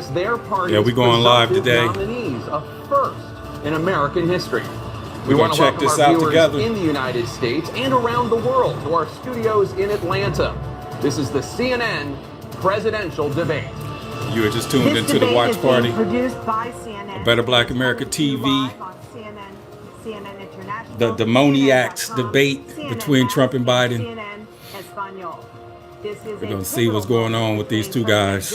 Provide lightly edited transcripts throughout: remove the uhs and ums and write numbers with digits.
as their party's Yeah, we going live presumptive today. nominees, a first in American history. We We're want gonna to check welcome this our out viewers together. in the United States and around the world to our studios in Atlanta. This is the CNN presidential debate. You are just tuned into the watch party. Produced by CNN. Better Black America TV. Live on CNN International, The demoniacs CNN.com, debate CNN between Trump and Biden. CNN Espanol. We're going to see what's going on with these two guys.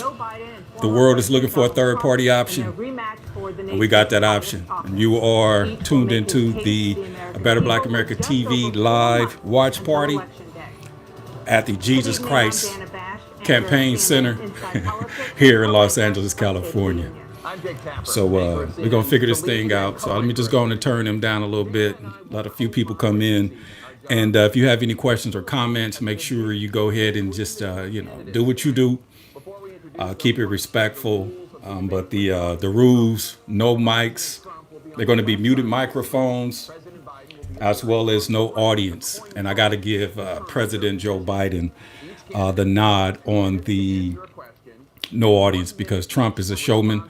The world is looking for a third-party option, and we got that option. And you are tuned into the Better Black America TV live watch party at the Jesus Christ Campaign Center here in Los Angeles, California. So we're going to figure this thing out. So let me just go on and turn them down a little bit, let a few people come in. And if you have any questions or comments, make sure you go ahead and just, do what you do. Keep it respectful. But the rules, no mics. They're going to be muted microphones as well as no audience. And I got to give President Joe Biden the nod on the no audience because Trump is a showman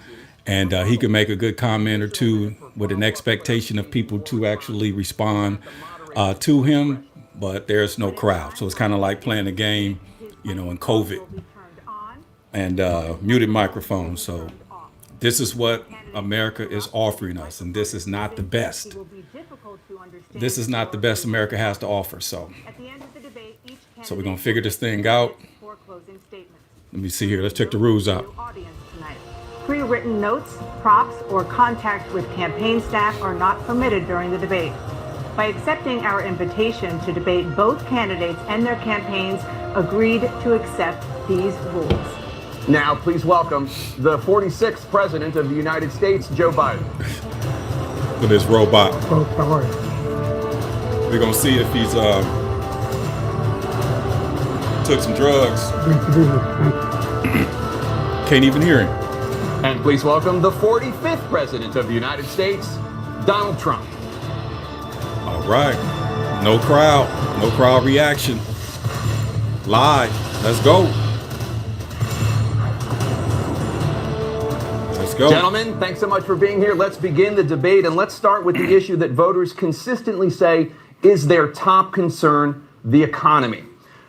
and he can make a good comment or two with an expectation of people to actually respond to him, but there's no crowd. So it's kind of like playing a game, in COVID and muted microphones. So this is what America is offering us, and this is not the best. This is not the best America has to offer. So we're going to figure this thing out. Let me see here. Let's check the rules out. Pre-written notes, props, or contact with campaign staff are not permitted during the debate. By accepting our invitation to debate, both candidates and their campaigns agreed to accept these rules. Now, please welcome the 46th President of the United States, Joe Biden. Look at this robot. Folks, how are you? We're going to see if he's took some drugs. Great to be here. Can't even hear him. And please welcome the 45th President of the United States, Donald Trump. All right. No crowd reaction. Live. Let's go. Let's go. Gentlemen, thanks so much for being here. Let's begin the debate, and let's start with the issue that voters consistently say is their top concern, the economy.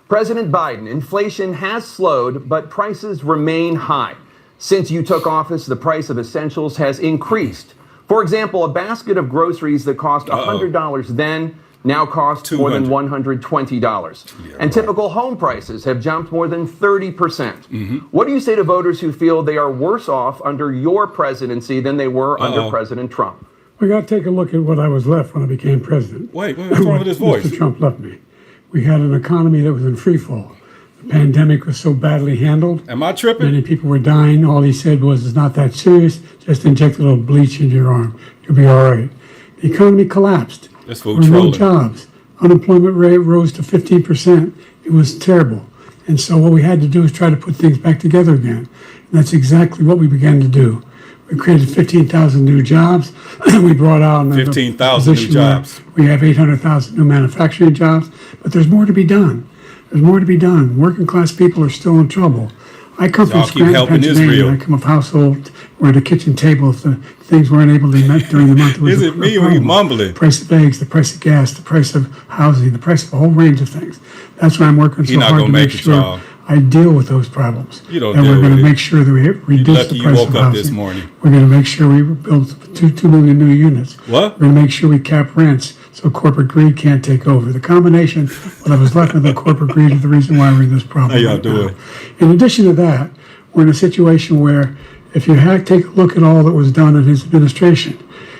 President Biden, inflation has slowed, but prices remain high. Since you took office, the price of essentials has increased. For example, a basket of groceries that cost $100 then now costs more than $120. And typical home prices have jumped more than 30%. What do you say to voters who feel they are worse off under your presidency than they were under President Trump? We got to take a look at what I was left when I became president. Wait, what's wrong with his voice? Mr. Trump left me. We had an economy that was in free fall. The pandemic was so badly handled. Am I tripping? Many people were dying. All he said was, it's not that serious. Just inject a little bleach into your arm. You'll be all right. The economy collapsed. This fool There were no trolling. jobs. Unemployment rate rose to 15%. It was terrible. And so what we had to do is try to put things back together again. And that's exactly what we began to do. We created 15,000 new jobs. We brought out 15,000 new jobs. We have 800,000 new manufacturing jobs, but there's more to be done. There's more to be done. Working class people are still in trouble. I come from Y'all keep Scranton, helping Pennsylvania. Israel. I come of household where the kitchen table, if the things weren't able to be met during the month, it was Is it me or you mumbling? The price of eggs, the price of gas, the price of housing, the price of a whole range of things. That's why I'm working so not hard gonna to make make it, sure y'all. I deal with those problems. You don't and deal we're going with to it. make sure that we reduce lucky the you price woke of up housing. this morning. We're going to make sure we build 2 million new units. What? We're going to make sure we cap rents so corporate greed can't take over. The combination, what I was left with the corporate greed is the reason why we're in this problem. How y'all right doing? now. In addition to that, we're in a situation where if you take a look at all that was done in his administration,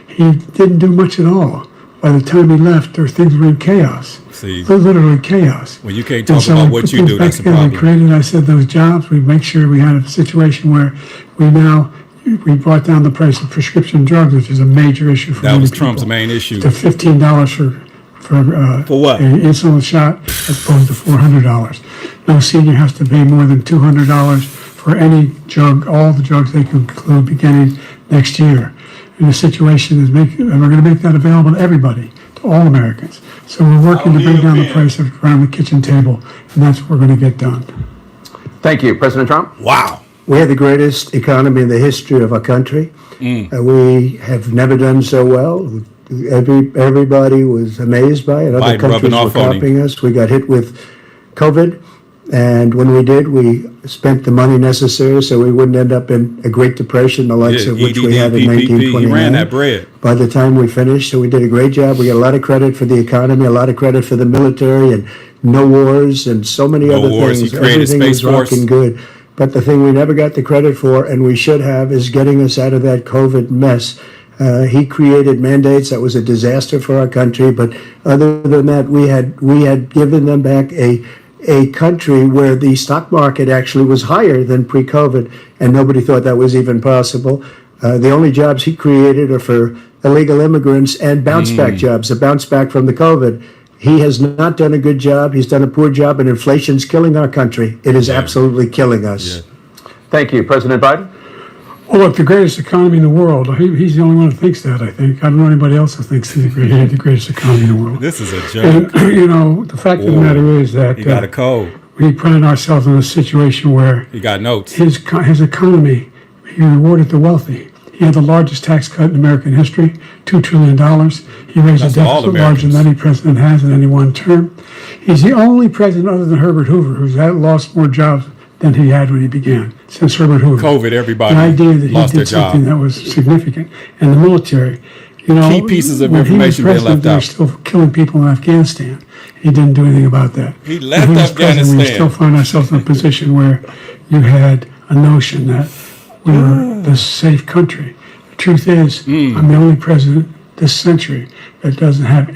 he didn't do much at all. By the time he left, things were in chaos. See, Literally chaos. when you can't And talk so about we what put you things do, back that's a together. We problem. created, I said, those jobs. We make sure we had a situation where we brought down the price of prescription drugs, which is a major issue for That many was people, Trump's main issue. to $15 for what? an insulin shot as opposed to $400. No senior has to pay more than $200 for any drug, all the drugs they can include beginning next year. And the situation is and we're going to make that available to everybody, to all Americans. So we're working to bring down the price of around the kitchen table, and that's what we're going to get done. Thank you, President Trump. Wow. We had the greatest economy in the history of our country. We have never done so well. Everybody was amazed by it. Other Biden countries rubbing were off on him. copying us. We got hit with COVID. And when we did, we spent the money necessary so we wouldn't end up in a Great Depression, the likes of which we had in EDD, PPP, 1929. he ran that bread. By the time we finished, so we did a great job. We got a lot of credit for the economy, a lot of credit for the military, and no wars, and so many other wars. things. He created Everything Space was Force. rocking good. But the thing we never got the credit for, and we should have, is getting us out of that COVID mess. He created mandates that was a disaster for our country. But other than that, we had given them back a country where the stock market actually was higher than pre-COVID, and nobody thought that was even possible. The only jobs he created are for illegal immigrants and bounce-back jobs, a bounce-back from the COVID. He has not done a good job. He's done a poor job, and inflation's killing our country. It is absolutely killing us. Thank you. President Biden? Well, look, the greatest economy in the world. He's the only one who thinks that, I think. I don't know anybody else who thinks he had the greatest economy in the world. This is a joke. And, the fact of the matter is that He got a cold. we find ourselves in a situation where He got notes. his economy, he rewarded the wealthy. He had the largest tax cut in American history, $2 trillion. He raised That's a all deficit larger than any president has in any one term. He's the only president other than Herbert Hoover who's lost more jobs than he had when he began, since Herbert Hoover. COVID, everybody The idea that he lost their did something job. that was significant. And the military, Key pieces of when he was information being president, left they were out. still killing people in Afghanistan. He didn't do anything about that. He left When was president, we Afghanistan. still find ourselves in a position where you had a notion that we were this safe country. The truth is, I'm the only president this century that doesn't have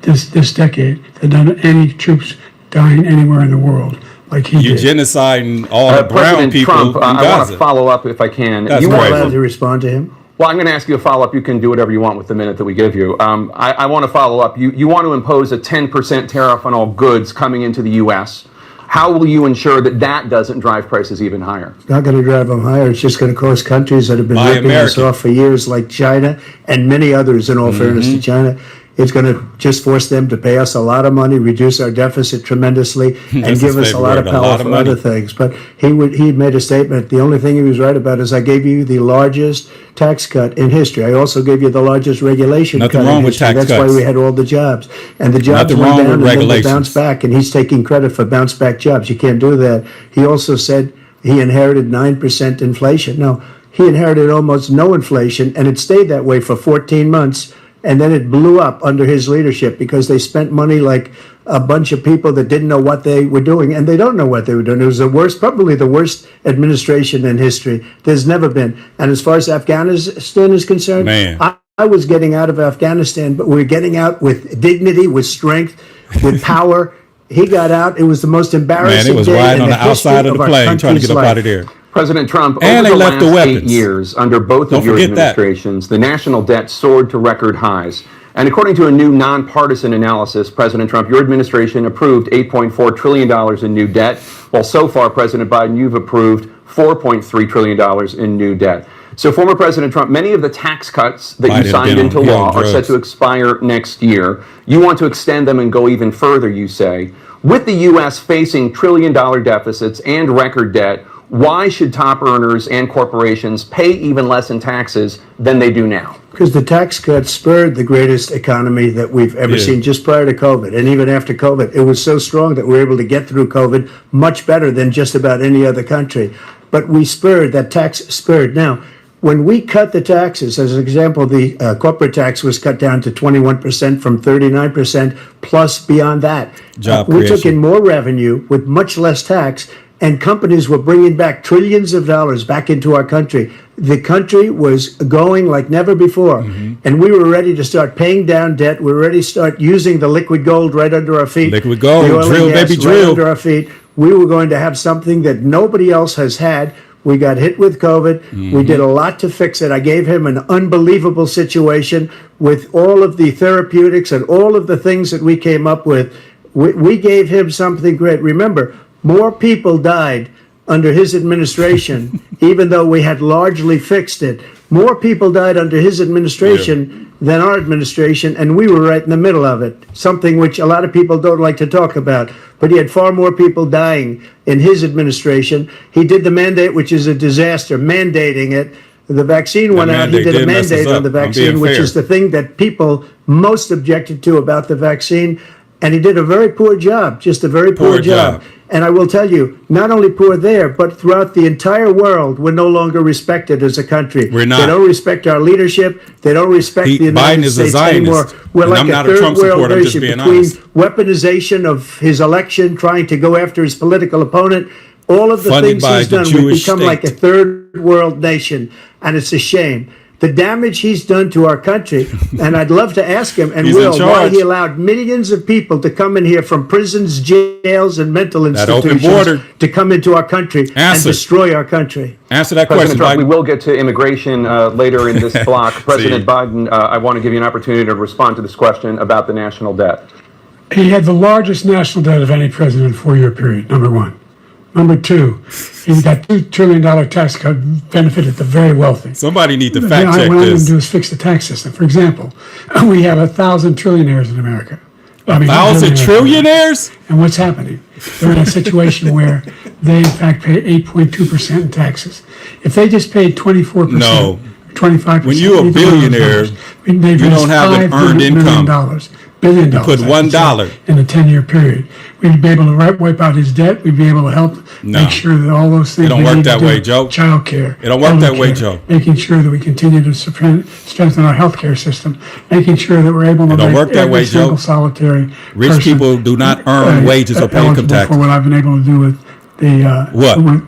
this decade, that doesn't have any troops dying anywhere in the world like he You're did. genociding all the brown President people Trump, in I want Gaza. to follow up if I can. That's You crazy. want Allowed to- to respond to him? Well, I'm going to ask you a follow-up. You can do whatever you want with the minute that we give you. I want to follow up. You want to impose a 10% tariff on all goods coming into the U.S. How will you ensure that that doesn't drive prices even higher? It's not going to drive them higher. It's just going to cost countries that have been Buy ripping us American. off for years, like China and many others, in all fairness to China. It's going to just force them to pay us a lot of money, reduce our deficit tremendously, and That's give his us a favorite lot of word, a power lot of for money. other things. But he made a statement. The only thing he was right about is I gave you the largest tax cut in history. I also gave you the largest regulation Nothing cut wrong in with history. tax That's why cuts. we had all the jobs. And the jobs Nothing went wrong down with and then they regulations. bounced back, and he's taking credit for bounce back jobs. You can't do that. He also said he inherited 9% inflation. No, he inherited almost no inflation, and it stayed that way for 14 months. And then it blew up under his leadership because they spent money like a bunch of people that didn't know what they were doing, and they don't know what they were doing. It was probably the worst administration in history. There's never been. And as far as Afghanistan is concerned, Man. I was getting out of Afghanistan, but we were getting out with dignity, with strength, with power. He got out. It was the most embarrassing Man, it was day riding in on the history outside of the our plane trying to country's get up life. out of there. President Trump, And over they the left the last 8 weapons. years, under both Don't of your forget that. administrations, the national debt soared to record highs. And according to a new nonpartisan analysis, President Trump, your administration approved $8.4 trillion in new debt, while so far, President Biden, you've approved $4.3 trillion in new debt. So, former President Trump, many of the tax cuts that Biden you signed been into on law are set drugs. to expire next year. You want to extend them and go even further, you say. With the U.S. facing trillion-dollar deficits and record debt, why should top earners and corporations pay even less in taxes than they do now? Because the tax cuts spurred the greatest economy that we've ever seen just prior to COVID. And even after COVID, it was so strong that we were able to get through COVID much better than just about any other country. But we spurred, that tax spurred. Now, when we cut the taxes, as an example, the corporate tax was cut down to 21% from 39%, plus beyond that. Job we took creation. in more revenue with much less tax, and companies were bringing back trillions of dollars back into our country. The country was going like never before, and we were ready to start paying down debt. We were ready to start using the liquid gold right under our feet. Liquid gold, The oil and drill, gas baby, right drill. under our feet. We were going to have something that nobody else has had. We got hit with COVID. We did a lot to fix it. I gave him an unbelievable situation with all of the therapeutics and all of the things that we came up with. We gave him something great. Remember, more people died under his administration, even though we had largely fixed it. More people died under his administration than our administration, and we were right in the middle of it, something which a lot of people don't like to talk about. But he had far more people dying in his administration. He did the mandate, which is a disaster, mandating it. The vaccine went out. He did a mandate on the vaccine, which is the thing that people most objected to about the vaccine. And he did a very poor job, just a very poor job. And I will tell you, not only poor there, but throughout the entire world, we're no longer respected as a country. We're not. They don't respect our leadership. They don't respect the United States anymore. We're like a third world nation between weaponization of his election, trying to go after his political opponent. All of the things he's done, we've become like a third world nation, and it's a shame. The damage he's done to our country, and I'd love to ask him, and will, why he allowed millions of people to come in here from prisons, jails, and mental institutions to come into our country and destroy our country. Answer that question, question, Biden. We will get to immigration later in this block. President Biden, I want to give you an opportunity to respond to this question about the national debt. He had the largest national debt of any president in a 4-year period, number one. Number two, he's got $2 trillion tax cut benefited the very wealthy. Somebody need to fact check what I'm going this. to do is fix the tax system. For example, we have 1,000 trillionaires in America. 1,000 trillionaires? And what's happening? They're in a situation where they, in fact, pay 8.2% in taxes. If they just paid 24%, No. 25%. When you're a billionaire, you don't have an earned income. $1 billion. Put $1 in a 10-year period. We'd be able to wipe out his debt. We'd be able to help make sure that all those things. It don't work that way, Joe. Childcare. It don't work that way, Joe. Making sure that we continue to strengthen our healthcare system. Making sure that we're able to make work that way, every single Joe. solitary Rich people do not earn wages or pay income tax. For what I've been able to do with the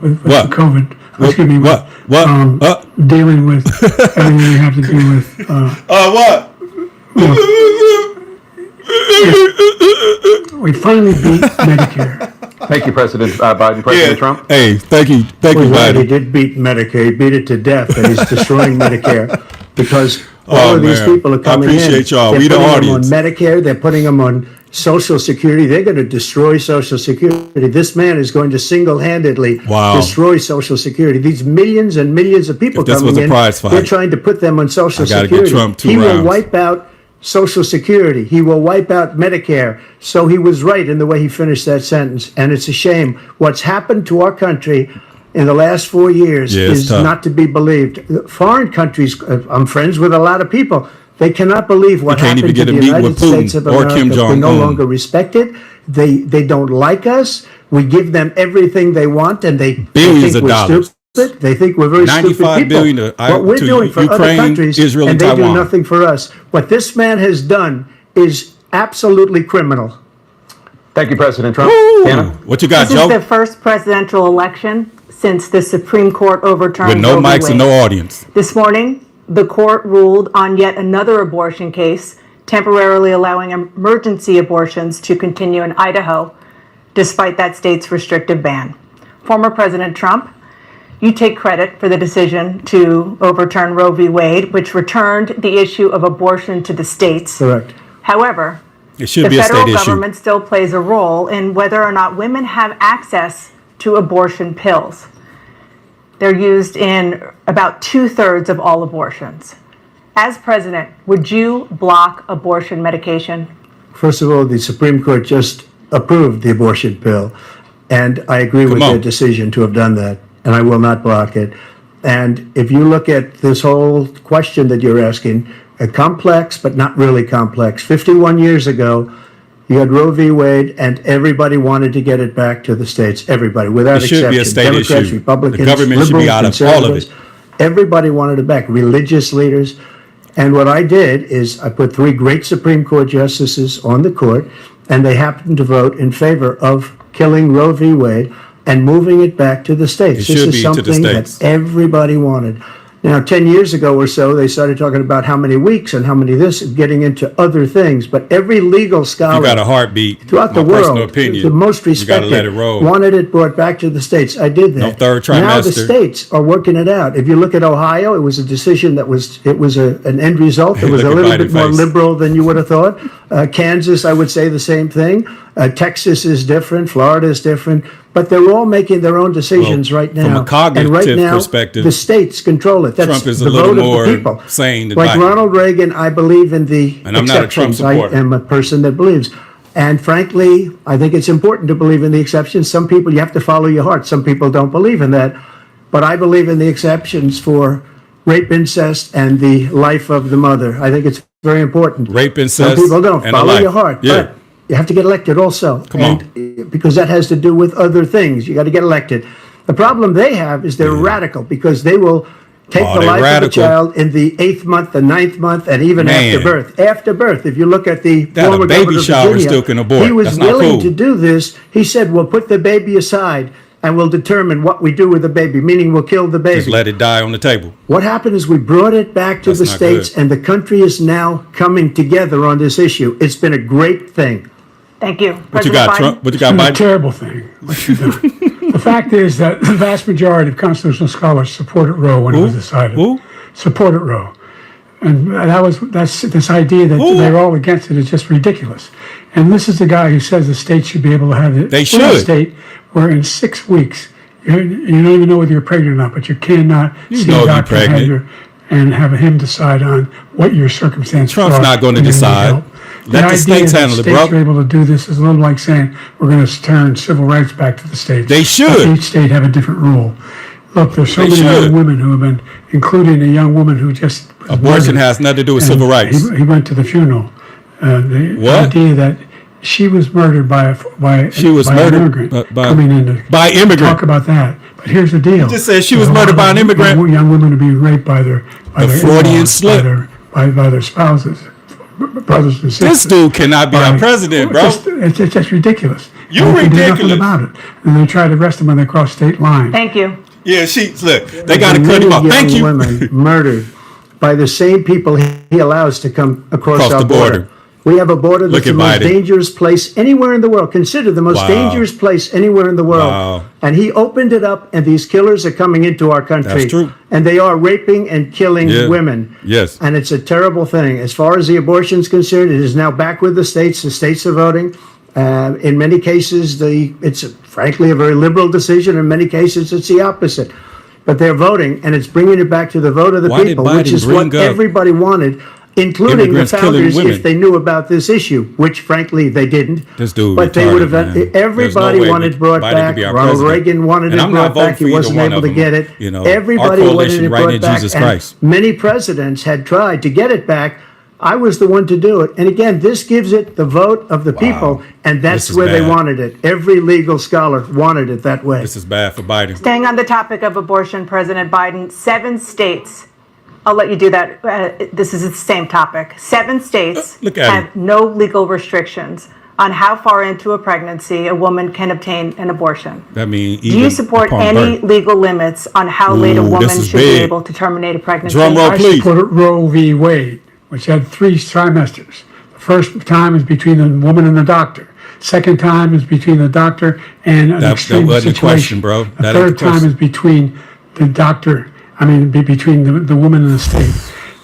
with the COVID. Excuse me. Dealing with everything we have to do with. What? We finally beat Medicare. Thank you, President Biden. President Trump? Hey, thank you, Biden. He did beat Medicare. He beat it to death, and he's destroying Medicare because all of these people are coming in. I appreciate y'all. They're We the putting audience. them on Medicare. They're putting them on Social Security. They're going to destroy Social Security. This man is going to single-handedly destroy Social Security. These millions and millions of people coming in, they're trying to put them on Social Security. He will wipe out Social Security. He will wipe out Medicare. So he was right in the way he finished that sentence. And it's a shame. What's happened to our country in the last 4 years is not to be believed. Foreign countries, I'm friends with a lot of people. They cannot believe what happened to the United States of America. We're no longer respected. They don't like us. We give them everything they want, and they think we're stupid. They think we're very stupid people. What we're doing for other countries, Israel, and they Taiwan. do nothing for us. What this man has done is absolutely criminal. Thank you, President Trump. Anna? What you got, This Joe? is the first presidential election since the Supreme Court overturned With no Roe v. mics and no Wade. audience. This morning, the court ruled on yet another abortion case, temporarily allowing emergency abortions to continue in Idaho, despite that state's restrictive ban. Former President Trump, you take credit for the decision to overturn Roe v. Wade, which returned the issue of abortion to the states. Correct. However, It should the be a federal state issue. government still plays a role in whether or not women have access to abortion pills. They're used in about 2/3 of all abortions. As president, would you block abortion medication? First of all, the Supreme Court just approved the abortion pill, and I agree with their decision to have done that, and I will not block it. And if you look at this whole question that you're asking, complex but not really complex. 51 years ago, you had Roe v. Wade, and everybody wanted to get it back to the states. Everybody, without It should exception. be a state Democrats, issue. Republicans, The government should be liberals, out of all of conservatives. it. Everybody wanted it back. Religious leaders. And what I did is I put 3 great Supreme Court justices on the court, and they happened to vote in favor of killing Roe v. Wade and moving it back to the states. It This should is be to the something that states. everybody wanted. Now, 10 years ago or so, they started talking about how many weeks and how many this, getting into other things. But every legal scholar You got a heartbeat. throughout the My personal world, opinion. the most You got to let respected, it roll. wanted it brought back to the states. I did that. No third Now the trimester. states are working it out. If you look at Ohio, it was a decision that was an end result that was a Look at little Biden bit more face. liberal than you would have thought. Kansas, I would say the same thing. Texas is different. Florida is different. but they're all making their own decisions Well, right now. from a cognitive and right now, perspective, the states control it. That's Trump is a the little vote more of the people. sane than like Biden. Ronald Reagan, I believe in the And I'm not a Trump exceptions. I supporter. am a person that believes. And frankly, I think it's important to believe in the exceptions. Some people, you have to follow your heart. Some people don't believe in that. But I believe in the exceptions for rape, incest, and the life of the mother. I think it's very important. Rape, Some incest, people don't and a follow life. your heart. Yeah. But you have to get elected also. Come on. Because that has to do with other things. You got to get elected. The problem they have is they're radical because they will take Oh, the they're life radical. of the child in the 8th month, the 9th month, and even Man. after birth. After birth, if you look at the That a former baby governor of shower Virginia, still can abort. he was That's not willing cool. to do this. He said, "We'll put the baby aside and we'll determine what we do with the baby," meaning we'll kill the baby. Just let it die on the table. What happened is we brought it back to That's the not states, good. and the country is now coming together on this issue. It's been a great thing. Thank you. What you President got, Biden? Trump? What you got, It's a Biden? terrible thing, what you've done. The fact is that the vast majority of constitutional scholars supported Roe when it was decided. Who? Supported Roe. And that's this idea that Who? they're all against it is just ridiculous. And this is the guy who says the state should be able to have it. They We're in a should. state where in 6 weeks, you don't even know whether you're pregnant or not, but you cannot see know a if you're doctor and pregnant. and have him decide on what your circumstances Trump's are. not gonna and you need decide. help. Let the idea states that handle it, states bro. are able to do this is a little like saying we're going to turn civil rights back to the states. They should. Let each state have a different rule. Look, there's so They many young should. women who have been, including a young woman who just was Abortion murdered. has nothing to do with And civil rights. He went to the funeral. The What? idea that she was murdered by She was by murdered an immigrant by- coming in to by immigrant. talk about that. But here's the deal. just said she was There's a lot murdered by of an immigrant. Young women are being raped by their The their Freudian in-laws, slip. by their spouses, brothers and sisters. This dude cannot be our Right. president, bro. It's just ridiculous. You And they can do nothing ridiculous. about it. And they try to arrest them when they cross state lines. Thank you. Yeah, look, they got to cut him Many off. Thank young you. women murdered by the same people he allows to come across Across our the border. We have a border that's Look the at most Biden. dangerous place anywhere in the world. Considered the most Wow. dangerous place anywhere in the world. Wow. And he opened it up, and these killers are coming into our country. That's true. And they are raping and killing Yeah. women. Yes. And it's a terrible thing. As far as the abortion is concerned, it is now back with the states. The states are voting. In many cases, it's frankly a very liberal decision. In many cases, it's the opposite. But they're voting, and it's bringing it back to the vote of the Why did people, which Biden is what bring up everybody wanted, including the immigrants killing founders, women? if they knew about this issue, which frankly they didn't. This dude But they would retarded, have. man. Everybody There's no way wanted brought Biden could back. be our Ronald president. Reagan wanted And it I'm not brought voting back. for He either wasn't one able of to them. get it. You know, our Everybody wanted coalition it right brought in back. Jesus and Christ. many presidents had tried to get it back. I was the one to do it. And again, this gives it the vote of the people, and that's This is where they bad. wanted it. Every legal scholar wanted it that way. This is bad for Biden. Staying on the topic of abortion, President Biden, 7 states, I'll let you do that. This is the same topic. 7 states Look at have him. no legal restrictions on how far into a pregnancy a woman can obtain an abortion. That means Do you support any legal limits on how late a Ooh, woman this is should be big. able to terminate a pregnancy? Drum roll, I please. supported Roe v. Wade, which had 3 trimesters. The first time is between the woman and the doctor. Second time is between the doctor and an That extreme wasn't the situation. question, bro. The That ain't third the time question. is between the doctor. Between the woman and the state.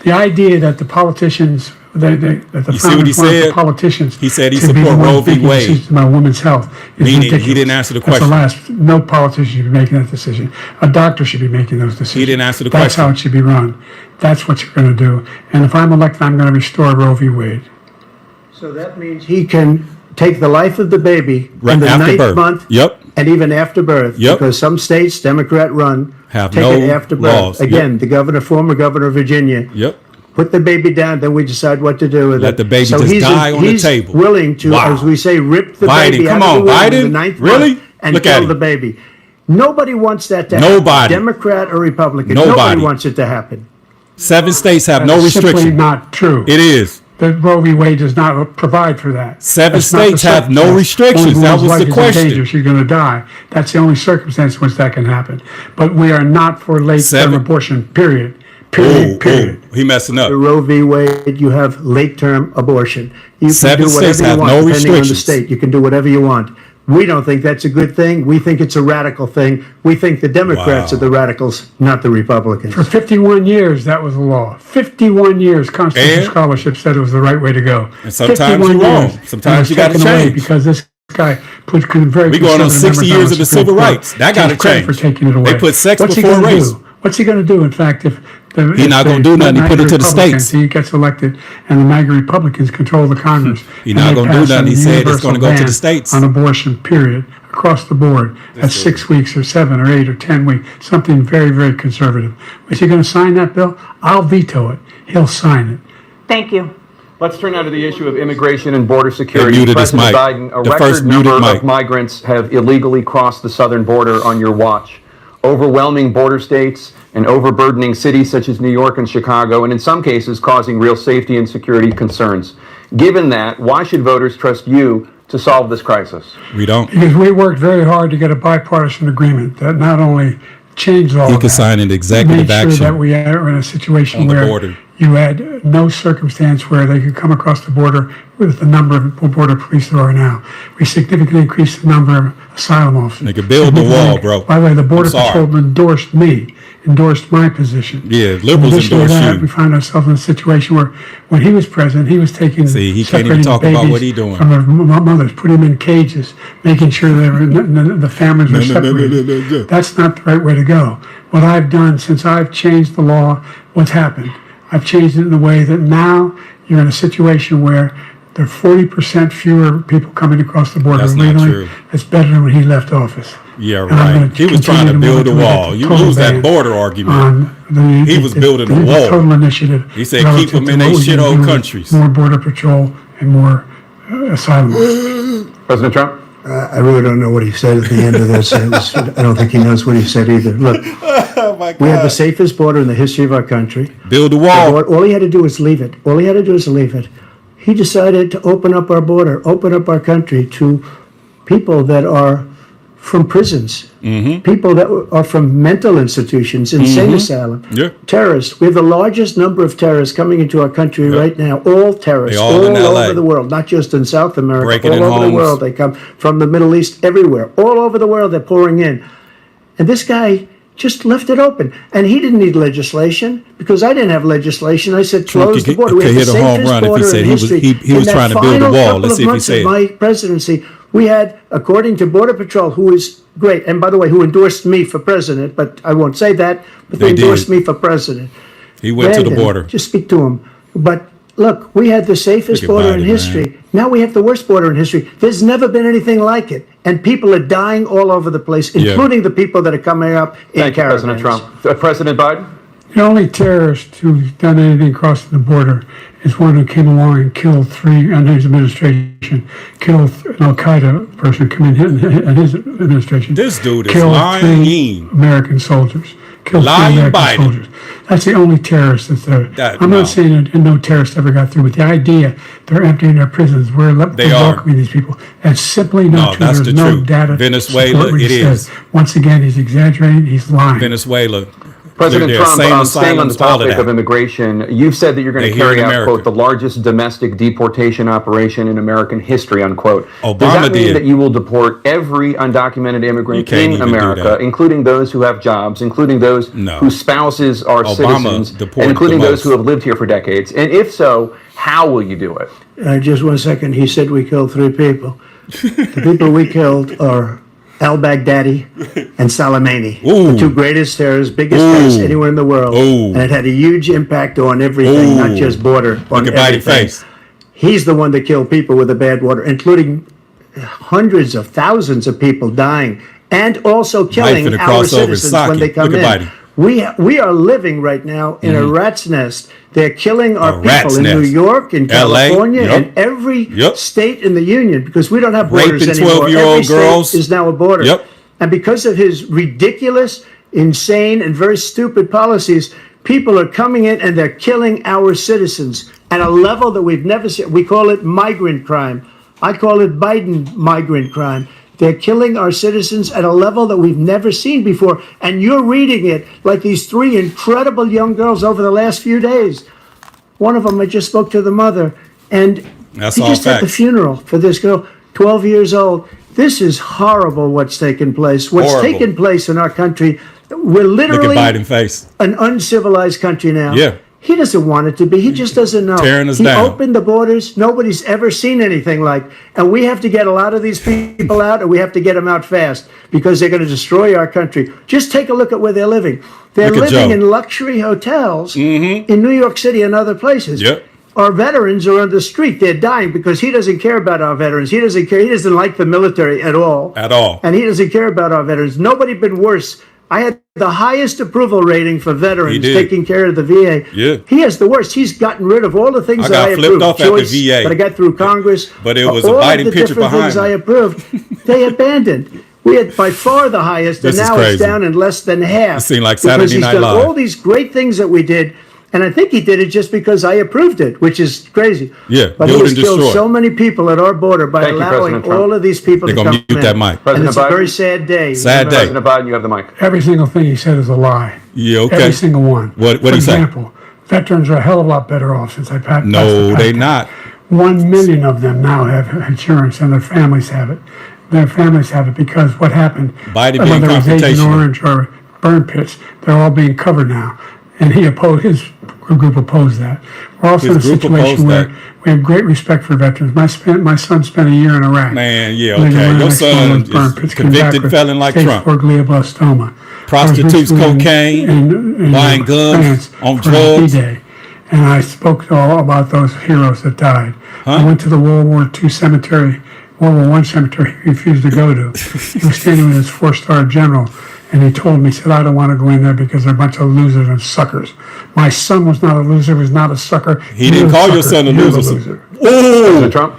The idea that the politicians, that the You see what he founders wanted the said? politicians, He said he to be the support ones Roe v. making Wade. decisions about women's health is Meaning he ridiculous. didn't answer the That's question. no politician should be making that decision. A doctor should be making those decisions. He didn't answer the That's question. how it should be run. That's what you're going to do. And if I'm elected, I'm going to restore Roe v. Wade. So that means he can take the life of the baby Right in the after 9th birth. month. Yep. And even after birth. Yep. Because some states, Democrat run, Have take no it after birth. laws. Again, the former governor of Virginia. Yep. Put the baby down, then we decide what to do with it. Let the baby just he's die on the he's table. willing to, Wow. as we say, rip the Biden, baby come out on, of the womb in Biden? the 9th Really? month and Look at kill him. the baby. Nobody wants that to Nobody. happen. Democrat or Republican. Nobody. wants it to happen. 7 states have no That's simply restriction. not true. It is. The Roe v. Wade does not provide for that. 7 That's not the states have no circumstance. restrictions. Only That woman's was life the is in question. danger. She's going to die. That's the only circumstance in which that can happen. But we are not for late-term 7. abortion, period. Ooh, Period. he messing up. The Roe v. Wade, you have late-term abortion. You can 7 do whatever states you have want, no depending on the restrictions. state. You can do whatever you want. We don't think that's a good thing. We think it's a radical thing. We think the Democrats Wow. are the radicals, not the Republicans. For 51 years, that was the law. 51 years, constitutional And- scholarship said it was the right way to go. And sometimes 51 you're wrong. years. Sometimes And it's you gotta taken away change. because this guy put very. We going on 60 years of the civil rights. That got to change. For taking it away. They put sex What's before race. What's he going to do? In fact, if He's not going to do nothing. He put it to the states. He gets elected, and the MAGA Republicans control the Congress. He's not going to do nothing. He said it's going to go to the states on abortion. Period. Across the board, at 6 weeks or 7 or 8 or 10 weeks, something very, very conservative. Is he going to sign that bill? I'll veto it. He'll sign it. Thank you. Let's turn now to the issue of immigration and border security. muted his President mic. Biden, a The record first number muted of mic. migrants have illegally crossed the southern border on your watch. Overwhelming border states and overburdening cities such as New York and Chicago, and in some cases causing real safety and security concerns. Given that, why should voters trust you to solve this crisis? We don't. Because we worked very hard to get a bipartisan agreement that not only changed all He of could that, sign an executive made sure action that we are in a situation on the where border. you had no circumstance where they could come across the border with the number of border police there are now. We significantly increased the number of asylum officers. They could build the wall, bro. By the way, the Border I'm sorry. Patrol endorsed my position. Yeah, liberals In addition to endorse that, you. we found ourselves in a situation where when he was president, he was taking See, he can't even separating talk about babies what he doing. from their mothers, putting them in cages, making sure the families were separated. That's not the right way to go. What I've done since I've changed the law, what's happened? I've changed it in a way that now you're in a situation where there are 40% fewer people coming across the border That's not illegally. true. That's better than when he left office. Yeah, And I'm right. gonna He was trying to continue build a move wall. with You total lose that ban border argument. on the- He was building a the wall. Total initiative. He said, relative keep them to in what they we can shithole do with countries. More border patrol and more asylum. President Trump? I really don't know what he said at the end of this. I don't think he knows what he said either. Look, we have the safest border in the history of our country. Build a wall. All he had to do was leave it. All he had to do was leave it. He decided to open up our border, open up our country to people that are from prisons, people that are from mental institutions, insane asylum, Yeah. terrorists. We have the largest number of terrorists coming into our country right now. All terrorists, They all in LA. over the world, not just in South America, Breaking all in over the homes. world. They come from the Middle East, everywhere, all over the world. They're pouring in, and this guy just left it open. And he didn't need legislation because I didn't have legislation. I said Trump close the could border. We hit had the a home safest run if he border said in he was- history. he was In that trying to build a final wall. couple Let's of see if he months of said. my presidency, we had, according to Border Patrol, who is great, and by the way, who endorsed me for president, but I won't say that, but they They endorsed did. me for president. He went to the Brandon, border. Just speak to him. But look, we had the safest Look at border Biden, in history. man. Now we have the worst border in history. There's never been anything like it. And people are dying all over the place, Yeah. including the people that are coming up in Thank you, caravans. President Trump. President Biden? The only terrorist who's done anything crossing the border is one who came along and killed three, under his administration, killed an Al-Qaeda person coming in his administration. This dude is killed lying. three American soldiers. Killed Lying three American Biden. soldiers. That's the only terrorist that's there. I'm no. not saying that no terrorist ever got through, but the idea they're emptying their prisons, we're They are. welcoming these people. That's simply No, not true. that's There's the no truth. data. to Venezuela, support what he it says. is. Once again, he's exaggerating. He's lying. Venezuela. President They're Trump, insane staying on the asylums, all of topic that. of immigration, you've said that you're going They to here in carry out, America. quote, the largest domestic deportation operation in American history, unquote. Does Obama that mean did. that you will deport every undocumented You immigrant can't in even do America, that. including those who have jobs, including those No. whose spouses are Obama citizens, deported and including the those most. who have lived here for decades? And if so, how will you do it? Just 1 second. He said we killed three people. The people we killed are al-Baghdadi and Soleimani, Ooh. the two greatest terrorists, biggest Ooh. terrorists anywhere in the world. Ooh. And it had a huge impact on everything, not Ooh. just border, on Look at Biden's everything. face. He's the one that killed people with the bad water, including hundreds of thousands of people dying, and also killing finna our cross over citizens Saki. when they come Look in. at Biden. We are living right now in a rat's nest. They're killing our rat's people in New nest. York, in LA, California, yep. in every Yep. state in the union, because we don't have borders Raping anymore. 12-year-old Every state girls. is now a border. Yep. And because of his ridiculous, insane, and very stupid policies, people are coming in and they're killing our citizens at a level that we've never seen. We call it migrant crime. I call it Biden migrant crime. They're killing our citizens at a level that we've never seen before. And you're reading it like these three incredible young girls over the last few days. One of them, I just spoke to the mother, and That's he all just had the facts. funeral for this girl, 12 years old. This is horrible what's taken place. What's Horrible. taken place in our country. We're Look literally at Biden's face. an uncivilized country now. Yeah. He doesn't want it to be. He just doesn't know. Tearing us he down. opened the borders. Nobody's ever seen anything like. And we have to get a lot of these people out, and we have to get them out fast because they're going to destroy our country. Just take a look at where they're living. They're Look at living Joe. in luxury hotels in New York City and other places. Yep. Our veterans are on the street. They're dying because he doesn't care about our veterans. He doesn't care. He doesn't like the military at all. At all. And he doesn't care about our veterans. Nobody been worse. I had the highest approval rating for veterans He did. taking care of the VA. Yeah. He has the worst. He's gotten rid of all the things I that got I flipped approved. off at the VA. That I got through Congress. But it was a all of biting the picture different behind things I me. approved, they abandoned. We had by far the highest, This and is now crazy. it's down in less than half. It seemed like because Saturday he's Night done Live. all these great things that we did. And I think he did it just because I approved it, which is crazy. Yeah, but he build has and killed destroy. so many people at our border by Thank you, allowing President Trump. all of these people They're to gonna come mute in. that mic. And President it's a Biden? very sad day. Sad day. President Biden, you have the mic. Every single thing he said is a lie. Yeah, okay. Every single one. What For he say? example, veterans are a hell of a lot better off since I passed. No, the they pact. not. 1 million of them now have insurance, and their families have it. Their families have it because what happened, Biden being whether it was Agent confrontational. Orange or burn pits, they're all being covered now. And he opposed, his group opposed that. We're also in a His group situation opposed where that. we have great respect for veterans. My son spent a year in Iraq. Man, yeah, Living okay. right Your next door son with burn is pits, came back convicted with felon like stage Trump. 4 glioblastoma. Prostitutes, I was recently cocaine, in buying guns, France on for drugs. D-Day, and I spoke all about those heroes that died. I went to the World War II cemetery, World War I cemetery he refused to go to. He was standing with his 4-star general, and he told me, he said, I don't want to go in there because they're a bunch of losers and suckers. My son was not a loser, was not a sucker. He didn't You're call the your sucker. son a You're the loser. Ooh! President Trump?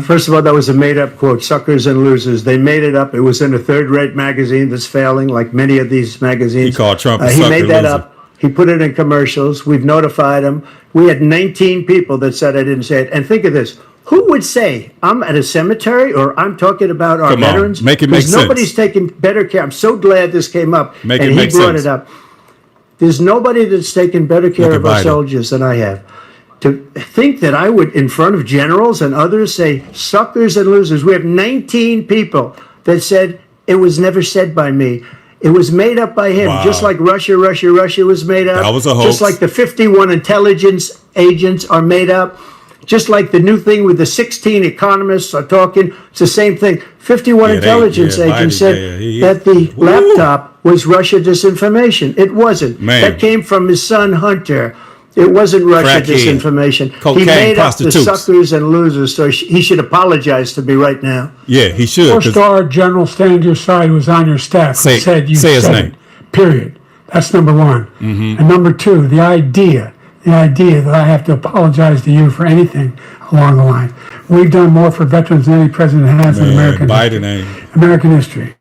First of all, that was a made-up quote, suckers and losers. They made it up. It was in a third-rate magazine that's failing, like many of these magazines. He called Trump a He sucker made that loser. up. He put it in commercials. We've notified him. We had 19 people that said I didn't say it. And think of this. Who would say I'm at a cemetery or I'm talking about our Come on, veterans? make it make Because nobody's sense. taking better care. I'm so glad this came up. Make and it he make brought sense. it up. There's nobody that's taken better care Look of at our Biden. soldiers than I have. To think that I would, in front of generals and others, say suckers and losers. We have 19 people that said it was never said by me. It was made up by him, Wow. just like Russia was made up. That was a hoax. Just like the 51 intelligence agents are made up. Just like the new thing with the 16 economists are talking, it's the same thing. 51 Yeah, intelligence Biden, agents yeah, said he- that the Woo. laptop was Russia disinformation. It wasn't. Man. That came from his son Hunter. It wasn't Russia Crackhead. disinformation. Cocaine, He made up the prostitutes. suckers and losers, so he should apologize to me right now. Yeah, he should. 'Cause 4-star general standing to your side who was on your staff Say- said you say his said name. it. Period. That's number one. And number two, the idea that I have to apologize to you for anything along the line. We've done more for veterans than any president has in Man, American Biden history. ain't. American history.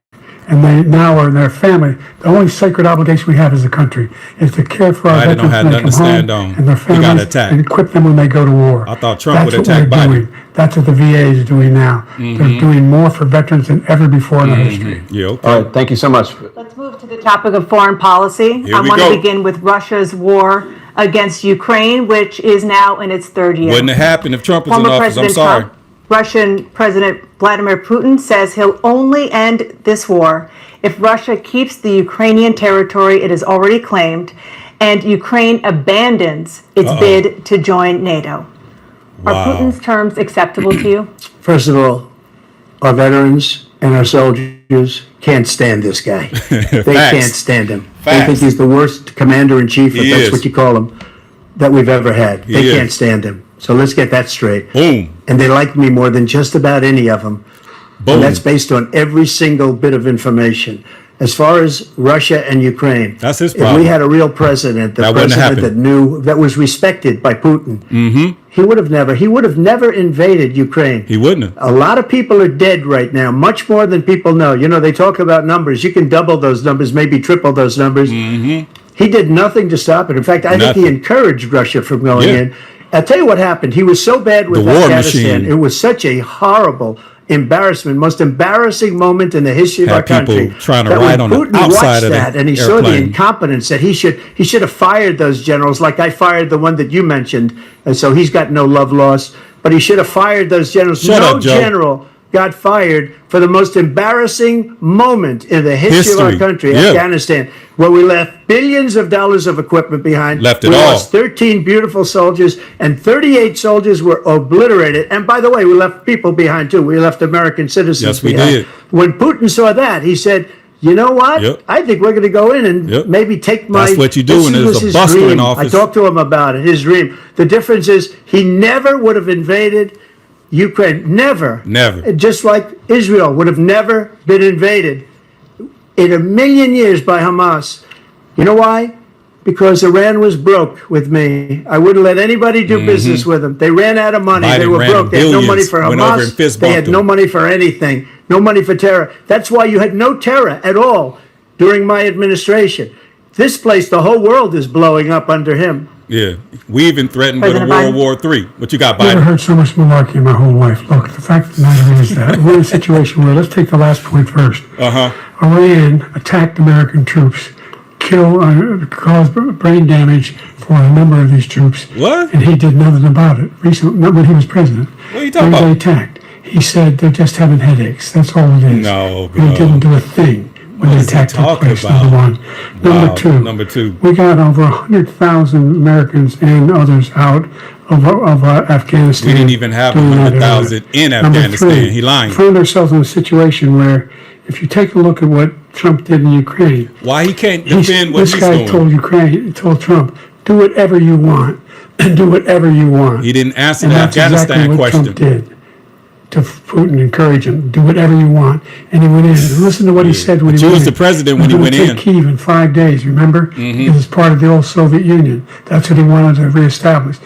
And they now are in their family. The only sacred obligation we have as a country is to care for our Biden don't veterans have when they nothing to come stand home on. and their He got families attacked. and equip them when they go to war. I thought Trump That's would what attack we're Biden. doing. That's what the VA is doing now. They're doing more for veterans than ever before in our history. Yeah, okay. All right, thank you so much. Let's move to the topic of foreign policy. Here I we want go. to begin with Russia's war against Ukraine, which is now in its third year. Wouldn't have happened if Trump was in Former office. I'm President sorry. Trump, Russian President Vladimir Putin says he'll only end this war if Russia keeps the Ukrainian territory it has already claimed and Ukraine abandons its bid to join NATO. Wow. Are Putin's terms acceptable to you? First of all, our veterans and our soldiers can't stand this guy. They Facts. can't stand him. They Facts. think he's the worst commander-in-chief, if He that's is. what you call him, that we've ever had. They He is. can't stand him. So let's get that straight. Boom. And they like me more than just about any of them. Boom. And that's based on every single bit of information. As far as Russia and Ukraine, That's his if problem. we had a real president, the That wouldn't president happen. that knew, that was respected by Putin, he would have never invaded Ukraine. He wouldn't have. A lot of people are dead right now, much more than people know. You know, they talk about numbers. You can double those numbers, maybe triple those numbers. He did nothing to stop it. In fact, I think he Nothing. encouraged Russia from going Yeah. in. I'll tell you what happened. He was so bad with The war Afghanistan. machine. It was such a horrible embarrassment, most embarrassing moment in the history of Had our country. people trying to that when ride on the Putin outside watched of the that and he saw the airplane. incompetence that he should have fired those generals, like I fired the one that you mentioned, and so he's got no love lost. But he should have fired those generals. Shut no up, Joe. general got fired for the most embarrassing moment in the history of our country, Afghanistan, where we left billions of dollars of equipment behind. Left it we all. lost 13 beautiful soldiers, and 38 soldiers were obliterated. And by the way, we left people behind too. We left American citizens behind. Yes, we did. When Putin saw that, he said, you know what? I think we're going to go in and maybe take my... That's what you do when there's a buster in office. I talked to him about it, his dream. The difference is he never would have invaded Ukraine. Never. Never. Just like Israel would have never been invaded in a million years by Hamas. You know why? Because Iran was broke with me. I wouldn't let anybody do business with them. They ran out of money. Biden they were broke. They had no money for Hamas. They had no money for anything. No money for terror. That's why you had no terror at all during my administration. This place, the whole world is blowing up under him. Yeah. We even threatened with a World War III. What you got, I've never Biden? heard so much malarkey in my whole life. Look, the fact of the matter is that we're in a situation where, let's take the last point first. Iran attacked American troops, caused brain damage for a number of these troops. What? And he did nothing about it. Recently, not when he was president. What are you talking They about? attacked. He said they're just having headaches. That's all it is. No, And bro. he didn't do a thing when the attack took place, about? number one. Wow. Number two, two. we got over 100,000 Americans and others out of Afghanistan. We didn't even have during that 100,000 in area. Number Afghanistan. three, He lying. We found ourselves in a situation where if you take a look at what Trump did in Ukraine, Why he can't defend what this he's guy doing? told Trump, do whatever you want and do whatever you want. He didn't answer And the that's Afghanistan exactly what question. Trump did to Putin, encourage him, do whatever you want. And he went in. And listen to what he said when But he you went was in. the president He when he was went gonna in. take Kyiv in 5 days, remember? Because it's part of the old Soviet Union. That's what he wanted to reestablish,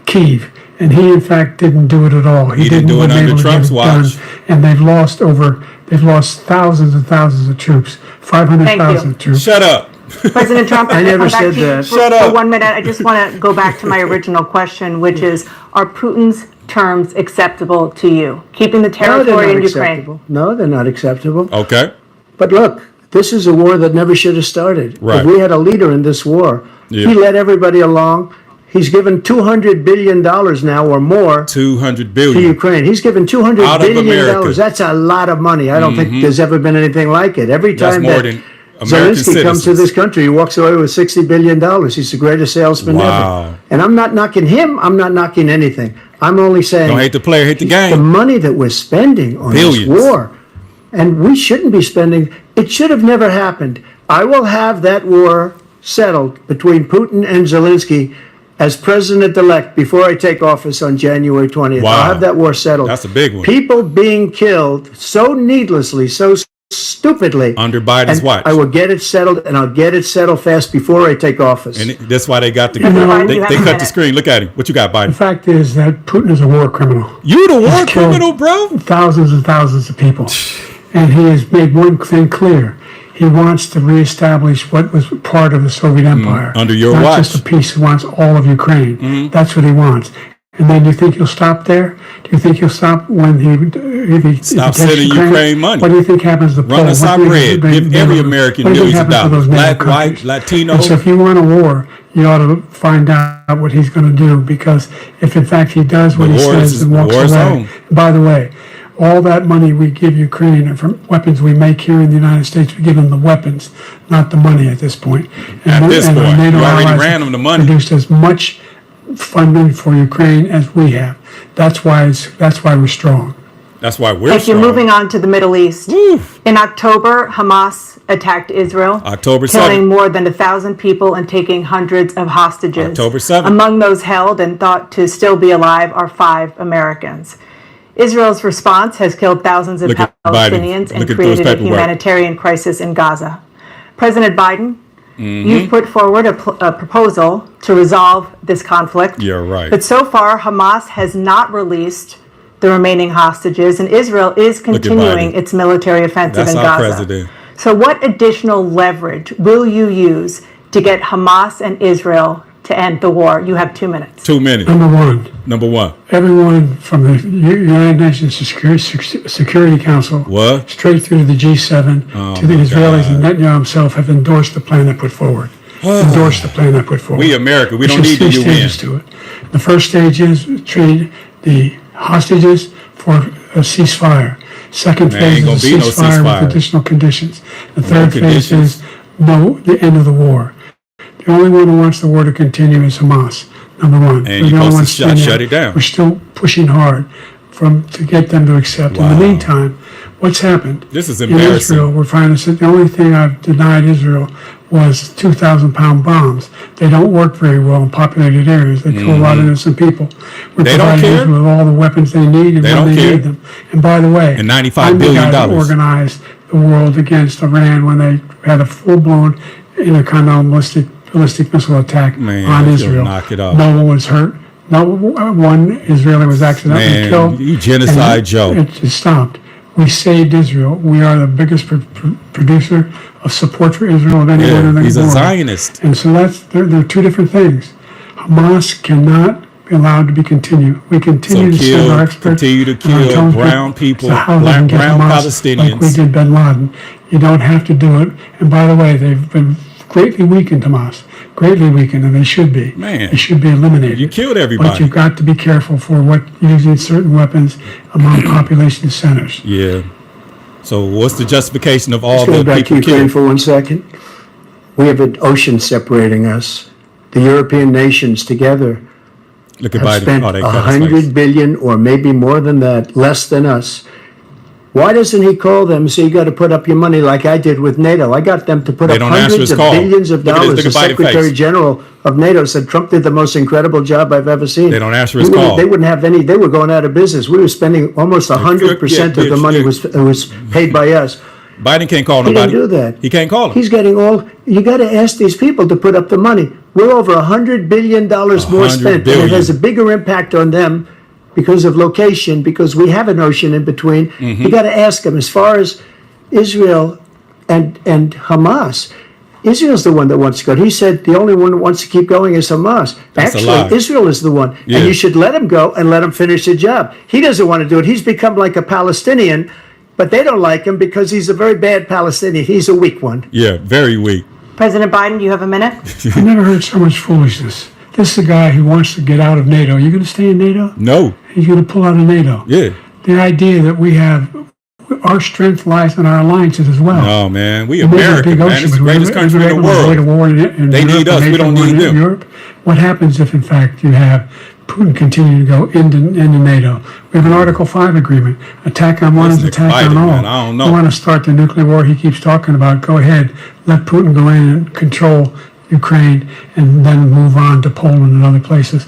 Kyiv. And he, in fact, didn't do it at all. He didn't do it wasn't under able to get Trump's it watch. done. And they've lost thousands and thousands of troops, 500,000 troops. Shut up. President Trump, I never come back said to you that. Shut for up. 1 minute. I just want to go back to my original question, which is, are Putin's terms acceptable to you? Keeping the No, they're territory not in Ukraine. acceptable. No, they're not acceptable. Okay. But look, this is a war that never should have started. Right. If we had a leader in this war, he led everybody along. He's given $200 billion now or more 200 to billion. Ukraine. He's given $200 Out of billion. America. That's a lot of money. I don't think there's ever been anything like it. Every That's time more that than American Zelensky comes to citizens. this country, he walks away with $60 billion. He's the greatest salesman Wow. ever. And I'm not knocking him. I'm not knocking anything. I'm only saying Don't hate the player, hate the game. the money that we're spending on Billions. this war, and we shouldn't be spending, it should have never happened. I will have that war settled between Putin and Zelensky as president-elect before I take office on January 20th. Wow. I'll have that war settled. That's a big one. People being killed so needlessly, so stupidly. Under Biden's and watch. I will get it settled, and I'll get it settled fast before I take office. And that's why they got the. Biden, They you have cut a the minute. screen. Look at him. What you got, The Biden? fact is that Putin is a war criminal. You the war He's killed criminal, bro? Thousands and thousands of people. And he has made one thing clear. He wants to reestablish what was part of the Soviet Empire. under your Not watch. just a piece. He wants all of Ukraine. That's what he wants. And then you think he'll stop there? Do you think he'll stop when if he Stop takes sending Ukraine money. What do you think happens to Run us What our do you bread. think Give every American what do you think millions of happens to dollars. those NATO Black, white, countries? Latino. And so if you want a war, you ought to find out what he's going to do, because if in fact he does what The he war says is- and walks war is away. on. By the way, all that money we give Ukraine and from weapons we make here in the United States, we give them the weapons, not the money at this point. At this our point, NATO you already allies ran them the money. Produced as much funding for Ukraine as we have. That's why we're strong. That's why we're Thank you. strong. Moving on to the Middle East. In October, Hamas attacked Israel, October killing 7th. more than 1,000 people and taking hundreds of hostages. October 7th. Among those held and thought to still be alive are 5 Americans. Israel's response has killed thousands of Look at Biden. Palestinians and Look at those created a paperwork. humanitarian crisis in Gaza. President Biden, you've put forward a proposal to resolve this conflict. You're right. But so far, Hamas has not released the remaining hostages, and Israel is continuing Biden. its military offensive That's in our Gaza. president. So what additional leverage will you use to get Hamas and Israel to end the war? You have 2 minutes. 2 minutes. Number one, Number 1. everyone from the United Nations Security Council What? straight through to the G7 to the my Israelis God. and Netanyahu himself have endorsed the plan I put forward. Endorsed the plan I put forward. We America. We don't There's need the 3 UN. stages to it. The first stage is trade the hostages for a ceasefire. Second Man, phase ain't gonna is a be no ceasefire ceasefire. with additional conditions. The third phase conditions. is the end of the war. The only one who wants the war to continue is Hamas, number one. And They're you're the only supposed to ones standing shut up. it down. We're still pushing hard to get them to accept. In Wow. the meantime, what's happened? This is In embarrassing. Israel, we're finding that the only thing I've denied Israel was 2,000-pound bombs. They don't work very well in populated areas. They kill a lot of innocent people. We're Mm-hmm. They don't providing care? Israel with all the weapons they need and They when don't they care. need them. And by the way, And $95 I'm the billion. guy that organized the world against Iran when they had a full-blown intercontinental ballistic missile attack Man, on you'll Israel. knock it off. No one was hurt. No one Israeli was accidentally Man, killed. you genocide and Joe. It just stopped. We saved Israel. We are the biggest producer of support for Israel of anyone in the He's a world. Zionist. And so they're two different things. Hamas cannot be allowed to be continued. We continue So to send our kill, experts. continue to and our kill intelligence brown people, to how they can get brown Hamas like Palestinians. we did bin Laden. You don't have to do it. And by the way, they've been greatly weakened, Hamas. Greatly weakened, and they should be. Man. They should be eliminated. You killed But everybody. you've got to be careful for using certain weapons among population centers. Yeah. So what's the justification of all Let's go the back to people Ukraine killed? for 1 second. We have an ocean separating us. The European nations together Look at have Biden. spent Oh, they cut his face. 100 billion or maybe more than that, less than us. Why doesn't he call them and say, you got to put up your money like I did with NATO? I got them to put They up don't answer hundreds his of call. billions of Look at this, dollars. look The at Biden's Secretary face. General of NATO said Trump did the most incredible job I've ever seen. They don't answer his We wouldn't- call. They wouldn't have any, they were going out of business. We were spending almost 100% of the money yeah. was paid by us. Biden can't call He nobody. didn't do that. He can't call him. He's getting you got to ask these people to put up the money. We're over $100 billion more $100 spent, billion. and it has a bigger impact on them because of location, because we have an ocean in between. Mm-hmm. You got to ask them. As far as Israel and Hamas, Israel's the one that wants to go. He said the only one that wants to keep going is Hamas. That's a Actually, lie. Israel is the one, Yeah. and you should let him go and let him finish the job. He doesn't want to do it. He's become like a Palestinian, but they don't like him because he's a very bad Palestinian. He's a weak one. Yeah, very weak. President Biden, do you have a minute? I've never heard so much foolishness. This is a guy who wants to get out of NATO. Are you going to stay in NATO? No. He's going to pull out of NATO. Yeah. The idea that our strength lies in our alliances as well. No, man. We There's a America, big man. ocean It's the between greatest country in the Israel and world. war in They Europe, need us. and We don't NATO need in them. Europe. What happens if, in fact, you have Putin continue to go into NATO? We have an Article 5 agreement. Attack on one is Listen to attack on Biden, all. man. I don't know. You want to start the nuclear war he keeps talking about, go ahead. Let Putin go in and control Ukraine and then move on to Poland and other places.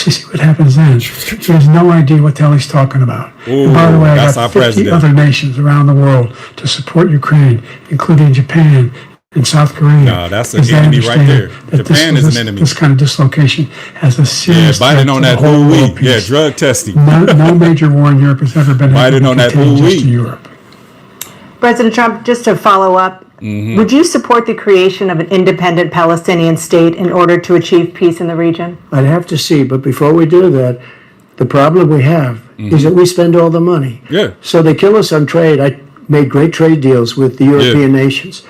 You see what happens then. He has no idea what the hell he's talking about. Ooh, and by the way, I that's got our 50 president. other nations around the world to support Ukraine, including Japan and South Korea. No, that's an because they enemy right understand there. that Japan is an enemy. This kind of dislocation has a Yeah, serious threat Biden to on the that whole ooh-wee. world peace. Yeah, drug testing. No major war in Europe has ever been able Biden to on that contain just ooh-wee. in Europe. President Trump, just to follow up, would you support the creation of an independent Palestinian state in order to achieve peace in the region? I'd have to see, but before we do that, the problem we have is that we spend all the money. Yeah. So they kill us on trade. I made great trade deals with the European nations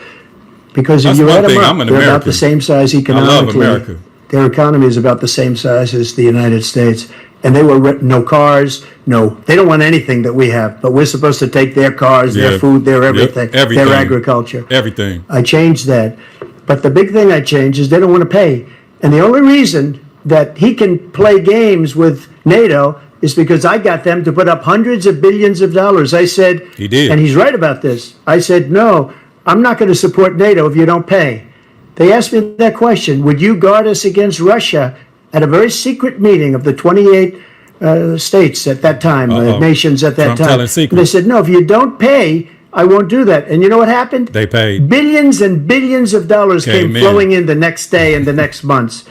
because if That's you one add them thing. up, I'm an they're about American. the same size I love economically. America. Their economy is about the same size as the United States. And they were no cars, they don't want anything that we have, but we're supposed to take their cars, Yeah. their food, their Yep, everything, everything. their agriculture. Everything. I changed that. But the big thing I changed is they don't want to pay. And the only reason that he can play games with NATO is because I got them to put up hundreds of billions of dollars. I said, He did. and he's right about this. I said, no, I'm not going to support NATO if you don't pay. They asked me that question, would you guard us against Russia at a very secret meeting of the 28 states at that time, nations at that Trump time. telling And secrets. they said, no, if you don't pay, I won't do that. And you know what happened? They paid. Billions and billions of dollars came Came in. flowing in the next day and the next months.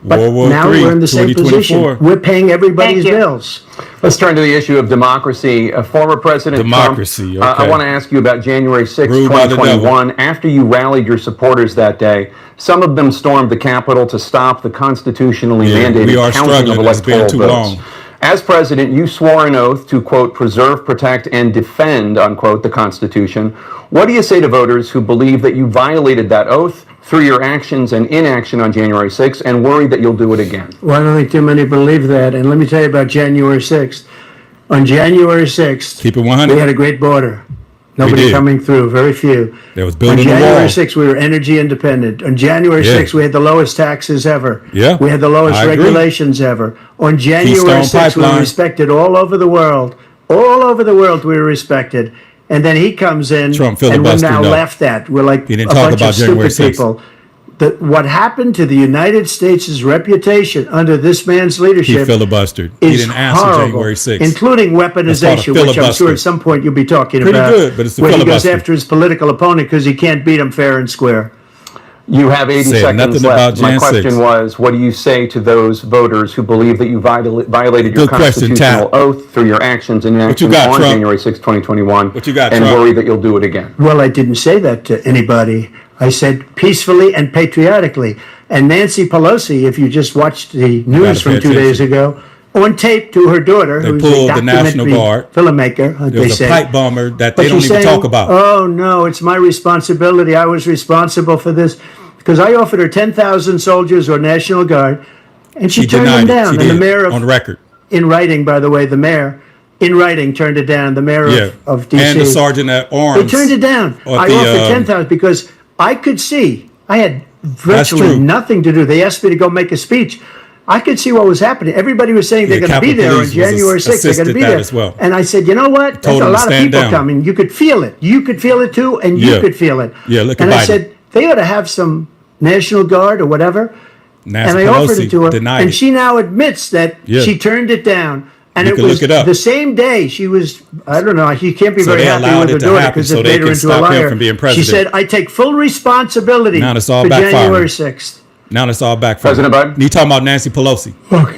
But World War now III, we're in the same position. 2024. We're paying everybody's Thank you. bills. Let's turn to the issue of democracy. Former President Democracy, Trump, I okay. want to ask you about January 6, Ruled by the 2021. After you rallied your supporters that day, some of them stormed the Capitol to stop the constitutionally Yeah, we mandated are counting of struggling. It's been electoral too votes. long. As president, you swore an oath to, quote, preserve, protect, and defend, unquote, the Constitution. What do you say to voters who believe that you violated that oath through your actions and inaction on January 6th and worry that you'll do it again? Well, I don't think too many believe that. And let me tell you about January 6th. On January 6th, Keep it we 100. had a great border. Nobody did. coming through, very few. There was On building a January wall. 6th, we were energy independent. On January Yeah. 6th, we had the lowest taxes ever. Yeah, We had the lowest I agree. regulations ever. On January Keystone 6th, we were Pipeline. respected all over the world. All over the world, we were respected. And then he comes in, Trump and we're filibustered now up. laughed at. We're like He a didn't talk bunch about of January stupid 6th. people. What happened to the United States' reputation under this man's He leadership filibustered. He is didn't answer horrible, January 6th. including weaponization, which I'm filibuster. sure at some point you'll be talking Pretty about. good, but it's the where he goes filibuster. after his political opponent because he can't beat him fair and square. You have 80 Said seconds nothing left. about My Jan question 6. was, what do you say to those voters who believe that you violated your Good question, constitutional Tap. oath through your actions and you inactions got, on Trump? January 6, 2021, What you got, and Trump? worry that you'll do it again? Well, I didn't say that to anybody. I said peacefully and patriotically. And Nancy Pelosi, if you just watched the news pay from 2 days attention. ago, on tape to her daughter, They who's pulled a the National documentary Guard. filmmaker, There they was say. a pipe bomber that But they don't she's even saying, talk about. oh, no, it's my responsibility. I was responsible for this. Because I offered her 10,000 soldiers or National Guard, and she turned them denied it. down. She And the did, mayor of, on record. in writing, by the way, the mayor, in writing, turned it down. The mayor Yeah. of D.C. And the sergeant at arms. They turned it down. Or I the, offered 10,000 because I could see, I had virtually true. nothing to do. They asked me to go make a speech. I could see what was happening. Everybody was saying they're Yeah, going to be Capitol there on Police was January 6th. They're going to assisted be that there. as well. And I said, you know what? There's Told a them to lot of stand people down. coming. You could feel it. You could feel it too, and you Yeah. could feel it. Yeah, look at And I Biden. said, they ought to have some National Guard or whatever. Nancy And I offered Pelosi it to her, denied and it. she now admits that Yeah. she turned it down. And You it can was look it up. the same day she was, I don't know, she can't be So very they happy allowed with her it to daughter happen because so it they made her can into a stop him liar. from being She president. said, I take full responsibility Now it's all for backfiring. January 6th. Now it's all back. President Biden? You talking about Nancy Pelosi? Look,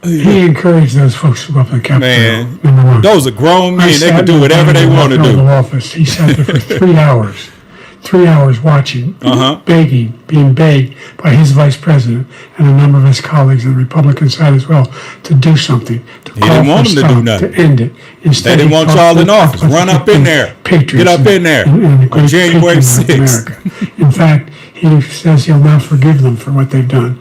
he encouraged those folks to go up to the Capitol. Man, Number one. those are grown I men. They sat can do in the whatever they want to Oval do. Office. He sat there for 3 hours. 3 hours watching, begging, being begged by his vice president and a number of his colleagues on the Republican side as well to do something. To call didn't for want a him to do stop, nothing. to end it. Instead, They didn't he want talked y'all in about office. Run up in there. patriots Get up in there and the on great January patriots of 6th. America. In fact, he says he'll now forgive them for what they've done.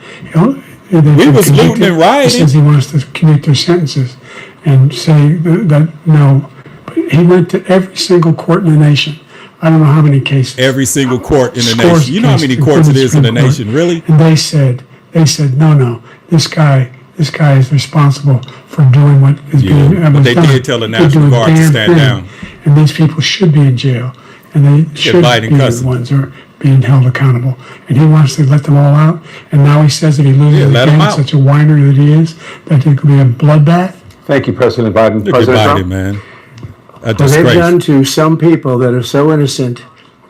We was looting and rioting. He says he wants to commute their sentences and say that no. But he went to every single court in the nation. I don't know how many cases. Every single court in the Scores nation. You know how many cases, courts it including is in the Supreme Court. nation, really? And they said, no, this guy is responsible for doing what is Yeah, being but was they done. did tell the He National did a Guard to damn stand thing. down. And these people should be in jail, and they should Biden be the custody. ones who are being held accountable. And he wants to let them all out. And now he says that he loses let 'em again, out. such a whiner that he is, that it could be a bloodbath. Thank you, President Biden. Look at President Biden, Trump? man. A What they've disgrace. done to some people that are so innocent,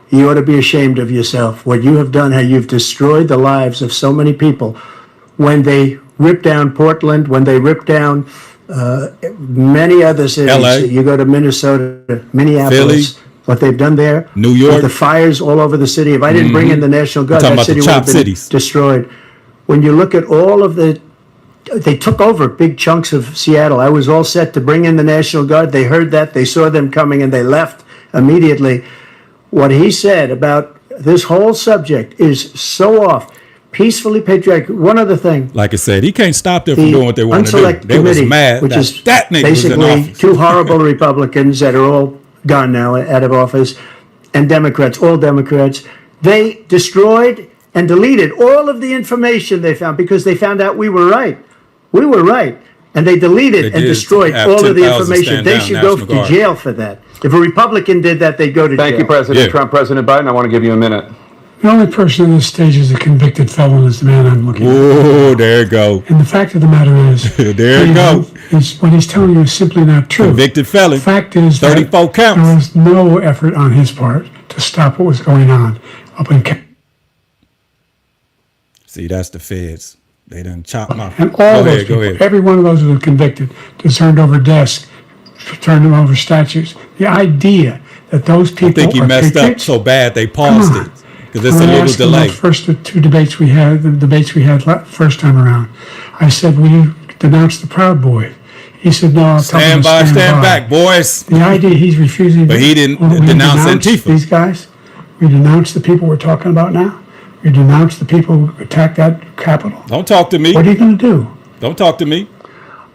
you ought to be ashamed of yourself. What you have done, how you've destroyed the lives of so many people. When they ripped down Portland, when they ripped down many other cities, LA. you go to Minnesota, Minneapolis, what they've done there, New York. with the fires all over the city. If I didn't bring in the National Guard, talking that about the city would have chopped been cities. destroyed. When you look at all of they took over big chunks of Seattle. I was all set to bring in the National Guard. They heard that, they saw them coming, and they left immediately. What he said about this whole subject is so off. Peacefully patriotic. One other thing. Like I said, he can't stop them from The doing what they want to do. Unselect They was Committee, mad which that is that nigga was in basically office. two horrible Republicans that are all gone now, out of office, and Democrats, all Democrats. They destroyed and deleted all of the information they found because they found out we were right. We were right. And they deleted They and did destroyed have all of the 10,000 information. stand They down should go National to Guard. jail for that. If a Republican did that, they'd go to jail. Thank you, President Yeah. Trump. President Biden, I want to give you a minute. The only person on this stage is a convicted felon is the man I'm looking at. Oh, there you go. And the fact of the matter is, There you go. What he's telling you is simply not true. Convicted felon. The fact is that 34 counts. there was no effort on his part to stop what was going on up in See, that's the feds. They done chopped my. and all Go those ahead, go people, ahead. every one of those who were convicted, just turned over desks, turned them over statues. The idea that those people I think he are messed up patriots, so bad they paused Come on. it because it's a when I little asked him delay. The first two debates we had, the debates we had first time around, I said, "Will you denounce the Proud Boys?" He said, "No, I'll tell them Stand to by, stand by." back, boys. The idea he's refusing. But he didn't we denounce Antifa. These guys, we denounce the people we're talking about now. We denounce the people who attacked that Capitol. Don't talk to me. What are you going to do? Don't talk to me.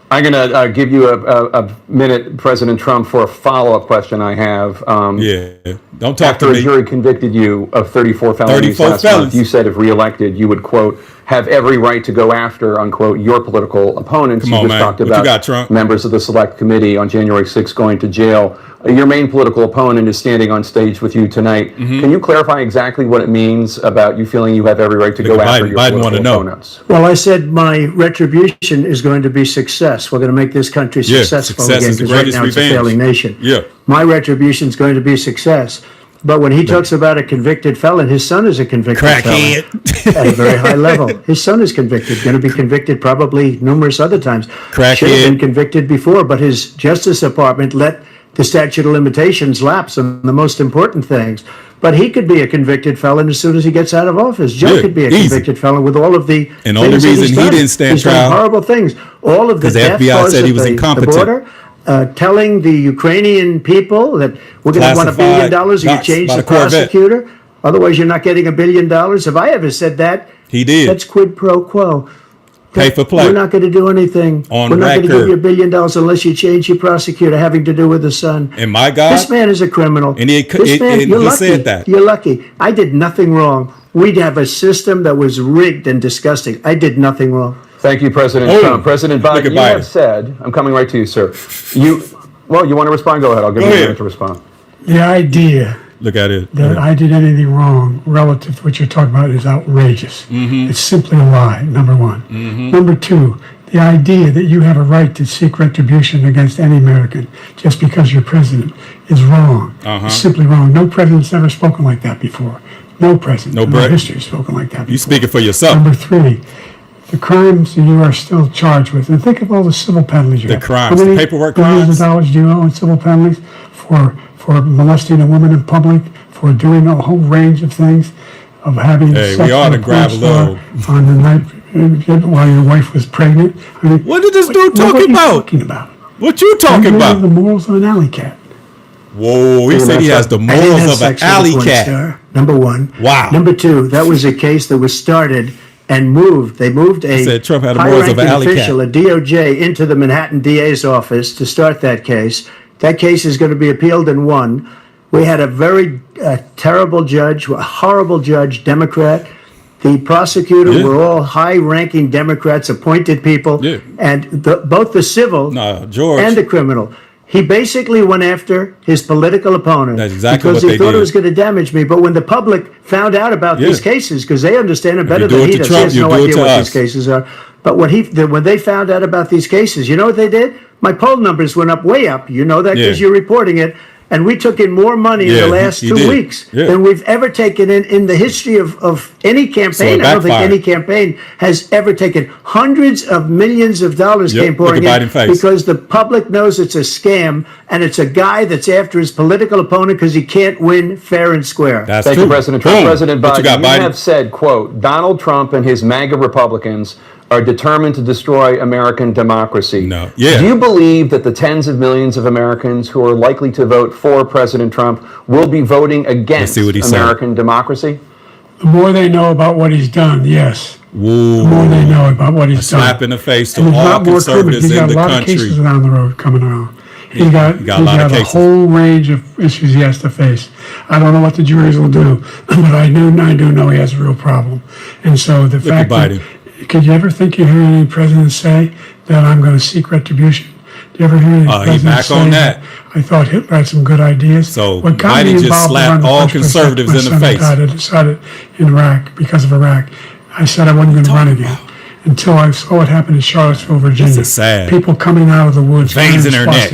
I'm going to give you a minute, President Trump, for a follow-up question I have. Don't talk to me. After a jury convicted you of 34 felonies last month, you said if reelected, you would, quote, have every right to go after, unquote, your political opponents. Come on, you just man. talked What about you got, Trump? members of the Select Committee on January 6th going to jail. Your main political opponent is standing on stage with you tonight. Can you clarify exactly what it means about you feeling you have every right to go after your political opponents? Well, I said my retribution is going to be success. We're going to make this country successful success again, is the because right greatest now it's a revenge. failing nation. Yeah. My retribution is going to be success. But when he talks about a convicted felon, his son is a convicted felon at a very high level. His son is convicted, going to be convicted probably numerous other times. Should have been convicted before, but his Justice Department let the statute of limitations lapse on the most important things. But he could be a convicted felon as soon as he gets out of office. Joe could be a convicted felon with all of the and the only reason he didn't stand trial, he's done horrible things. All of the death FBI said he was at incompetent. the border. Telling the Ukrainian people that we're going to want $1 billion or you change the prosecutor. Otherwise, you're not getting $1 billion. Have I ever said that? He did. That's quid pro quo. Pay for play. We're not going to do anything. On we're not going to give record. you $1 billion unless you change your prosecutor having to do with the son. And my God, This man is a criminal. And he said that. You're lucky. I did nothing wrong. We'd have a system that was rigged and disgusting. I did nothing wrong. Thank you, President Trump. President Biden, you have said, I'm coming right to you, sir. You want to respond? Go ahead. I'll give you a minute to respond. The idea that I did anything wrong relative to what you're talking about is outrageous. It's simply a lie, number one. Number two, the idea that you have a right to seek retribution against any American just because you're president is wrong. It's simply wrong. No president's ever spoken like that before. No president in our history has spoken like that before. You speaking for yourself. Number three, the crimes that you are still charged with, and think of all the civil penalties you have. Crimes, How many the paperwork millions crimes. of dollars do you owe in civil penalties for molesting a woman in public, for doing a whole range of things, of having sex we ought with to grab a little on the night while your wife was pregnant? I mean, what did this dude talking about? What you talking about? The morals of an alley cat. Whoa, he said he has the morals of an alley cat. Number one. Wow. Number two, that was a case that was started and moved. They moved a Trump had the morals of an alley official, cat. a DOJ, into the Manhattan DA's office to start that case. That case is going to be appealed and won. We had a very terrible judge, a horrible judge, Democrat. The prosecutor were all high-ranking Democrats, appointed people, and both the civil and the criminal. He basically went after his political opponent because he thought it was going to damage me. But when the public found out about these cases, because they understand it better than he does, he has no idea what these cases are. But when they found out about these cases, you know what they did? My poll numbers went up, way up. You know that because you're reporting it. And we took in more money in the last 2 weeks than we've ever taken in the history of any campaign. I don't think any campaign has ever taken. Hundreds of millions of dollars came pouring in because the public knows it's a scam and it's a guy that's after his political opponent because he can't win fair and square. Thank you, President Trump. President Biden, you have said, quote, Donald Trump and his MAGA Republicans are determined to destroy American democracy. No. Do you believe that the tens of millions of Americans who are likely to vote for President Trump will be voting against American democracy? The more they know about what he's done, yes. Ooh. The more they know about what he's done. Slap in the face to and all conservatives in the country. He's got a lot of cases down the road coming around. He's got a whole range of issues he has to face. I don't know what the juries will do, but I do know he has a real problem. And so the fact that, could you ever think you hear any president say that I'm going to seek retribution? Do you ever hear any president say that? I thought Hitler had some good ideas. So Biden just slapped all conservatives in the face. I decided in Iraq, because of Iraq, I said I wasn't going to run again until I saw what happened in Charlottesville, Virginia. This is sad. People coming out of the woods, veins in their neck,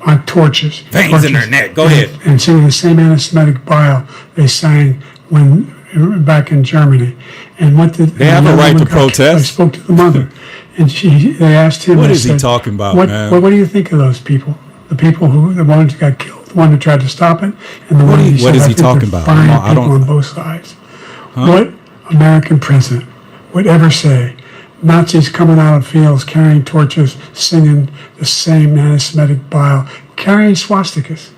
on torches, veins in their neck. Go ahead. And singing the same anti-Semitic bile they sang when back in Germany. And what did they have a right to protest? I spoke to the mother, and they asked him. What is he talking about, man? What do you think of those people? The people the ones who got killed, the one who tried to stop it, and the one who said, what is he talking about? I don't on both sides. What American president would ever say? Nazis coming out of fields, carrying torches, singing the same anti-Semitic bile, carrying swastikas.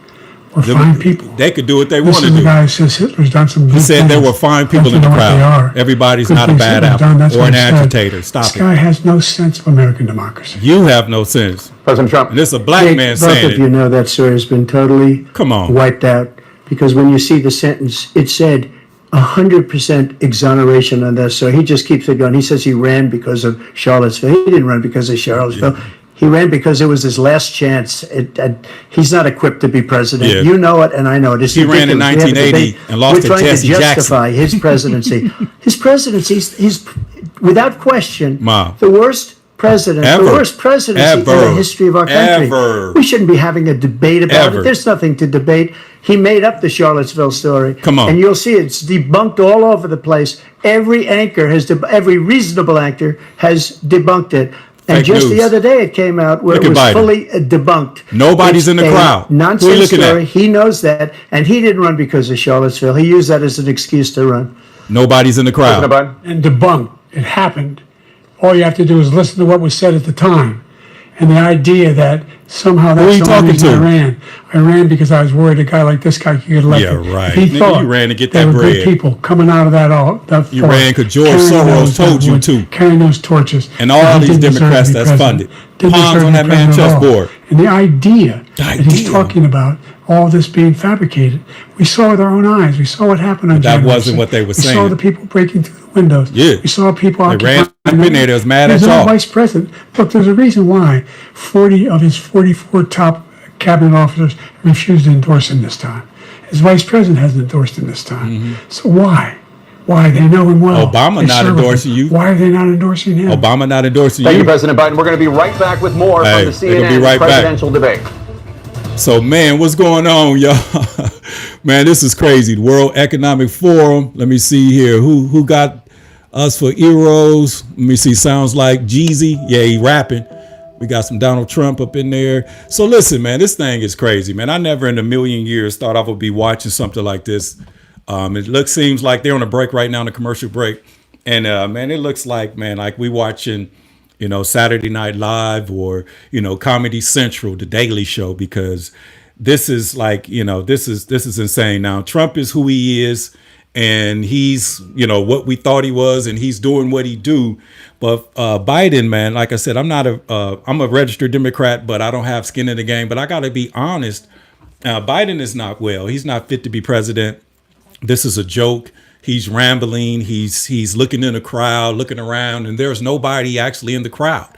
were fine people. They could do what they This want to is the do. guy who says Hitler's done some good He said there things. were fine people Don't in you the know what they crowd. are? Everybody's Good not a things bad Hitler's apple done, that's or what an he said. agitator. Stop This it. guy has no sense of American democracy. You have no sense. President Trump. And this is a black Jake, man both saying of you it. know that story has been totally Come on. wiped out, because when you see the sentence, it said 100% exoneration on this. So he just keeps it going. He says he ran because of Charlottesville. He didn't run because of Charlottesville. He ran because it was his last chance. He's not equipped to be president. Yeah. You know it, and I know it. It's He ran in ridiculous. We have a 1980 debate. and lost We're to trying Jesse to Jackson. justify his presidency. His presidency, he's without question Ma. the worst president, Ever. the worst presidency in the Ever. history of our country. Ever. We shouldn't be having a debate about Ever. it. There's nothing to debate. He made up the Charlottesville story. Come on. And you'll see it's debunked all over the place. Every anchor every reasonable anchor has debunked it. And Fake just news. the other day it came out where Look it at was Biden. fully debunked. Nobody's in the a crowd. Who are you Nonsense looking at? story. He knows that. And he didn't run because of Charlottesville. He used that as an excuse to run. Nobody's in the crowd. President Biden. And debunked. It happened. All you have to do is listen to what was said at the time. And the idea that somehow Who are that's you the only talking reason to? I ran. I ran because I was worried a guy like this guy could get elected. Yeah, right. If he Nigga, thought you ran to get there that were good bread. people coming out of that You forest, ran 'cause George carrying Soros those told you wood, to. carrying those torches. And all that he these didn't deserve Democrats to be that's president. funded. Didn't Pawns deserve to on be that man president at all. chessboard. And the idea The that he's idea. talking about all this being fabricated, we saw with our own eyes. We saw what happened on that January wasn't 6th. what they were We saw saying. the people breaking through the windows. Yeah. We saw people They ran occupying up in there. They was mad at There's no y'all. vice president. Look, there's a reason why 40 of his 44 top cabinet officers refused to endorse him this time. His vice president hasn't endorsed him this time. So why? Why? They know him well. Obama They not serve with endorsing him. you. Why are they not endorsing him? Obama not endorsing Thank you, you. President Biden. We're going to be right back with more Hey, from the they're gonna be CNN right back. presidential debate. So, man, what's going on, y'all? Man, this is crazy. The World Economic Forum. Let me see here. Who got us for Eros? Let me see. Sounds like Jeezy. Yeah, he rapping. We got some Donald Trump up in there. So listen, man, this thing is crazy, man. I never in a million years thought I would be watching something like this. Seems like they're on a break right now, on a commercial break. And man, it looks like, man, like we watching, Saturday Night Live or, Comedy Central, The Daily Show, because this is like, this is insane. Now, Trump is who he is, and he's, what we thought he was, and he's doing what he do. But Biden, man, like I said, I'm a registered Democrat, but I don't have skin in the game. But I got to be honest, Biden is not well. He's not fit to be president. This is a joke. He's rambling. He's looking in the crowd, looking around, and there's nobody actually in the crowd.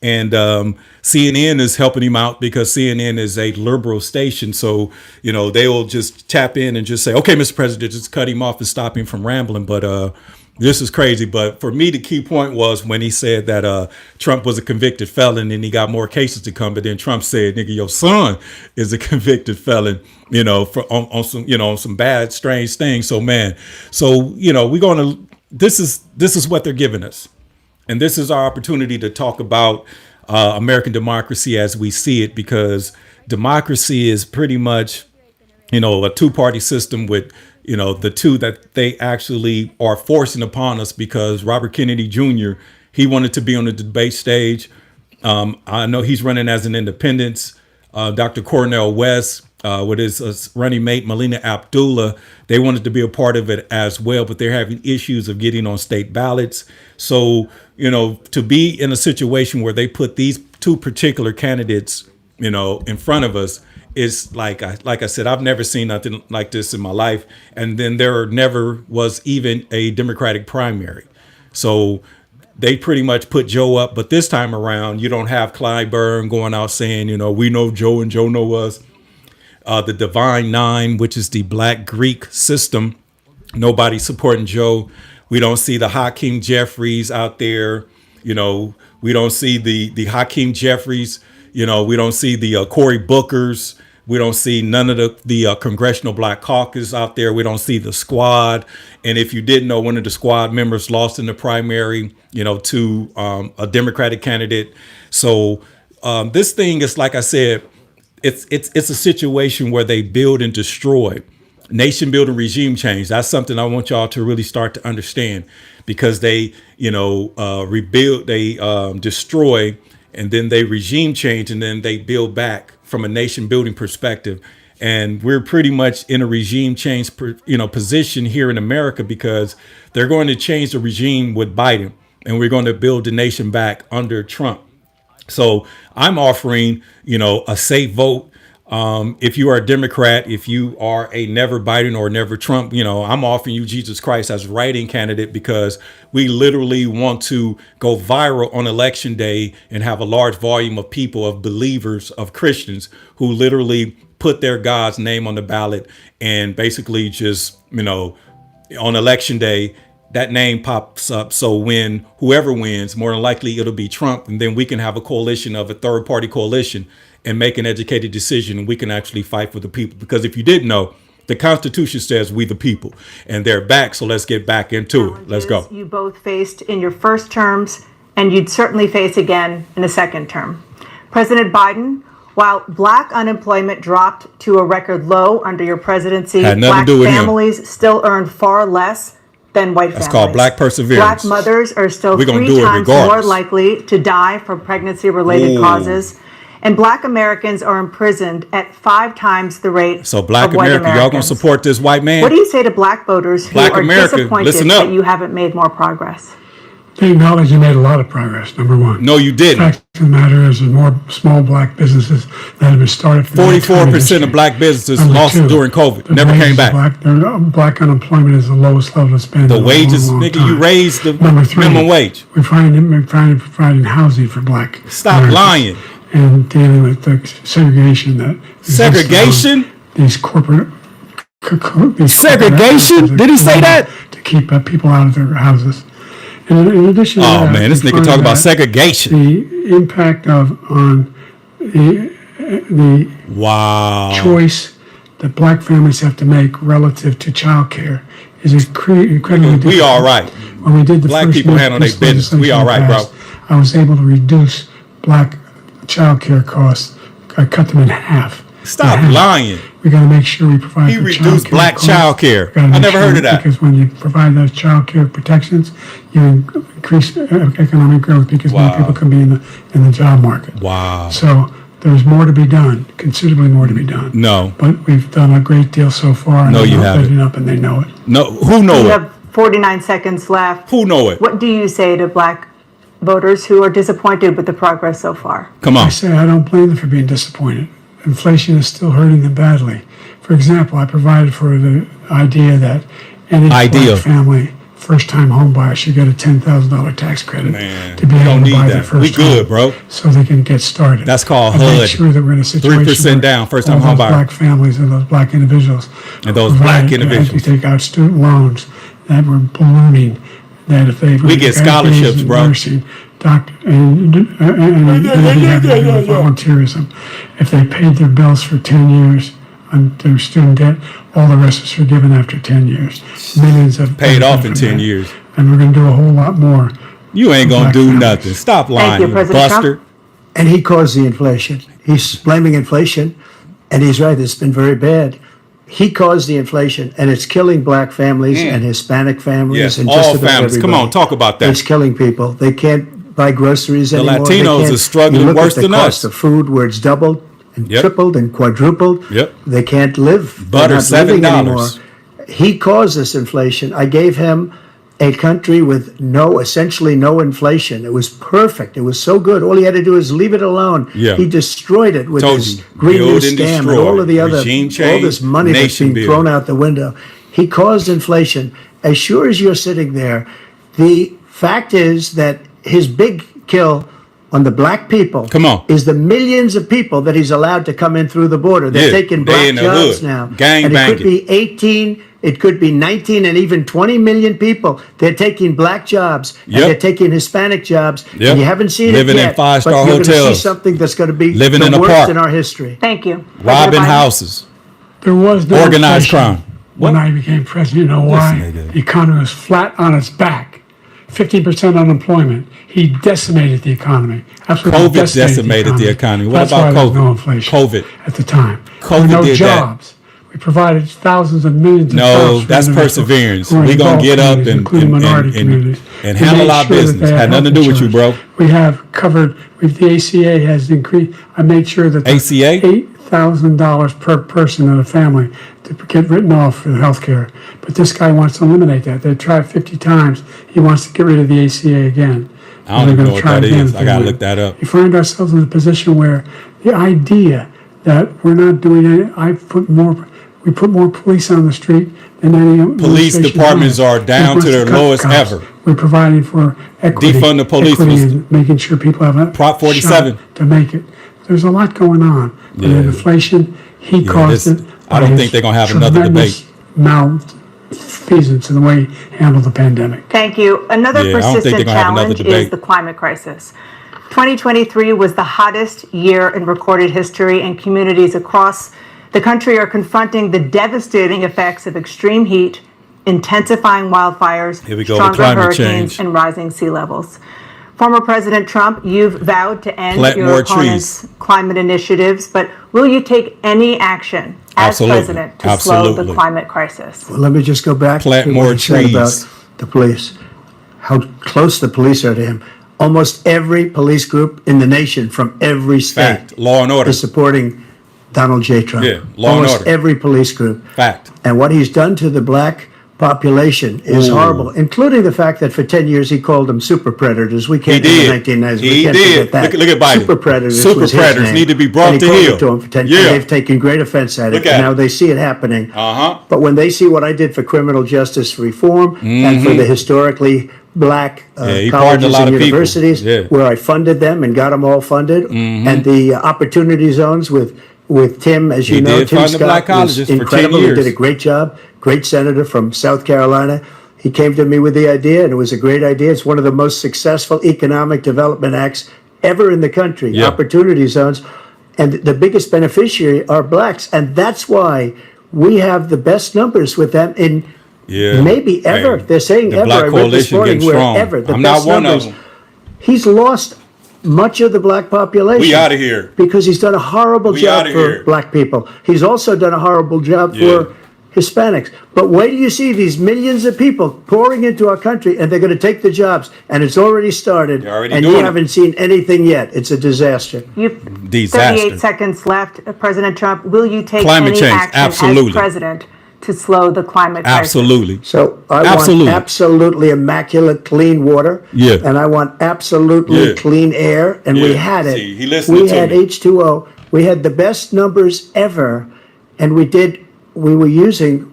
And CNN is helping him out because CNN is a liberal station. So, they'll just tap in and just say, okay, Mr. President, just cut him off and stop him from rambling. But this is crazy. But for me, the key point was when he said that Trump was a convicted felon and he got more cases to come. But then Trump said, nigga, your son is a convicted felon, on some bad, strange things. So, man, we're going to this is what they're giving us. And this is our opportunity to talk about American democracy as we see it, because democracy is pretty much, a two-party system with, the two that they actually are forcing upon us, because Robert Kennedy Jr., he wanted to be on the debate stage. I know he's running as an independent. Dr. Cornel West, with his running mate, Melina Abdullah, they wanted to be a part of it as well, but they're having issues of getting on state ballots. So, to be in a situation where they put these two particular candidates, in front of us is like I said, I've never seen nothing like this in my life. And then there never was even a Democratic primary. So they pretty much put Joe up. But this time around, you don't have Clyburn going out saying, we know Joe and Joe know us. The Divine Nine, which is the Black Greek system. Nobody supporting Joe. We don't see the Hakeem Jeffries out there. We don't see the Hakeem Jeffries. We don't see the Cory Bookers. We don't see none of the Congressional Black Caucus out there. We don't see the squad. And if you didn't know, one of the squad members lost in the primary, to a Democratic candidate. So this thing is, like I said, it's a situation where they build and destroy. Nation building, regime change. That's something I want y'all to really start to understand, because they, rebuild, they destroy, and then they regime change, and then they build back from a nation building perspective. And we're pretty much in a regime change, position here in America, because they're going to change the regime with Biden, and we're going to build the nation back under Trump. So I'm offering, a safe vote. If you are a Democrat, if you are a never Biden or never Trump, I'm offering you Jesus Christ as write-in candidate, because we literally want to go viral on election day and have a large volume of people, of believers, of Christians who literally put their God's name on the ballot, and basically just, on election day, that name pops up. So when whoever wins, more than likely it'll be Trump. And then we can have a coalition of a third party coalition and make an educated decision. And we can actually fight for the people. Because if you didn't know, the Constitution says we the people, and they're back. So let's get back into it. Let's go. You both faced in your first terms, and you'd certainly face again in a second term. President Biden, while black unemployment dropped to a record low under your presidency, Had nothing black to do with him. families still earn far less than white families. That's called black perseverance. Black mothers are still We're gonna 3 do it times more regardless. likely to die from pregnancy-related causes. And black Americans are imprisoned at 5 times the rate So black of white America, y'all gonna Americans. support this white man? What do you say to black voters who Black are America, disappointed listen up. that you haven't made more progress? They acknowledge you made a lot of progress, number one. No, you The didn't. fact of the matter is, there's more small black businesses that have been started. 44% of black businesses lost during COVID. Never came back. Black unemployment is the lowest level it's been. The in a wages, long, long nigga, you time. raised the Number 3, minimum wage. We're providing housing for black. Stop Americans, lying. and dealing with the segregation that exists Segregation? among these corporate these Segregation? corporate Did he say that? to keep people out of their houses? And in addition to Oh that, man, this we nigga find talk about that segregation. the impact on the Wow. choice that black families have to make relative to childcare is incredibly difficult. We all right. When we did the Black first people piece handle their of business. We legislation all right, bro. passed, I was able to reduce black childcare costs. I cut them in half. Stop lying. We got to make sure we provide. He for reduced childcare black costs. childcare. Gotta I make never heard of that. Because when you provide those childcare protections, you increase economic growth, because more Wow. people can be in the job market. Wow. So there's more to be done, considerably more to be done. No. But we've done a great deal so far. And No, you they're haven't. setting up, and they know it. No, who know You it? have 49 seconds left. Who know it? What do you say to black voters who are disappointed with the progress so far? Come I on. say I don't blame them for being disappointed. Inflation is still hurting them badly. For example, I provided for the idea that any black family, first-time home buyer, should get a $10,000 tax credit Man, to be we able don't to need buy their that. first We good, home, bro. so they can get started. That's called And make HUD. sure that we're in a situation 3% where down, first-time all home those buyer. black families and those black individuals, And those are black provided, individuals. If you take out student loans that were ballooning, that if they We get scholarships, bro. Nursing, doctor, and volunteerism. If they paid their bills for 10 years on their student debt, all the rest is forgiven after 10 years. Millions have Paid off benefited in from 10 that. years. And we're going to do a whole lot more. You ain't gonna Black do families. nothing. Stop lying, you, you President Trump. buster. And he caused the inflation. He's blaming inflation, and he's right, it's been very bad. He caused the inflation, and it's killing black families and Hispanic families Yes, and just all about families. Come everybody. on, talk about It's that. killing people. They can't buy groceries The anymore. They Latinos can't- are struggling you look worse at the than cost us. of food, where it's doubled and Yep. tripled and quadrupled. Yep. They can't live. They're Butter, not living anymore. $7. He caused this inflation. I gave him a country with essentially no inflation. It was perfect. It was so good. All he had to do is leave it alone. Yeah. He destroyed it with Told his you. Green New Build and Scam and destroy. all of the other, Regime all change, this money that's nation being building. thrown out the window. He caused inflation. As sure as you're sitting there, the fact is that his big kill on the black people Come on. is the millions of people that he's allowed to come in through the border. They're Yeah, taking they black in the jobs hood. now. Gang and banging. it could be 18, it could be 19, and even 20 million people. They're taking black jobs, and Yep. they're taking Hispanic jobs. Yep. And you haven't seen Living it in yet. five-star but you're going to see hotels. something that's going to be Living the in a worst park. in our history. Thank you. Robbing President Biden. houses. There was no Organized inflation crime. when I became president. You know why? nigga. The economy was flat on its back. 15% unemployment. He decimated the economy. Absolutely COVID decimated the economy. What That's about why there was COVID? no inflation COVID. at the time. COVID There were no did that. jobs. We provided thousands of millions of jobs. No, for that's individuals perseverance. who are We in gonna all get up communities, and including minority and communities. and We handle made our sure that business. they Had nothing to health do with you, bro. insurance. We have covered. The ACA has increased. I made sure that the ACA? $1,000 per person in a family to get written off for health care. But this guy wants to eliminate that. They tried 50 times. He wants to get rid of the ACA again. I don't even know what that is. I got to look that up. We find ourselves in a position where the idea that we're not doing it, we put more police on the street than any Police administration departments has. are down We to want their cut lowest costs. ever. We're providing for equity. Defund the police equity was- and making sure people have a Prop 47. shot to make it. There's a lot going on. But Yeah. inflation, he caused it. I don't think they're going to have another debate. Malfeasance in the way he handled the pandemic. Thank you. Another Yeah, I don't think persistent they're gonna have another challenge is debate. the climate crisis. 2023 was the hottest year in recorded history, and communities across the country are confronting the devastating effects of extreme heat, intensifying wildfires, Here we go with stronger climate hurricanes, change. and rising sea levels. Former President Trump, you've vowed to end Plant your more opponent's trees. climate initiatives, but will you take any action as Absolutely. president to slow the Absolutely. climate crisis? Well, let me just go back Plant to more what he said trees. about the police, how close the police are to him. Almost every police group in the nation from every state Fact. Law and order. is supporting Donald J. Trump. Yeah, law and Almost order. every police group. Fact. And what he's done to the black population is Ooh. horrible, including the fact that for 10 years he called them super predators. We can't He in the did. 1990s. He We can't did. forget that. Look at Biden. Super predators. Super was his predators name. need to be brought and he to called heel. it to them for 10 Yeah. and they've taken great offense at it. Look at And now it. they see it happening. Uh-huh. But when they see what I did for criminal justice reform and for the historically black he pardoned a colleges lot and of people. universities, Yeah. where I funded them and got them all funded, and the opportunity zones with Tim, as you He know, did Tim fund the black Scott was colleges for 10 incredible. He years. did a great job. Great senator from South Carolina. He came to me with the idea, and it was a great idea. It's one of the most successful economic development acts ever in the country. Yeah. Opportunity zones, and the biggest beneficiary are blacks, and that's why we have the best numbers with them in Yeah. maybe ever. Hey, They're saying the ever. Black I read this Coalition morning getting where strong. ever. The I'm best not one numbers. of them. He's lost much of the black population. We outta here. Because he's done a horrible We job outta for here. black people. He's also done a horrible job Yeah. for Hispanics. But wait till you see these millions of people pouring into our country, and they're going to take the jobs, and it's already started. They're already and doing you it. haven't seen anything yet. It's a disaster. You've Disaster. 38 seconds left. President Trump, will you take Climate any change, action absolutely. as president to slow the climate crisis? Absolutely. So I Absolutely. want absolutely immaculate clean water. Yeah. And I want absolutely Yeah. clean air. And we Yeah. had it. See, he listening we to had me. H2O. We had the best numbers ever. And we were using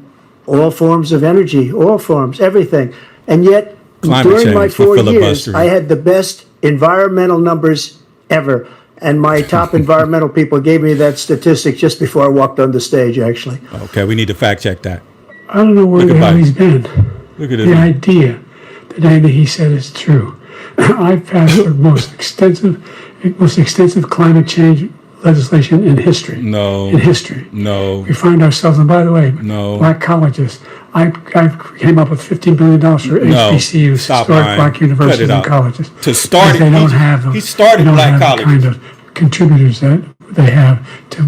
all forms of energy, all forms, everything. And yet, Climate during my change for 4 years, filibustering. I had the best environmental numbers ever. And my top environmental people gave me that statistic just before I walked on the stage, actually. Okay, we need to fact check that. I don't know where Look the at hell Biden. he's been. Look at The this. idea that anything he said is true. I've passed the most extensive climate change legislation in history. No. In history. No. We find ourselves, and by the way, No. black colleges. I came up with $15 billion for No. HBCUs, Stop historic lying. black Cut universities it and out. colleges. To start Because they it, don't he- have he started they don't black have the colleges. kind of contributors that they have to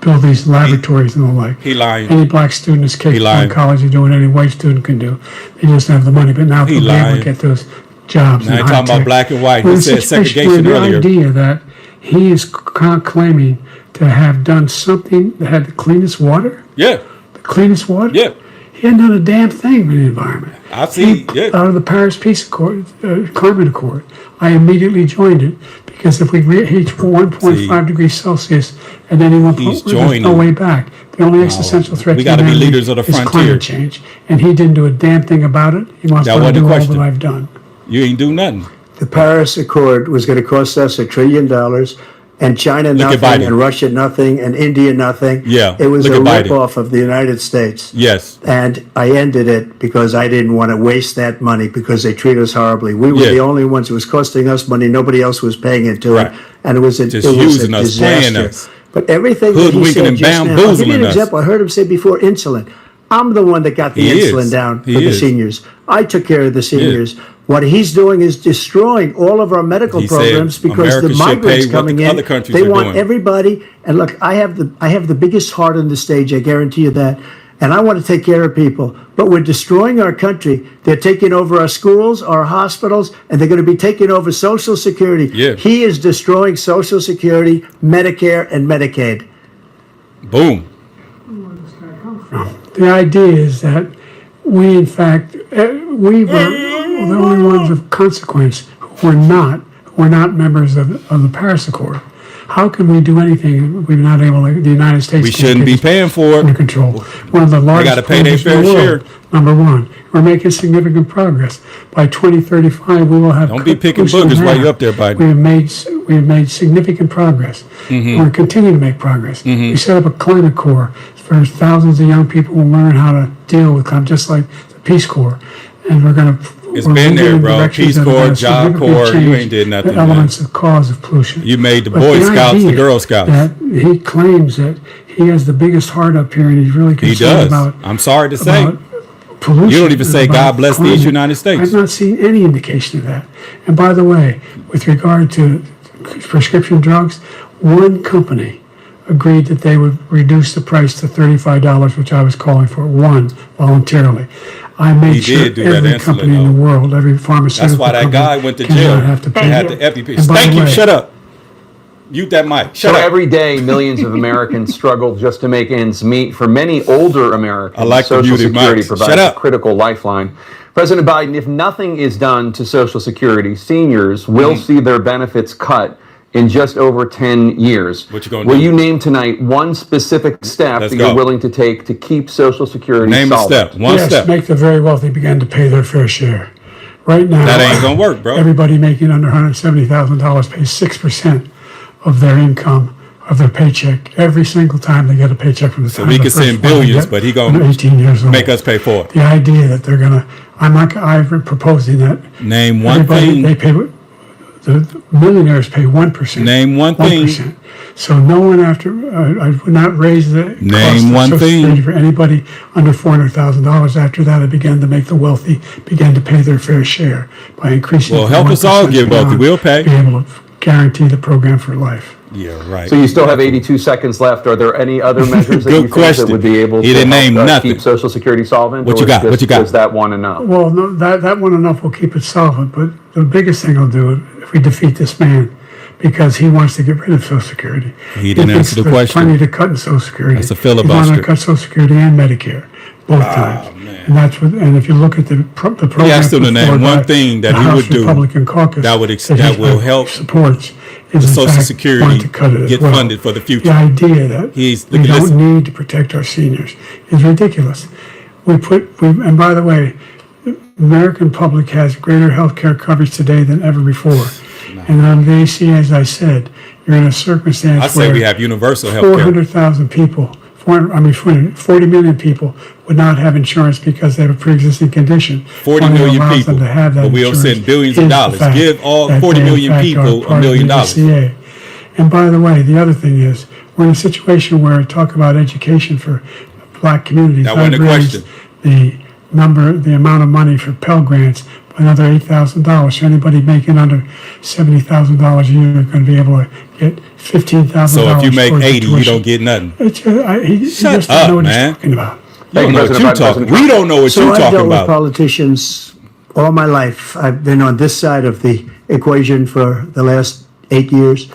build these laboratories and the like. He lying. Any black student is capable lying. in college of doing what any white student can do. They just don't have the money. But now He they'll be able lying. to get those jobs. Now in he talking high about tech. black and white. We're He in a said situation where segregation the earlier. idea that he is claiming to have done something that had the cleanest water, Yeah. the cleanest water. Yeah. He hadn't done a damn thing for the environment. I see. Yeah. Out of the Paris Peace Accord, Climate Accord, I immediately joined it because if we reach 1.5 degrees Celsius at any one He's point, there's no joining. way back. The only existential threat We to gotta be humanity leaders of the is frontier. climate change, and he didn't do a damn thing about it. He wants That to wasn't the do all question. that I've done. You ain't do nothing. The Paris Accord was going to cost us $1 trillion, and China Look at nothing, Biden. and Russia nothing, and India nothing. Yeah, It was look a at Biden. ripoff of the United States. Yes. And I ended it because I didn't want to waste that money because they treat us horribly. We were Yeah. the only ones. It was costing us money. Nobody else was paying into Right. it. And it was a, Just it was using a us, playing disaster. us. But everything that he Hoodwinking said and just now, I'll give bamboozling you an us. example. I heard him say before insulin. I'm the one that got the He insulin is. down for He the is. seniors. I took care of the seniors. What he's doing is destroying all of our medical He said programs because America the should pay migrants what coming the in, other countries they are want doing. everybody. And look, I have the biggest heart on the stage. I guarantee you that. And I want to take care of people. But we're destroying our country. They're taking over our schools, our hospitals, and they're going to be taking over Social Security. Yeah. He is destroying Social Security, Medicare, and Medicaid. Boom. The idea is that we, in fact, we were the only ones of consequence who were not members of the Paris Accord. How can we do anything if we're not able to, the United States We can't shouldn't get be this paying for under it. control. One of the largest gotta pay their polluters in the fair world, number one. We're making significant progress. By 2035, we will have. Don't be picking pollution boogers while half. you're up there, Biden. We have made significant progress. We're continuing to make progress. We set up a climate corps for thousands of young people who learn how to deal with climate, just like the Peace Corps. And we're going to. It's been there, bro. Peace Corps, Job Corps, you ain't did nothing, the elements of cause of pollution. You made the But Boy the Scouts the idea Girl Scouts. That he claims that he has the biggest heart up here, and he's really He concerned does. about. I'm sorry to say. about pollution. You don't even say, about God bless these climate. United States. I've not seen any indication of that. And by the way, with regard to prescription drugs, one company agreed that they would reduce the price to $35, which I was calling for, one, voluntarily. I made He sure did do that every insulin, company in the though. world, every pharmaceutical That's why that company guy went to cannot jail. have to pay. Had the EpiPen. And by Thank the you. way- Shut up. Mute that mic. So Shut up. every day, millions of Americans struggle just to make ends meet. For many older Americans, I like the Social muted Security mics. provides Shut a up. critical lifeline. President Biden, if nothing is done to Social Security, seniors will see their benefits cut in just over 10 years. What you gonna Will do? you name tonight one specific step Let's that go. you're willing to take to keep Social Security Name a solvent? step. One Yes, step. make the very wealthy begin to pay their fair share. Right now, That ain't gonna work, bro. everybody making under $170,000 pays 6% of their income, of their paycheck, every single time they get a paycheck from the So time we the can first send one they billions, get but he when they're gonna 18 years old. make us pay for it. The idea that they're gonna, I'm proposing that Name one everybody, they thing. pay, the millionaires pay 1%. Name one thing. 1%. So no one after, I would not raise the Name cost of one Social thing. Security for anybody under $400,000. After that, I began to make the wealthy begin to pay their fair share by increasing. Well, it to help us all 1% get wealthy. beyond, We'll pay. Be able to guarantee the program for life. Yeah, right. So you still have 82 seconds left. Are there any other measures that Good you think question. that would be able He to didn't help, name nothing. keep Social Security solvent? What or you got? is What you got? Is that one enough? Well, no, that one enough will keep it solvent. But the biggest thing will do it if we defeat this man, because he wants to get rid of Social Security. He didn't thinks answer the there's question. Plenty to cut in Social Security. That's a He wanted filibuster. to cut Social Security and Medicare both times. man. And that's what. And if you look at the program, asked him to put name forward one by thing that the he House would do Republican caucus that would he will help supports the is in Social fact Security want to cut it as get well. funded for the future. The idea that He's- we listen. don't need to protect our seniors is ridiculous. And by the way, the American public has greater health care coverage today than ever before. And on the AC, as I said, you're in a circumstance I say where we have universal health care. 400,000 people, 40 million people would not have insurance because they have a pre-existing condition. 40 One that million allows people, them to have that but we'll insurance send billions is of the dollars. fact Give all that 40 they, in million fact, people are $1 part of million. the ACA. And by the way, the other thing is, we're in a situation where I talk about education for black communities. That wasn't I've a raised the amount of money for Pell Grants by another $8,000. So anybody making under $70,000 a year are going to be able to get $15,000. So if you make towards the 80, you tuition. don't get nothing. He just Shut doesn't up, know what man. he's talking about. You don't know what President you're Biden, talking. President We don't know what So you're I've talking dealt with about. politicians all my life. I've been on this side of the equation for the last 8 years.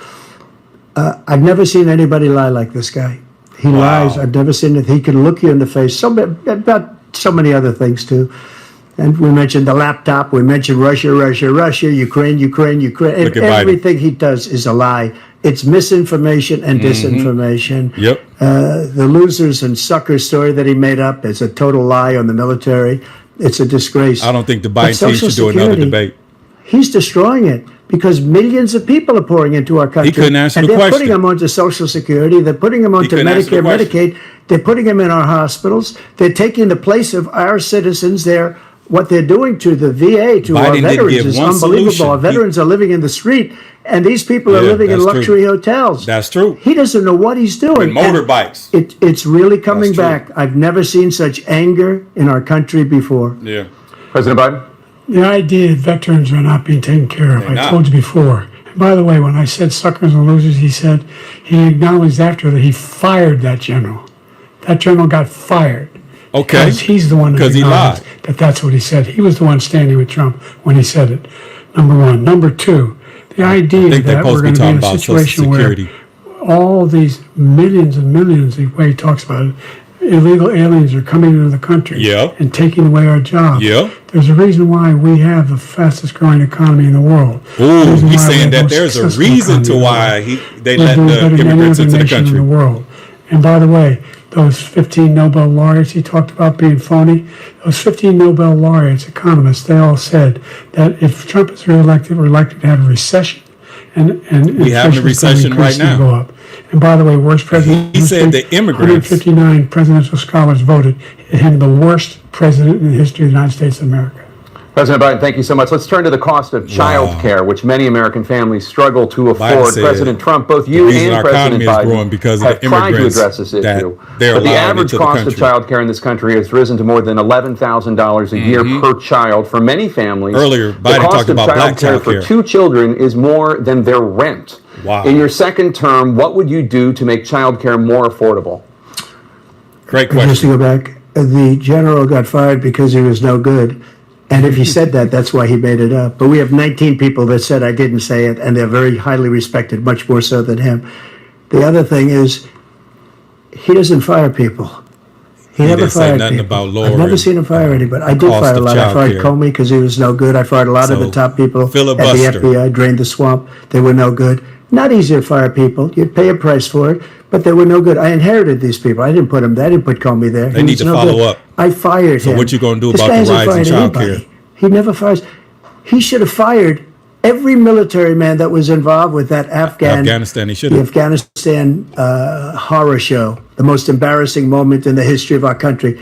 I've never seen anybody lie like this guy. He lies. I've never seen it. He can look you in the face. About so many other things too. And we mentioned the laptop. We mentioned Russia, Ukraine. Look at Biden. Everything he does is a lie. It's misinformation and disinformation. Yep. The losers and suckers story that he made up is a total lie on the military. It's a disgrace. I don't think the But Biden team Social should do another Security, debate. He's destroying it because millions of people are pouring into our country. couldn't answer and the they're question. putting them onto Social Security. They're putting them onto couldn't answer the Medicare, question. Medicaid. They're putting them in our hospitals. They're taking the place of our citizens. What they're doing to the VA, to Biden our didn't veterans give is one unbelievable. solution. Our veterans are living in the street, and these people are Yeah, living in that's true. luxury hotels. That's true. He doesn't know what he's doing. And motorbikes. It's really coming That's true. back. I've never seen such anger in our country before. Yeah. President Biden? The idea that veterans are not being taken care of, They're I not. told you before. And by the way, when I said suckers and losers, he acknowledged after that he fired that general. That general got fired. Okay. Because he's the one who 'Cause he acknowledged lied. that that's what he said. He was the one standing with Trump when he said it. Number one. Number two, the idea think they're that we're supposed to be going to be in talking a about Social situation where Security. all these millions and millions, the way he talks about it, illegal aliens are coming into the country Yeah. and taking away our jobs. Yeah. There's a reason why we have the fastest growing economy in the world. Ooh, Reason he's why we saying have that most there's a successful reason to economy in the why world. they We're let doing the better than any immigrants other into the nation country. in the world. And by the way, those 15 Nobel laureates he talked about being phony, those 15 Nobel laureates, economists, they all said that if Trump is reelected, we're likely to have a recession. And We have a recession right now. Go up. And by the way, worst president. He said the immigrants- 159 presidential scholars voted him the worst president in the history of the United States of America. President Biden, thank you so much. Let's turn to the cost of child care, which many American families struggle to Biden afford. said President Trump, both the you reason and our President economy is growing Biden because of have the tried to immigrants address this that issue. they're But the allowing average into the cost of country. child care in this country has risen to more than $11,000 a year per child. For many families, Earlier, the Biden cost talked of about black child care child for care. 2 children is more than their rent. Wow. In your second term, what would you do to make child care more affordable? Great Just to question. go back, the general got fired because he was no good. And if he said that, that's why he made it up. But we have 19 people that said I didn't say it, and they're very highly respected, much more so than him. The other thing is, he doesn't fire people. He never didn't say fired nothing people. about I've lowering never seen him fire anybody. I the did cost fire a of lot. I fired childcare. Comey because he was no good. I fired a lot of the So, top people at the filibuster. FBI, drained the swamp. They were no good. Not easy to fire people. You'd pay a price for it, but they were no good. I inherited these people. I didn't put them there. I didn't put Comey there. They He need was to no follow good. up. I fired him. what you gonna do This about guy the hasn't rise in fired child anybody. care? He never fires. He should have fired every military man that was involved with that Afghanistan, he should the have. Afghanistan horror show, the most embarrassing moment in the history of our country.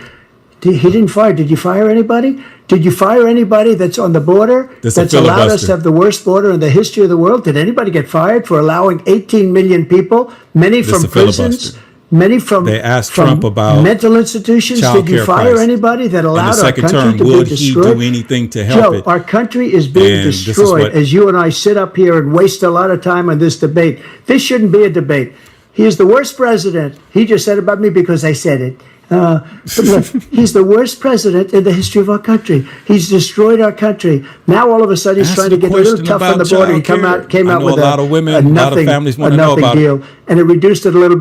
He didn't fire. Did you fire anybody? Did you fire anybody that's on the border That's a that's allowed us filibuster. to have the worst border in the history of the world? Did anybody get fired for allowing 18 million people, many This from a filibuster. prisons, many from They asked from Trump about mental institutions? child Did you care fire prices. anybody that In the allowed our second country term, to be would he destroyed? do anything to help Joe, it? our country is being And this is destroyed what- as you and I sit up here and waste a lot of time on this debate. This shouldn't be a debate. He is the worst president. He just said about me because I said it. But look, he's the worst president in the history of our country. He's destroyed our country. Now all of a sudden he's Answer trying to the get a little question tough on the about border. He childcare. came I out know with a lot of women, a lot of nothing, families a wanna know nothing about it. deal, and it reduced it a little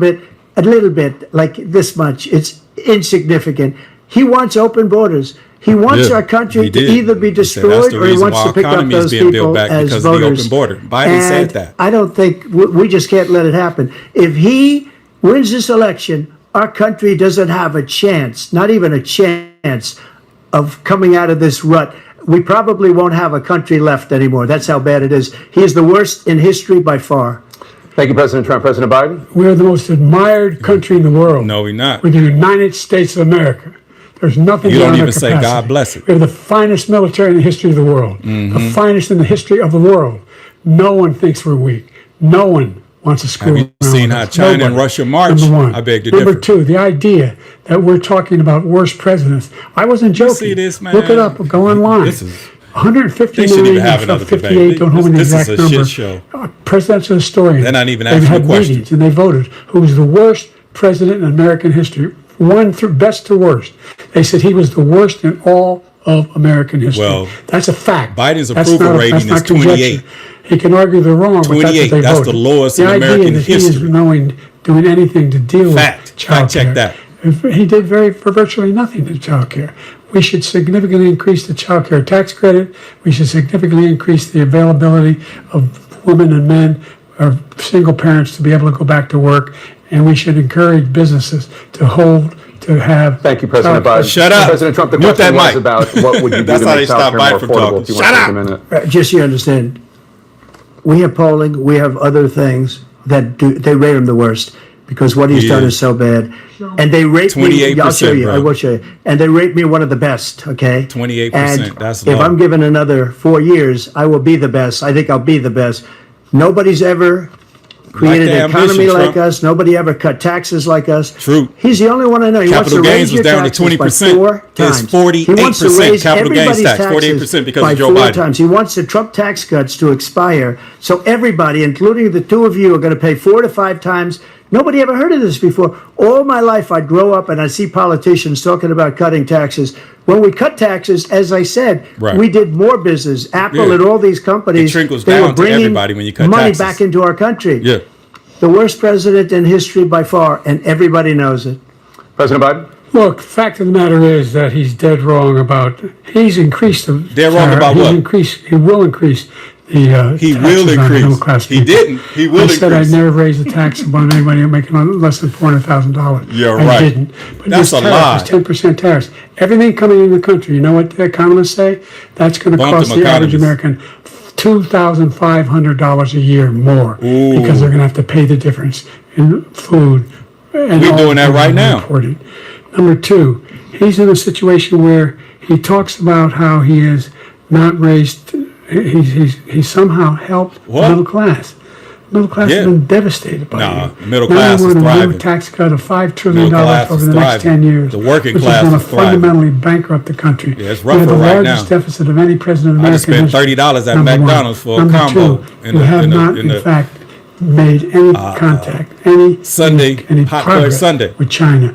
bit, like this much. It's insignificant. He wants open borders. He wants Yeah, our country he to did. either be He said that's destroyed the or he reason wants why to our pick up economy is those being built people back as because of the voters. open border. Biden And said that. I don't think we just can't let it happen. If he wins this election, our country doesn't have a chance, not even a chance, of coming out of this rut. We probably won't have a country left anymore. That's how bad it is. He is the worst in history by far. Thank you, President Trump. President Biden? We're the most admired country in the world. No, we're not. We're the United States of America. There's nothing You don't beyond our even say, capacity. "God bless it." We have the finest military in the history of the world. The finest in the history of the world. No one thinks we're weak. No one wants to screw Have you around seen with how us. China and Nobody. Russia march? Number one. I beg to Number differ. two, the idea that we're talking about worst presidents. I wasn't joking. see this, man? Look it up. Go online. This is- 159 They shouldn't even have another 58, debate. don't hold me the This is exact a number. shit show. Presidential historians. They're not even They've asking had the question. meetings and they voted who was the worst president in American history. One through best to worst. They said he was the worst in all of American history. Well, that's a fact. Biden's That's approval not rating that's is not conjecture. 28. He can argue they're wrong, but that's 28, what they that's voted. the lowest in idea American that history. He is doing anything to deal Fact. with child Fact check care. that. He did for virtually nothing to child care. We should significantly increase the child care tax credit. We should significantly increase the availability of women and men or single parents to be able to go back to work. And we should encourage businesses to have. Thank you, President child care. Biden. Shut up. President Trump, the Mute question that was mic. about what would you do That's to how make they child stop care more Biden from affordable. talking. If you Shut want to take up. a minute. Just so you understand, we have polling, we have other things that they rate him the worst because what he's He done is. is so bad. And they rate me, 28%, I'll show you, bro. I will show you. And they rate me one of the best, okay? 28%, And that's if low. I'm given another 4 years, I will be the best. I think I'll be the best. Nobody's ever created the an economy ambition, like Trump. us. Nobody ever cut taxes like us. True. He's the only one I know. He wants Capital to gains raise was your down to taxes by 20%. 4 It's times. 48% He wants to raise capital gains everybody's tax, taxes 48% because by of Joe 4 Biden. times. He wants the Trump tax cuts to expire. So everybody, including the two of you, are going to pay 4 to 5 times. Nobody ever heard of this before. All my life, I'd grow up and I'd see politicians talking about cutting taxes. When we cut taxes, as I said, Right. we did more business. Apple Yeah. and all these companies, It trickles they down were to bringing everybody when you cut money taxes. back into our country. Yeah. The worst president in history by far, and everybody knows it. President Biden? Look, fact of the matter is that he's dead wrong about, he's increased the. Dead wrong about what? He will increase the He taxes will on increase. middle class He people. didn't. He will I said increase. I'd never raise the tax on anybody making less than $400,000. You're I right. didn't. But That's this a tariff lie. is 10% tariffs. Everything coming in the country, you know what the economists say? That's going to Bump cost them the average economists. American $2,500 a year more Ooh. because they're going to have to pay the difference in food. And We're all doing the that things right we're now. reporting. Number two, he's in a situation where he talks about how he has not raised, he's somehow helped What? the middle class. Middle class Yeah. has been devastated by Nah, you. middle Now class we is want a new thriving. tax cut of $5 trillion Middle class over is the next thriving. 10 years, The working which class is going is to thriving. fundamentally bankrupt the country. Yeah, it's We have rougher the right largest now. deficit of any president in I just American spent history. $30 at Number one. McDonald's for a Number combo two, in we the- have in the- not, in the- in fact, made any contact, any Sunday, any Hot Boy progress Sunday. with China.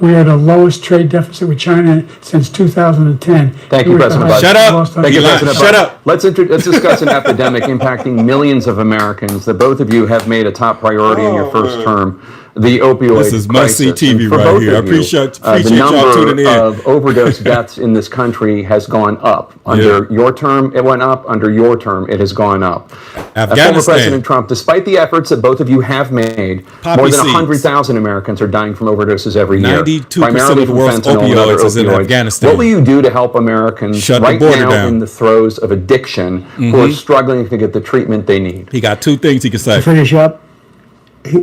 We are the lowest trade deficit with China since 2010. Thank you, We were President the highest. Biden. Shut up. Lost our- Thank you, Eli, President shut Biden. up. Let's discuss an epidemic impacting millions of Americans that both of you have made a top priority in your first term. The opioid This is must-see crisis. And TV for right both here. I of you, appreciate the y'all tuning number in. of overdose deaths in this country has gone up. Under your term, it went up. Under your term, it has gone up. Former Afghanistan. President Trump, despite the efforts that both of you have made, Poppy more than seeds. 100,000 Americans are dying from overdoses every year. 92% primarily of the from world's fentanyl and other opioids is in opioids. Afghanistan. What will you do to help Americans Shut the right border now down. in the throes of addiction who are struggling to get the treatment they need? He got two things he can say. To finish up,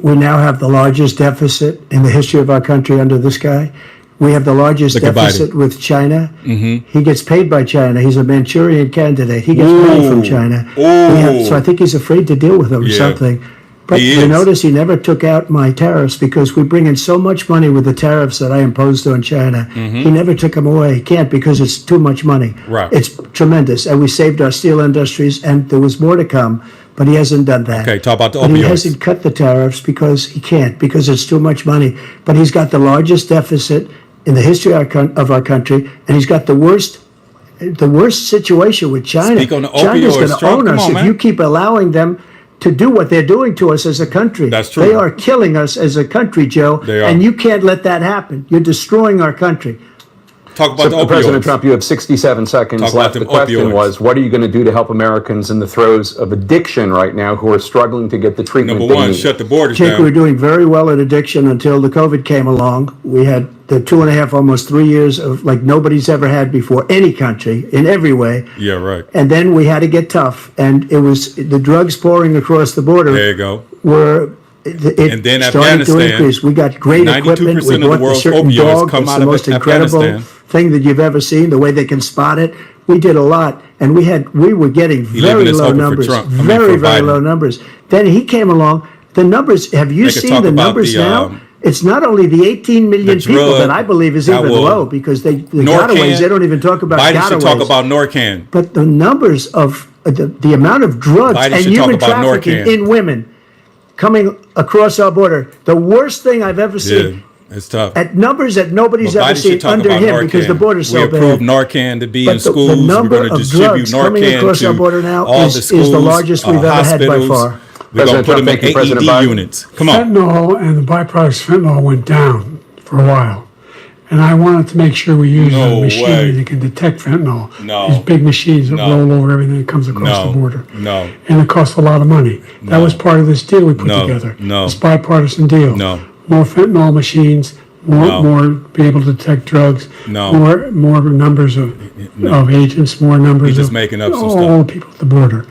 we now have the largest deficit in the history of our country under this guy. We have the largest Look at deficit Biden. with China. He gets paid by China. He's a Manchurian candidate. He gets paid from China. So I think he's afraid to deal with them or Yeah. something. But He you is. notice he never took out my tariffs because we bring in so much money with the tariffs that I imposed on China. He never took them away. He can't because it's too much money. Right. It's tremendous. And we saved our steel industries, and there was more to come, but he hasn't done that. Okay, talk about the But he opioids. hasn't cut the tariffs because he can't, because it's too much money. But he's got the largest deficit in the history of our country, and he's got the worst situation with China. Speak on the China's opioids, going to Trump. own Come us on, if man. you keep allowing them to do what they're doing to us as a country. That's true. They are killing us as a country, Joe. They are. And you can't let that happen. You're destroying our country. Talk about the So, President opioids. Trump, you have 67 seconds Talk about left. them The question opioids. was, what are you going to do to help Americans in the throes of addiction right now who are struggling to get the treatment Number they one, need? shut the borders Jake, we were down. doing very well at addiction until the COVID came along. We had the 2.5, almost 3 years of like nobody's ever had before, any country, in every way. Yeah, right. And then we had to get tough, and it was the drugs pouring across the border There you go. were. And then started to Afghanistan, increase. We got great 92% equipment. We of the bought the world's certain opioids dog. come It's out the of most incredible Afghanistan. thing that you've ever seen. The way they can spot it. We did a lot, and we were getting leaving very us low open for numbers. Trump. I mean, Very for very Biden. low numbers. Then he came along. The numbers. Have you They could seen talk the about numbers the, now? It's not only the 18 million the people drug that I believe is that even will- low because the Narcan. gotaways, they don't even talk about Biden should talk gotaways. about Narcan. But the numbers of the amount of drugs Biden and should talk human about trafficking Narcan. in women coming across our border, the worst thing I've ever Yeah, seen. it's tough. At numbers that nobody's But ever Biden seen should talk under about him Narcan. because the border's We so approved bad. Narcan to be in But the schools. We're number going to of distribute drugs coming Narcan across to our border now all is the the schools, largest we've ever had by hospitals. far. We're going to President put them Trump, in thank you, President AED Biden. units. Come on. Fentanyl and the byproducts of fentanyl went down for a while. And I wanted to make sure we use No a machine way. that can detect fentanyl. No. These big machines that No. roll over everything that comes across No. the border. No. And it costs a lot of money. That No. was part of this deal we put No. together. No. This bipartisan deal. No. More fentanyl machines, No. more be able to detect drugs, No. more numbers of agents, more numbers He's just of making up some all stuff. the people at the border.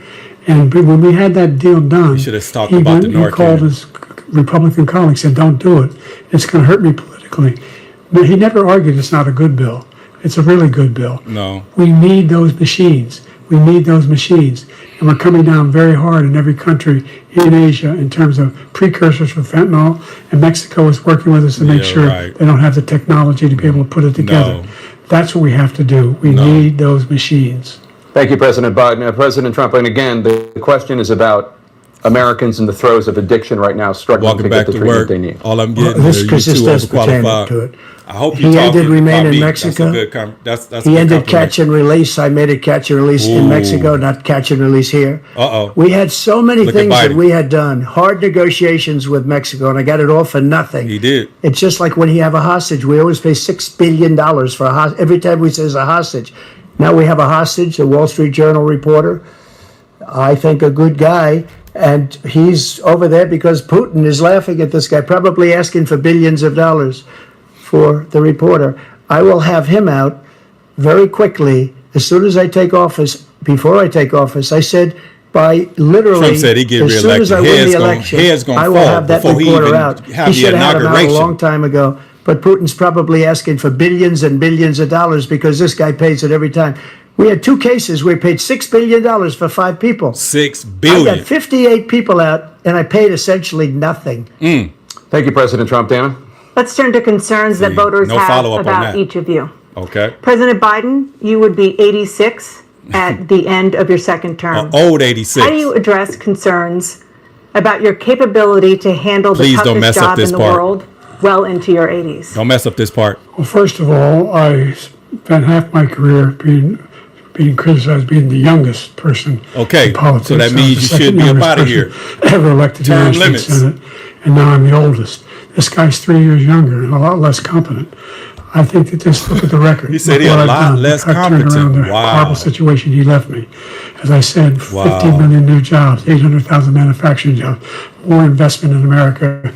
And when we had that deal done, should have talked he about the he Narcan. called his Republican colleagues, said, "Don't do it. It's going to hurt me politically." But he never argued it's not a good bill. It's a really good bill. No. We need those machines. We need those machines. And we're coming down very hard in every country in Asia in terms of precursors for fentanyl. And Mexico is working with us to make Yeah, sure right. they don't have the technology to be able to put it together. No. That's what we have to do. We No. need those machines. Thank you, President Biden. President Trump, and again, the question is about Americans in the throes of addiction right now struggling Walking to back get the to treatment work. they need. All I'm getting This is you because this too does pertain overqualified. to it. I hope you He talking ended remain about in me. Mexico. That's a He good ended compliment. catch and release. I made it catch and release in Ooh. Mexico, not catch and release here. Uh-oh. We had so many Look at things that Biden. we had done, hard negotiations with Mexico, and I got it all for nothing. He did. It's just like when you have a hostage. We always pay $6 billion for a hostage. Every time we say there's a hostage. Now we have a hostage, a Wall Street Journal reporter, I think a good guy, and he's over there because Putin is laughing at this guy, probably asking for billions of dollars for the reporter. I will have him out very quickly as soon as I take office. Before I take office, I said by literally Trump said he'd get as soon as I win the election, heads gonna I will fall have that before he reporter even out. have He the should have had him out a inauguration. long time ago. But Putin's probably asking for billions and billions of dollars because this guy pays it every time. We had two cases where we paid $6 billion for 5 people. $6 I billion. got 58 people out, and I paid essentially nothing. Thank you, President Trump. Dana? Let's turn to concerns that See, voters no have follow-up on about that. each of you. Okay. President Biden, you would be 86 at the end of your second term. Old 86. How do you address concerns about your capability to handle Please the don't mess toughest up job this in the part. world well into your 80s? Don't mess up this part. Well, first of all, I spent half my career being criticized being the youngest person Okay, in politics. so that I was means the you second should be up youngest outta person here. ever elected to the Term United limits. States Senate, and now I'm the oldest. This guy's 3 years younger and a lot less competent. I think that just look at the record. He said Look he's a what I've lot done. less Look, I've turned around competent. the Wow. horrible situation he left me. As I said, 50 Wow. million new jobs, 800,000 manufacturing jobs, more investment in America,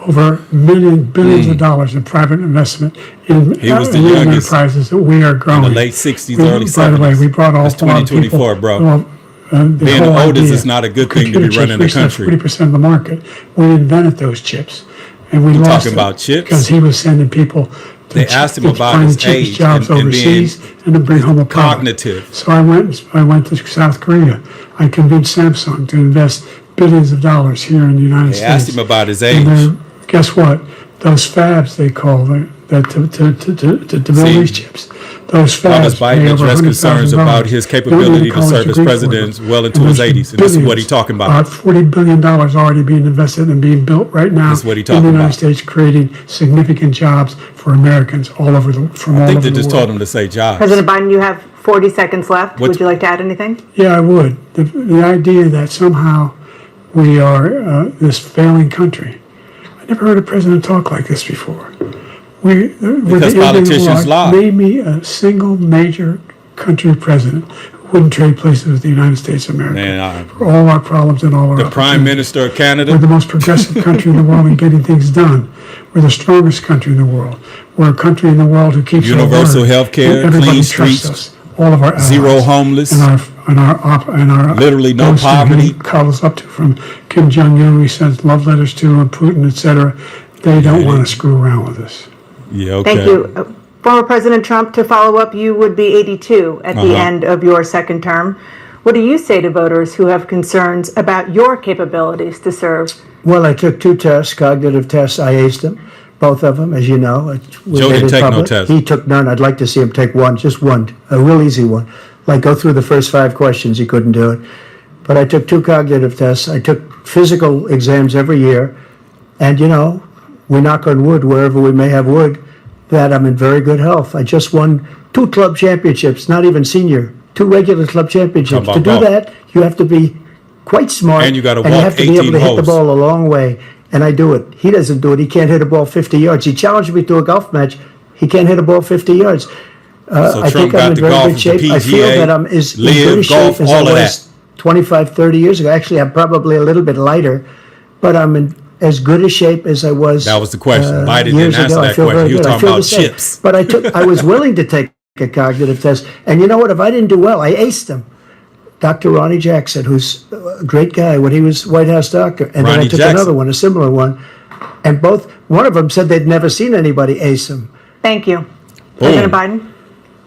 over billions of dollars in private investment in He was the real youngest enterprises that we are growing. in the late 60s, We- early 70s. By the way, we brought all That's a lot of people. 2024, bro. Well, the Being whole the oldest idea is not a good of thing to be computer running the chips, we country. 40% of the market. We invented those chips, and we lost talking it about chips? because he was sending people. To They asked him to about find his the cheapest age jobs and being overseas and to bring home a product. cognitive. So I went to South Korea. I convinced Samsung to invest billions of dollars here in the United They States. asked him about his And age. then, guess what? Those fabs they call that to build See, these chips. Those fabs. How does Biden pay over address concerns $100,000. about his Don't capability need a to college serve as degree for president them. well into And his there's 80s? And this is what billions, he's talking about. About $40 billion already being invested and being built right now This is what he in talking the United about. States, creating significant jobs for Americans all over the from all I think over they the just world. told him to say jobs. President Biden, you have 40 seconds left. What- Would you like to add anything? Yeah, I would. The idea that somehow we are this failing country. I never heard a president talk like this before. We're Because the end of the politicians world. lie. Name me a single major country president who wouldn't trade places with the United States of America Man, for all our problems and all our the Prime opportunities. Minister of We're Canada, the most progressive country in the world in getting things done. We're the strongest country in the world. We're a country in the world who keeps our Universal word. health care, And everybody clean trusts streets, us. All of our allies. zero homeless, And our literally no those who poverty. he calls up to from Kim Jong-un, he sends love letters to, and Putin, etc. They don't want to screw around with us. Yeah, okay. Thank you. Former President Trump, to follow up, you would be 82 at the end of your second term. What do you say to voters who have concerns about your capabilities to serve? Well, I took 2 tests, cognitive tests. I aced them, both of them, as you know. We Joe made didn't it take no public. test. He took none. I'd like to see him take one, just one, a real easy one. Like go through the first 5 questions. He couldn't do it. But I took 2 cognitive tests. I took physical exams every year. And, you know, we knock on wood wherever we may have wood, that I'm in very good health. I just won 2 club championships, not even senior, 2 regular club championships. How To about do golf? that, you have to be quite smart. And you gotta you walk have to be able 18 to hit the holes. ball a long way. And I do it. He doesn't do it. He can't hit a ball 50 yards. He challenged me to a golf match. He can't hit a ball 50 yards. So I Trump think I'm got in the very golf, good the shape. I feel PGA, that I'm as in live, good a golf, shape as all I of was 25, 30 years ago. Actually, I'm probably a little bit lighter, but I'm in as good a shape as I was. That was the question. Biden didn't years answer ago. I that feel question. very He was good. I talking feel about the same. chips. But I was willing to take a cognitive test. And you know what? If I didn't do well, I aced him. Dr. Ronnie Jackson, who's a great guy when he was White House doctor. And then I Ronnie took Jackson. another one, a similar one. And one of them said they'd never seen anybody ace him. Thank you. President Biden?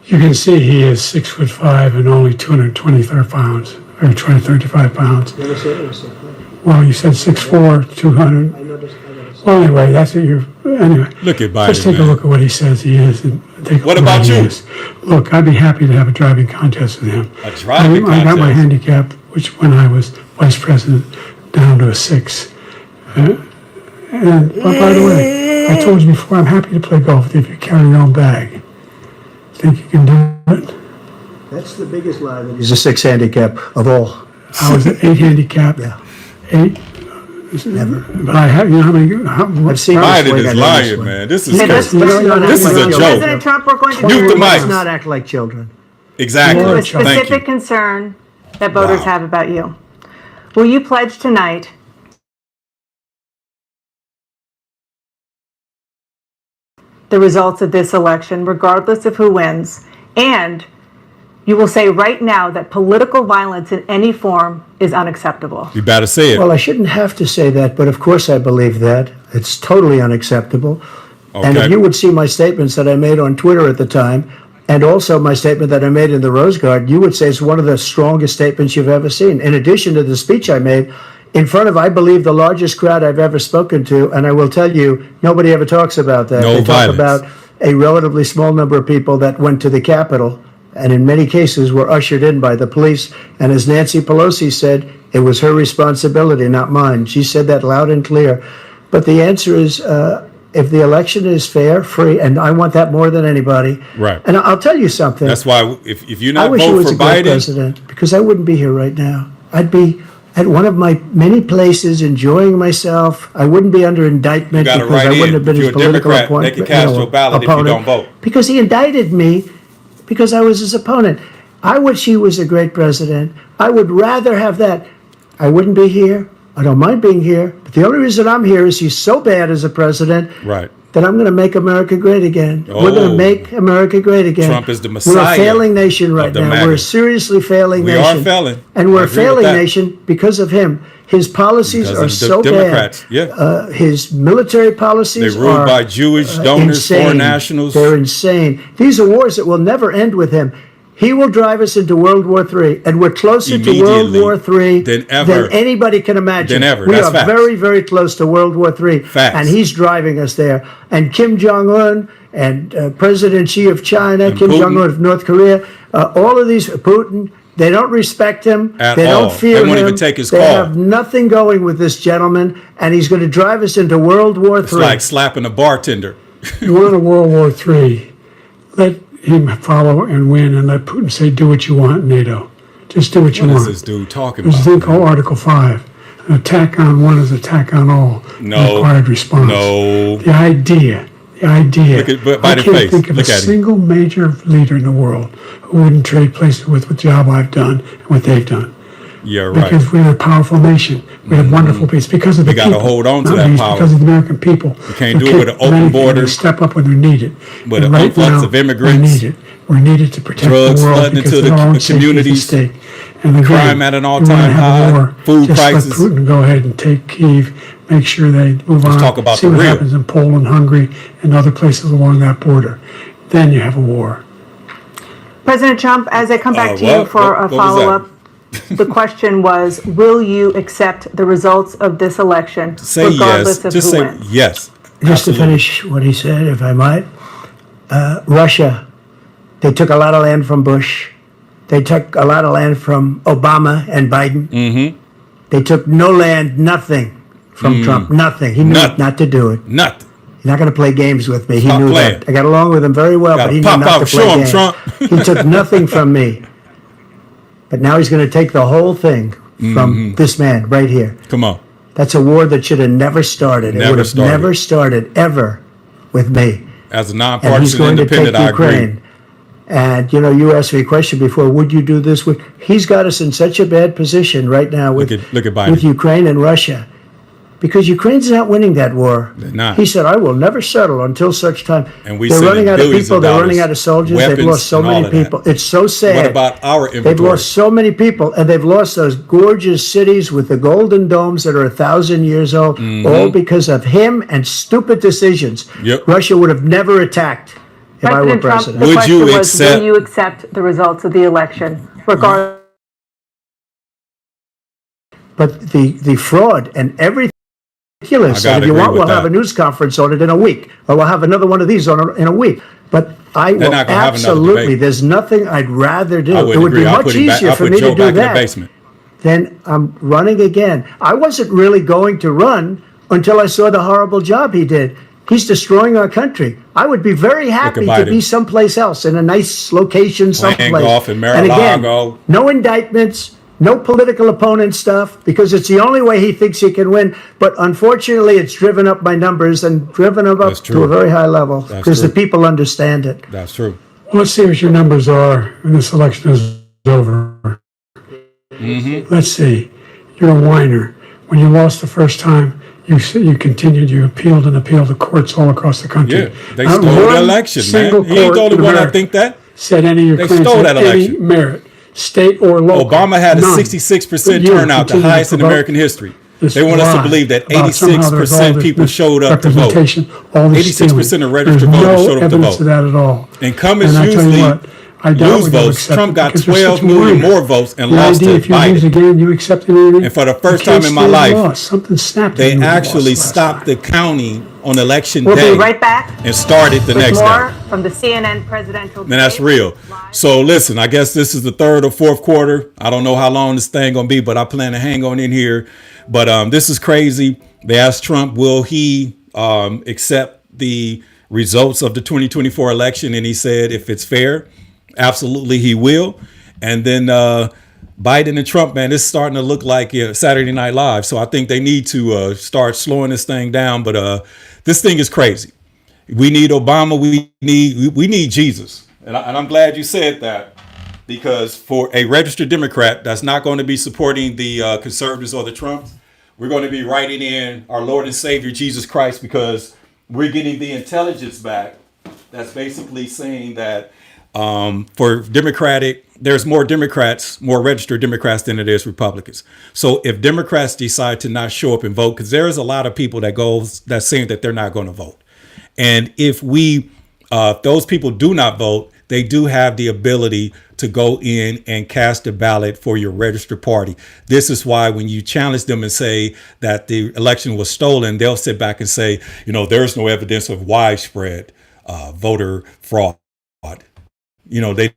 You can see he is 6'5" and only 223 pounds, or 235 pounds. Never said it. Well, you said 6'4", 200. Well, anyway, that's what you're. Anyway, Look at Biden, just take man. a look at what he says he is, and take What a look at about he you? is. Look, I'd be happy to have a driving contest with him. A driving I got my contest? handicap, which when I was vice president, down to a 6. And by the way, I told you before, I'm happy to play golf with you if you carry your own bag. Think you can do it? That's the biggest lie, that he's a 6 handicap of all. I was at 8 handicap. Yeah. 8. Never. But I have, you know how many? I've seen Biden swing, is I know lying, this one. man. This is Hey, let's- crazy. This is a joke. President Trump, we're going to Mute the mic. Let's not act like children. Exactly. to a Thank specific you. concern that voters Wow. have about you. Will you pledge tonight the results of this election, regardless of who wins, and you will say right now that political violence in any form is unacceptable? You better say it. Well, I shouldn't have to say that, but of course I believe that. It's totally unacceptable. And Okay. if you would see my statements that I made on Twitter at the time, and also my statement that I made in the Rose Garden, you would say it's one of the strongest statements you've ever seen. In addition to the speech I made in front of, I believe, the largest crowd I've ever spoken to, and I will tell you, nobody ever talks about that. No They violence. talk about a relatively small number of people that went to the Capitol, and in many cases were ushered in by the police. And as Nancy Pelosi said, it was her responsibility, not mine. She said that loud and clear. But the answer is, if the election is fair, free, and I want that more than anybody. Right. And I'll tell you something. That's why if you're I not wish he voting was for a great Biden, president, because I wouldn't be here right now. I'd be at one of my many places enjoying myself. I wouldn't be under indictment You gotta because I write wouldn't in. have been If his you're a political Democrat, they appointment. can cast your ballot if you opponent. don't vote. Because he indicted me because I was his opponent. I wish he was a great president. I would rather have that. I wouldn't be here. I don't mind being here. But the only reason I'm here is he's so bad as a president right? that I'm going to make America great again. We're going Oh. to make America great again. Trump is the We're Messiah a failing nation right of the now. MAGA. We're a seriously failing We nation. are failing. And I we're a agree with failing that. nation because of him. His policies Because are of the so Democrats. bad. Yeah. His military policies They ruled are by Jewish donors, insane. foreign nationals. They're insane. These are wars that will never end with him. He will drive us into World War III, and we're closer to World Immediately War III than ever. than anybody can imagine. Than ever. We That's are facts. very, very close to World War III, Facts. and he's driving us there. And Kim Jong-un and President Xi of China, Kim Putin. Jong-un of North Korea, all of these, Putin, they don't respect him. At they all. don't fear They him. won't even take his they call. have nothing going with this gentleman, and he's going to drive us into World War III. It's like slapping a bartender. You want a World War III, let him follow and win, and let Putin say, do what you want, NATO. Just do what you What is want. this dude talking There's a about? thing called Article 5. An attack on one is attack on all. No. Required response. No. The idea. Look at I Biden's can't face. think of Look a at him. single major leader in the world who wouldn't trade places with the job I've done and what they've done. Yeah, right. Because we're a powerful nation. We have wonderful peace because of the We gotta people. hold on to not that least power. Because of the American people. You can't do it with an open border. They step up when they're needed. With And an influx now, of immigrants. We're needed. We're needed to protect Drugs the world flooding because into their the own safety is at communities. stake. And again, Crime at an we all-time wanna have a high. war. Food Just prices. let Putin go ahead and take Kyiv. Make sure they move on. talk about See the what real. happens in Poland, Hungary, and other places along that border. Then you have a war. President Trump, as I come back to you for a what was that? follow-up, the question was, will you accept the results of this election, Say regardless yes. of Just who say wins? yes. Just to Absolutely. finish what he said, if I might, Russia, they took a lot of land from Bush. They took a lot of land from Obama and Biden. Mm-hmm. They took no land, nothing from Trump, nothing. He knew Nothing. not to do it. Nothing. He's not going to play games with me. He Stop knew playing. that. I got along with him very well, Gotta but he knew pop not out. to Show play him, games. Trump. He took nothing from me. But now he's going to take the whole thing from this man right here. Come on. That's a war that should have never started. It Never would have started. never started ever with me. As a And he's nonpartisan going to independent, take I agree. Ukraine. And you know, you asked me a question before. Would you do this? He's got us in such a bad position right now with Look at Biden. with Ukraine and Russia, because Ukraine's not winning that war. They're not. He said, "I will never settle until such time." And we they're sending running out of billions people. of They're dollars, running out of soldiers. They've weapons, lost so and all many of that. people. It's so sad. What about our They've inventory? lost so many people, and they've lost those gorgeous cities with the golden domes that are 1,000 years old, all because of him and stupid decisions. Yep. Russia would have never attacked if I were President Trump, president. the Would question you was, accept- will you accept the results of the election, regardless? But the fraud and everything ridiculous. I gotta And if you agree want, with we'll have that. a news conference on it in a week, or we'll have another one of these in a week. But I will not gonna have another absolutely. debate. There's nothing I'd rather do. I It would would agree. be I'll much put him back. easier I'll for put me Joe to do back in the that basement. then I'm running again. I wasn't really going to run until I saw the horrible job he did. He's destroying our country. I would be very happy to be someplace else in a nice location someplace. Playing golf in And again, Mar-a-Lago. no indictments, no political opponent stuff, because it's the only way he thinks he can win. But unfortunately, it's driven up my numbers and driven them up to a very high level because the people understand it. That's true. Let's see what your numbers are when this election is over. Let's see. You're a whiner. When you lost the first time, you continued, you appealed and appealed to courts all across the country. Yeah, they Not stole the one election, single man. He ain't the court only in one that America think that. said any of your They claims stole had that any election. merit, state or local. Obama had a None. 66% But you turnout, the continue to highest in promote American history. this They want us to lie believe that about somehow there's all 86% this people showed up to vote. misrepresentation, all this 86% stealing. of registered There's voters no showed up to evidence vote. of that at all. Incumbents And I tell you usually what, I doubt lose we're gonna votes. accept Trump it got because you're 12 such a million whiner. more votes and The lost idea to if you lose Biden. again, you accept anything. And for the first You can't time in my stay life, lost. Something snapped They in you actually lost last stopped time. the counting on election We'll day be right back and started the with next more day. from the CNN presidential And that's debate. real. So listen, I guess this is the third or fourth quarter. I don't know how long this thing gonna be, but I plan to hang on in here. But this is crazy. They asked Trump, will he accept the results of the 2024 election? And he said, if it's fair, absolutely he will. And then Biden and Trump, man, it's starting to look like Saturday Night Live. So I think they need to start slowing this thing down. But this thing is crazy. We need Obama. We need Jesus. And I'm glad you said that, because for a registered Democrat that's not going to be supporting the conservatives or the Trumps, we're going to be writing in our Lord and Savior Jesus Christ, because we're getting the intelligence back that's basically saying that for Democratic, there's more Democrats, more registered Democrats than it is Republicans. So if Democrats decide to not show up and vote, because there's a lot of people that's saying that they're not going to vote. And if those people do not vote, they do have the ability to go in and cast a ballot for your registered party. This is why when you challenge them and say that the election was stolen, they'll sit back and say, there's no evidence of widespread voter fraud. They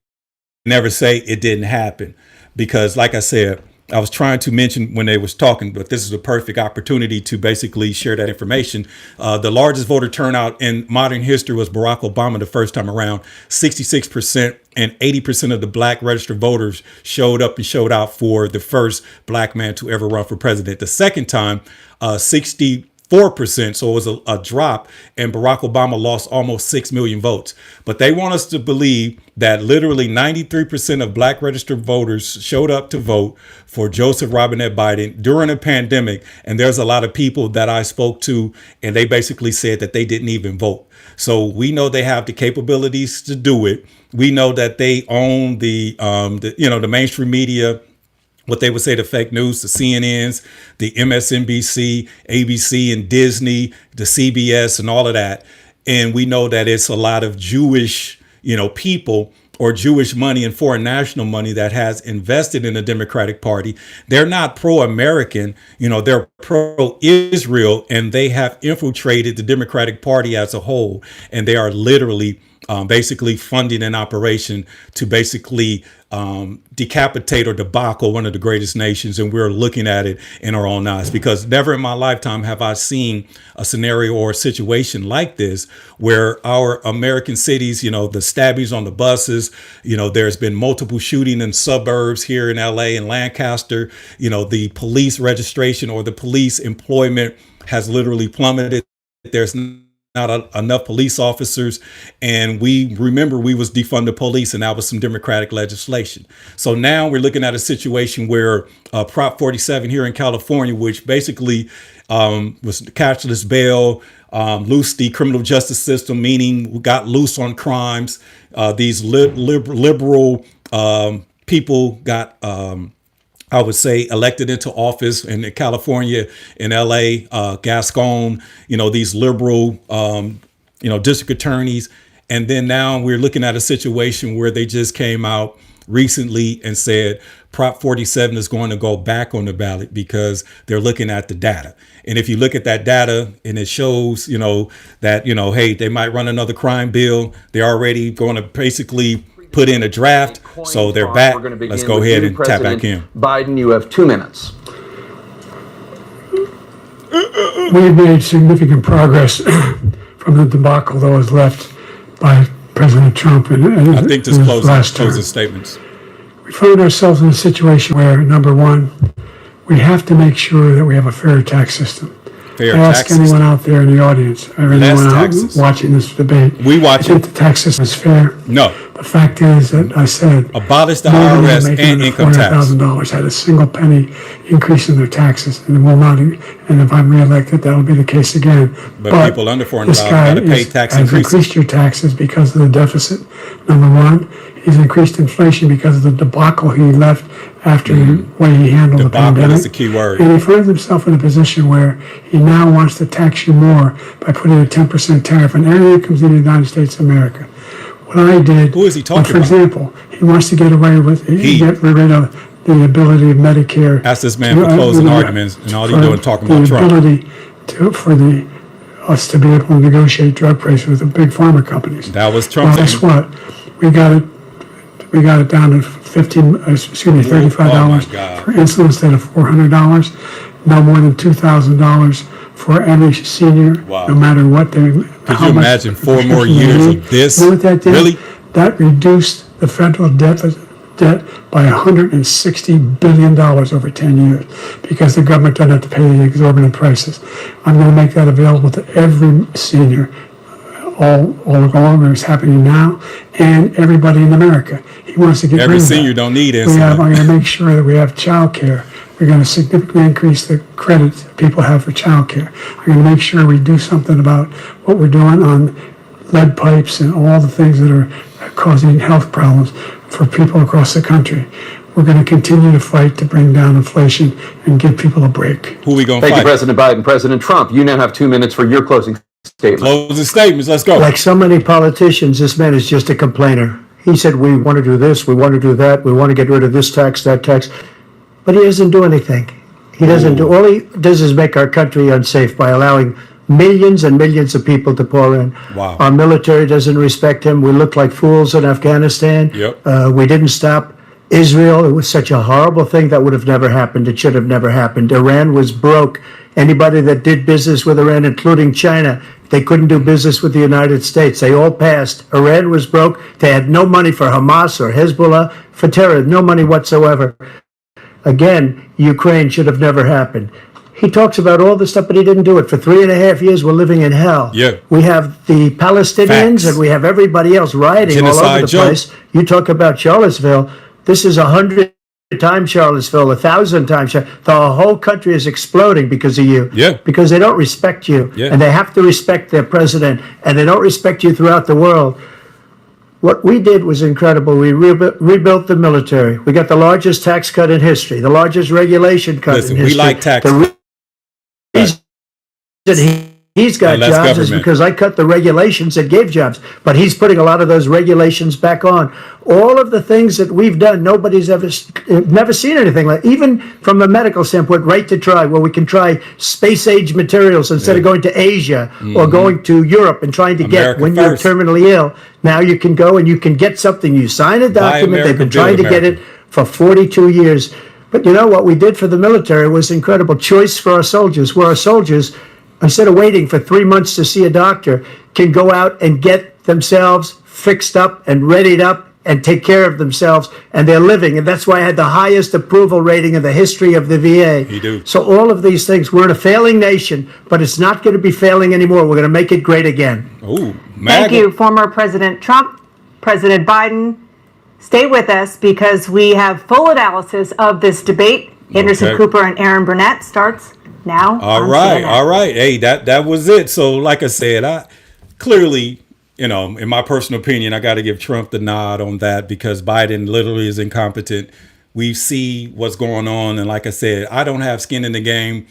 never say it didn't happen, because like I said, I was trying to mention when they was talking, but this is a perfect opportunity to basically share that information. The largest voter turnout in modern history was Barack Obama the first time around, 66%, and 80% of the black registered voters showed up and showed out for the first black man to ever run for president. The second time, 64%. So it was a drop, and Barack Obama lost almost 6 million votes. But they want us to believe that literally 93% of black registered voters showed up to vote for Joseph Robinette Biden during a pandemic. And there's a lot of people that I spoke to, and they basically said that they didn't even vote. So we know they have the capabilities to do it. We know that they own the mainstream media, what they would say the fake news, the CNNs, the MSNBC, ABC, and Disney, the CBS, and all of that. And we know that it's a lot of Jewish, people or Jewish money and foreign national money that has invested in the Democratic Party. They're not pro-American, they're pro-Israel, and they have infiltrated the Democratic Party as a whole. And they are literally basically funding an operation to basically decapitate or debacle one of the greatest nations. And we're looking at it in our own eyes, because never in my lifetime have I seen a scenario or a situation like this where our American cities, the stabbings on the buses, there's been multiple shooting in suburbs here in LA and Lancaster, the police registration or the police employment has literally plummeted. There's not enough police officers. And we remember we was defund the police, and that was some Democratic legislation. So now we're looking at a situation where Prop 47 here in California, which basically was cashless bail, loosed the criminal justice system, meaning we got loose on crimes. These liberal people got I would say elected into office in California, in LA, Gascon, these liberal, district attorneys. And then now we're looking at a situation where they just came out recently and said Prop 47 is going to go back on the ballot because they're looking at the data. And if you look at that data and it shows, that, hey, they might run another crime bill. They're already going to basically put in a draft, so they're back. Let's go ahead and tap back in. Biden, you have 2 minutes. We've made significant progress from the debacle that was left by President Trump I think this in his closing last term. statements. We find ourselves in a situation where, number one, we have to make sure that we have a fair tax system. Fair I ask tax anyone system. out there in the audience, or anyone out taxes. watching this debate, We watch I think the tax system is fair. No. The fact is that I said Abolish the nobody IRS making and under income tax. $400,000 had a single penny increase in their taxes, and will not. And if I'm reelected, that'll be the case again. But people under $400,000 this guy gotta pay tax has increases. increased your taxes because of the deficit. Number one, he's increased inflation because of the debacle he left after the way he handled the Debacle pandemic. is the key word. And he finds himself in a position where he now wants to tax you more by putting a 10% tariff on anything that comes into the United States of America. What I did, Who is he talking but for about? example, he wants to get away with, get rid of the ability of Medicare. Ask this man for closing arguments, and all he's doing is talking about Trump. The ability for us to be able to negotiate drug prices with the big pharma companies. That was Trump. Well, guess what? We got it down to $35 God. for insulin instead of $400. No more than $2,000 for every senior, Wow. no matter what they. Could you imagine 4 more years of this? You know what that did? Really? That reduced the federal debt by $160 billion over 10 years because the government doesn't have to pay the exorbitant prices. I'm going to make that available to every senior all along, it's happening now, and everybody in America. He wants to get Every rid of senior that. don't need I'm insulin. going to make sure that we have childcare. We're going to significantly increase the credits that people have for childcare. I'm going to make sure we do something about what we're doing on lead pipes and all the things that are causing health problems for people across the country. We're going to continue to fight to bring down inflation and give people a break. Who we gonna Thank you, fight? President Biden. President Trump, you now have 2 minutes for your closing statement. Closing statements. Let's go. Like so many politicians, this man is just a complainer. He said, we want to do this, we want to do that, we want to get rid of this tax, that tax. But he doesn't do anything. He doesn't do, all he does is make our country unsafe by allowing millions and millions of people to pour in. Wow. Our military doesn't respect him. We look like fools in Afghanistan. Yep. We didn't stop Israel. It was such a horrible thing that would have never happened. It should have never happened. Iran was broke. Anybody that did business with Iran, including China, they couldn't do business with the United States. They all passed. Iran was broke. They had no money for Hamas or Hezbollah, for terror, no money whatsoever. Again, Ukraine should have never happened. He talks about all this stuff, but he didn't do it. For 3.5 years, we're living in hell. Yeah. We have the Palestinians Facts. and we have everybody else rioting all Genocide over the joke. place. You talk about Charlottesville. This is 100 times Charlottesville, 1,000 times. The whole country is exploding because of you. Yeah. Because they don't respect you. Yeah. And they have to respect their president. And they don't respect you throughout the world. What we did was incredible. We rebuilt the military. We got the largest tax cut in history, the largest regulation cut Listen, in we history. like tax. The reason he's got And less jobs is government. because I cut the regulations that gave jobs. But he's putting a lot of those regulations back on. All of the things that we've done, nobody's never seen anything like. Even from a medical standpoint, right to try, where we can try space-age materials instead of going to Asia or going to Europe and trying to America get when first. you're terminally ill. Now you can go and you can get something. You sign a document. They've been America, trying to build get it for 42 years. But you know what we did for the military was incredible. Choice for our soldiers, where our soldiers, instead of waiting for 3 months to see a doctor, can go out and get themselves fixed up and readied up and take care of themselves, and they're living. And that's why I had the highest approval rating in the history of the VA. You do. So all of these things, we're in a failing nation, but it's not going to be failing anymore. We're going to make it great again. Ooh, Thank you, former President Trump, President Biden. Stay with us because we have full analysis of this debate. Anderson Okay. Cooper and Aaron Burnett starts now. All on right, CNN. all right. Hey, that was it. So, like I said, I clearly, you know, in my personal opinion, I got to give Trump the nod on that because Biden literally is incompetent. We see what's going on, and like I said, I don't have skin in the game.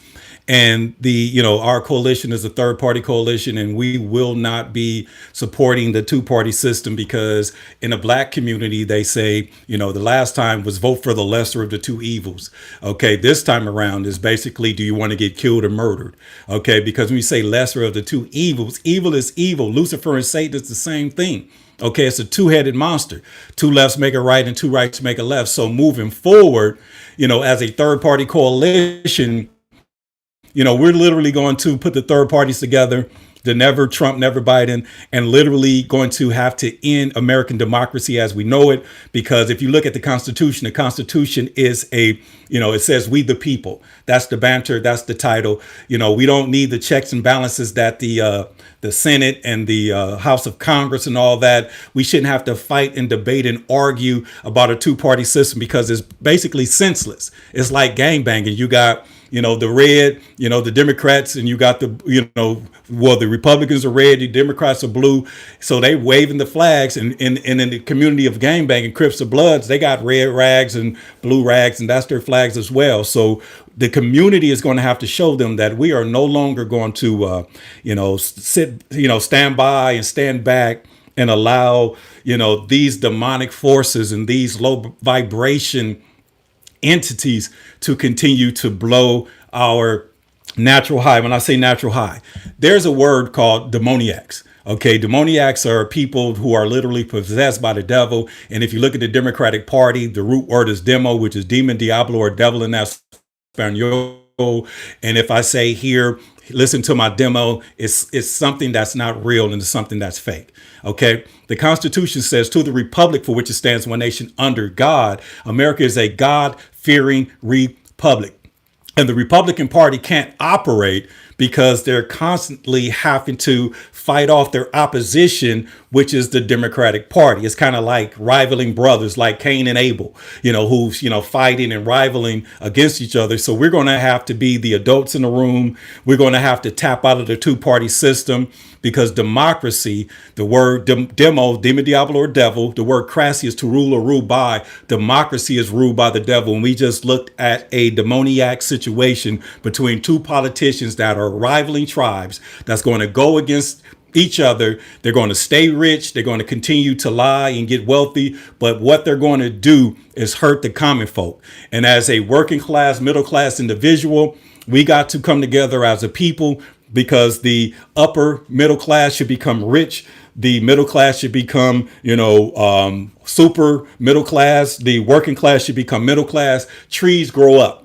And our coalition is a third party coalition, and we will not be supporting the 2-party system because in the black community, they say, the last time was vote for the lesser of the two evils. Okay. This time around is basically, do you want to get killed or murdered? Okay. Because when you say lesser of the two evils, evil is evil. Lucifer and Satan is the same thing. Okay, it's a two-headed monster. Two lefts make a right and two rights make a left. So moving forward, as a third-party coalition, we're literally going to put the third parties together, the never Trump, never Biden, and literally going to have to end American democracy as we know it. Because if you look at the Constitution is it says we the people. That's the banter. That's the title. We don't need the checks and balances that the Senate and the House of Congress and all that. We shouldn't have to fight and debate and argue about a two-party system because it's basically senseless. It's like gangbanging. You got the red, the Democrats, and you got the Republicans are red, the Democrats are blue. So they waving the flags, and in the community of gangbanging, Crips or Bloods, they got red rags and blue rags, and that's their flags as well. So the community is going to have to show them that we are no longer going to, stand by and stand back and allow, these demonic forces and these low vibration entities to continue to blow our natural high. When I say natural high, there's a word called demoniacs. Okay, demoniacs are people who are literally possessed by the devil. And if you look at the Democratic Party, the root word is demo, which is demon, diablo, or devil in that Espanol. And if I say here, listen to my demo, it's something that's not real and it's something that's fake. Okay. The Constitution says to the republic for which it stands, one nation under God. America is a God-fearing republic. And the Republican Party can't operate because they're constantly having to fight off their opposition, which is the Democratic Party. It's kind of like rivaling brothers like Cain and Abel, who's, fighting and rivaling against each other. So we're going to have to be the adults in the room. We're going to have to tap out of the two-party system because democracy, the word demo, demon, diablo, or devil, the word crassy is to rule or rule by. Democracy is ruled by the devil. And we just looked at a demoniac situation between two politicians that are rivaling tribes that's going to go against each other. They're going to stay rich. They're going to continue to lie and get wealthy. But what they're going to do is hurt the common folk. And as a working class, middle class individual, we got to come together as a people because the upper middle class should become rich. The middle class should become, super middle class. The working class should become middle class. Trees grow up.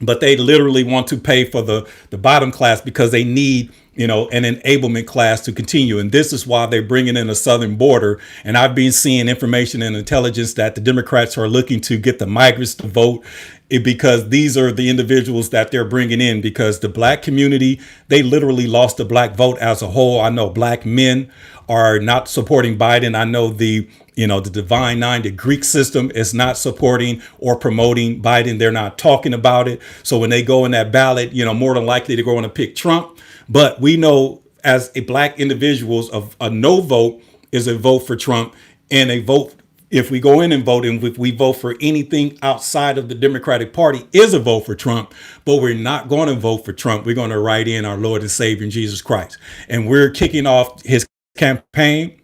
But they literally want to pay for the bottom class because they need, an enablement class to continue. And this is why they're bringing in a southern border. And I've been seeing information and intelligence that the Democrats are looking to get the migrants to vote because these are the individuals that they're bringing in because the black community, they literally lost the black vote as a whole. I know black men are not supporting Biden. I know the Divine Nine, the Greek system is not supporting or promoting Biden. They're not talking about it. So when they go in that ballot, more than likely they're going to pick Trump. But we know as a black individuals of a no vote is a vote for Trump, and a vote, if we go in and vote, and if we vote for anything outside of the Democratic Party is a vote for Trump, but we're not going to vote for Trump. We're going to write in our Lord and Savior, Jesus Christ. And we're kicking off his campaign.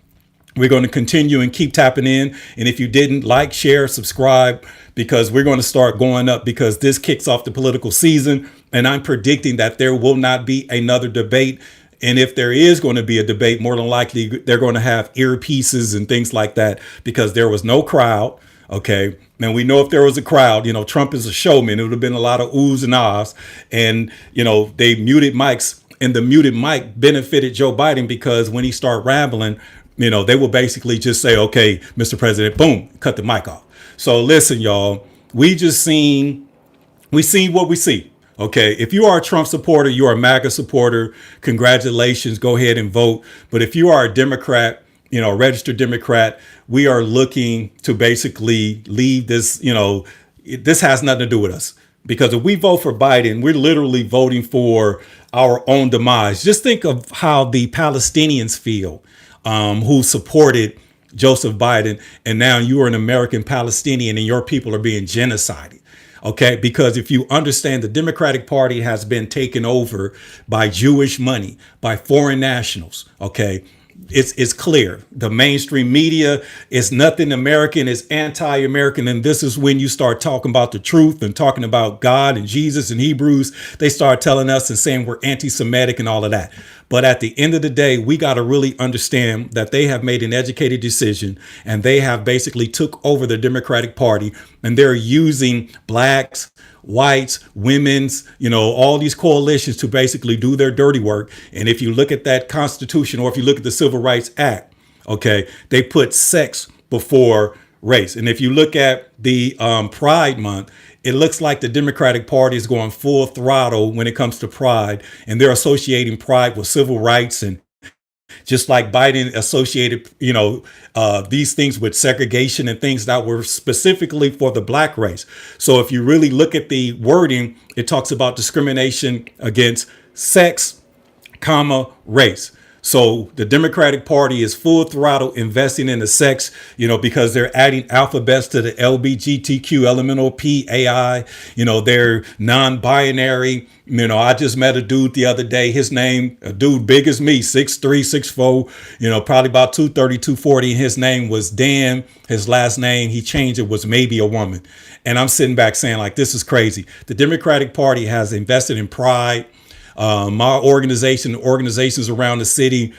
We're going to continue and keep tapping in. And if you didn't like, share, subscribe, because we're going to start going up because this kicks off the political season. And I'm predicting that there will not be another debate. And if there is going to be a debate, more than likely, they're going to have earpieces and things like that because there was no crowd. OK, and we know if there was a crowd, Trump is a showman. It would have been a lot of oohs and ahs. And, they muted mics, and the muted mic benefited Joe Biden because when he started rambling, they will basically just say, OK, Mr. President, boom, cut the mic off. So listen, y'all, we seen what we see. OK, if you are a Trump supporter, you are a MAGA supporter. Congratulations. Go ahead and vote. But if you are a Democrat, a registered Democrat, we are looking to basically leave this. This has nothing to do with us, because if we vote for Biden, we're literally voting for our own demise. Just think of how the Palestinians feel who supported Joseph Biden. And now you are an American Palestinian and your people are being genocided. OK, because if you understand, the Democratic Party has been taken over by Jewish money, by foreign nationals. OK, it's clear. The mainstream media is nothing American, it's anti-American. And this is when you start talking about the truth and talking about God and Jesus and Hebrews. They start telling us and saying we're anti-Semitic and all of that. But at the end of the day, we got to really understand that they have made an educated decision, and they have basically took over the Democratic Party, and they're using blacks, whites, women's, all these coalitions to basically do their dirty work. And if you look at that Constitution, or if you look at the Civil Rights Act, okay, they put sex before race. And if you look at the Pride Month, it looks like the Democratic Party is going full throttle when it comes to pride, and they're associating pride with civil rights, and just like Biden associated, these things with segregation and things that were specifically for the black race. So if you really look at the wording, it talks about discrimination against sex, race. So the Democratic Party is full throttle investing in the sex, because they're adding alphabets to the LGBTQ, elemental P, AI, they're non-binary. I just met a dude the other day. His name, a dude big as me, 6'3", 6'4", probably about 230, 240. And his name was Dan. His last name, he changed it, was maybe a woman. And I'm sitting back saying, like, this is crazy. The Democratic Party has invested in pride. My organizations around the city,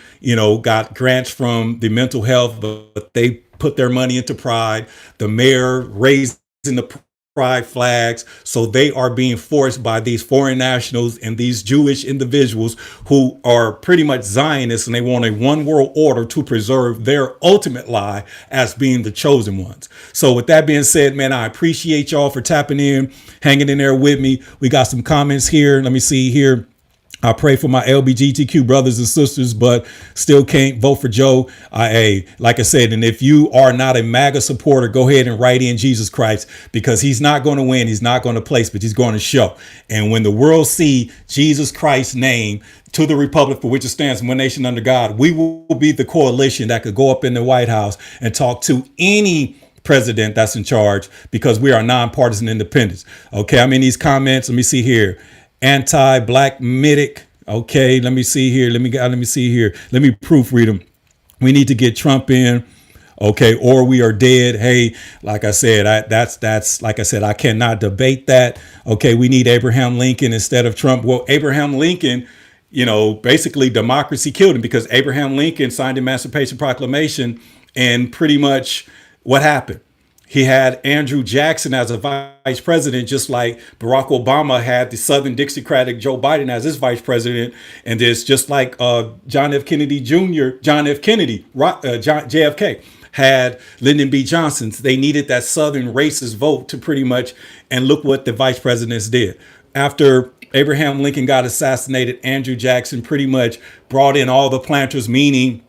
got grants from the mental health, but they put their money into pride. The mayor raising the pride flags. So they are being forced by these foreign nationals and these Jewish individuals who are pretty much Zionists, and they want a one world order to preserve their ultimate lie as being the chosen ones. So with that being said, man, I appreciate y'all for tapping in, hanging in there with me. We got some comments here. Let me see here. I pray for my LGBTQ brothers and sisters, but still can't vote for Joe. Like I said, and if you are not a MAGA supporter, go ahead and write in Jesus Christ, because he's not going to win. He's not going to place, but he's going to show. And when the world see Jesus Christ's name to the republic for which it stands, one nation under God, we will be the coalition that could go up in the White House and talk to any president that's in charge, because we are nonpartisan independents. Okay, I'm in these comments. Let me see here. Anti-black mitic. Okay, let me see here. Let me see here. Let me proofread them. We need to get Trump in. Okay, or we are dead. Hey, like I said, that's like I said, I cannot debate that. Okay, we need Abraham Lincoln instead of Trump. Well, Abraham Lincoln, basically democracy killed him, because Abraham Lincoln signed the Emancipation Proclamation, and pretty much what happened? He had Andrew Jackson as a vice president, just like Barack Obama had the Southern Dixiecratic Joe Biden as his vice president. And it's just like John F. Kennedy, JFK had Lyndon B. Johnson. They needed that Southern racist vote to pretty much, and look what the vice presidents did. After Abraham Lincoln got assassinated, Andrew Jackson pretty much brought in all the planters, meaning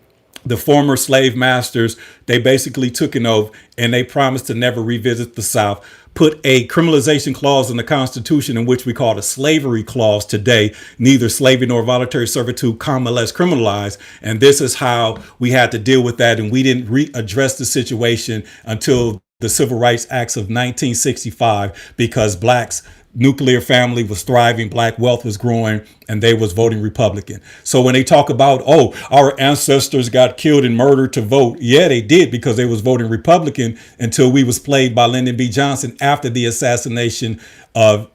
the former slave masters. They basically took an oath, and they promised to never revisit the South, put a criminalization clause in the Constitution, in which we call a slavery clause today, neither slavery nor voluntary servitude, less criminalized. And this is how we had to deal with that. And we didn't readdress the situation until the Civil Rights Acts of 1965, because blacks' nuclear family was thriving, black wealth was growing, and they was voting Republican. So when they talk about, oh, our ancestors got killed and murdered to vote, yeah, they did, because they was voting Republican until we was played by Lyndon B. Johnson after the assassination of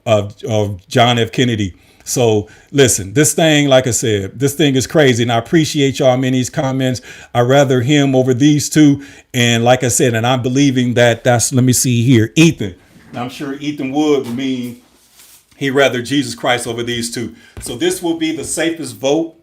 John F. Kennedy. So listen, this thing, like I said, this thing is crazy, and I appreciate y'all in these comments. I rather him over these two. And like I said, and I'm believing that that's, let me see here, Ethan. Now, I'm sure Ethan would mean he'd rather Jesus Christ over these two. So this will be the safest vote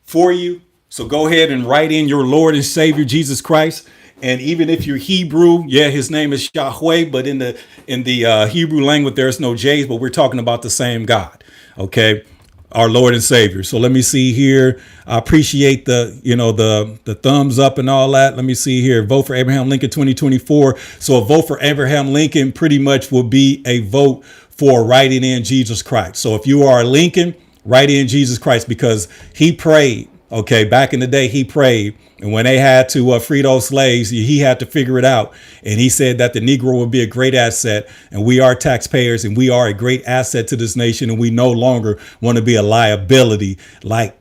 for you. So go ahead and write in your Lord and Savior, Jesus Christ. And even if you're Hebrew, yeah, his name is Yahweh, but in the Hebrew language, there's no J's, but we're talking about the same God. Okay, our Lord and Savior. So let me see here. I appreciate the thumbs up and all that. Let me see here. Vote for Abraham Lincoln 2024. So a vote for Abraham Lincoln pretty much will be a vote for writing in Jesus Christ. So if you are a Lincoln, write in Jesus Christ, because he prayed. Okay, back in the day, he prayed. And when they had to free those slaves, he had to figure it out. And he said that the Negro would be a great asset. And we are taxpayers, and we are a great asset to this nation. And we no longer want to be a liability like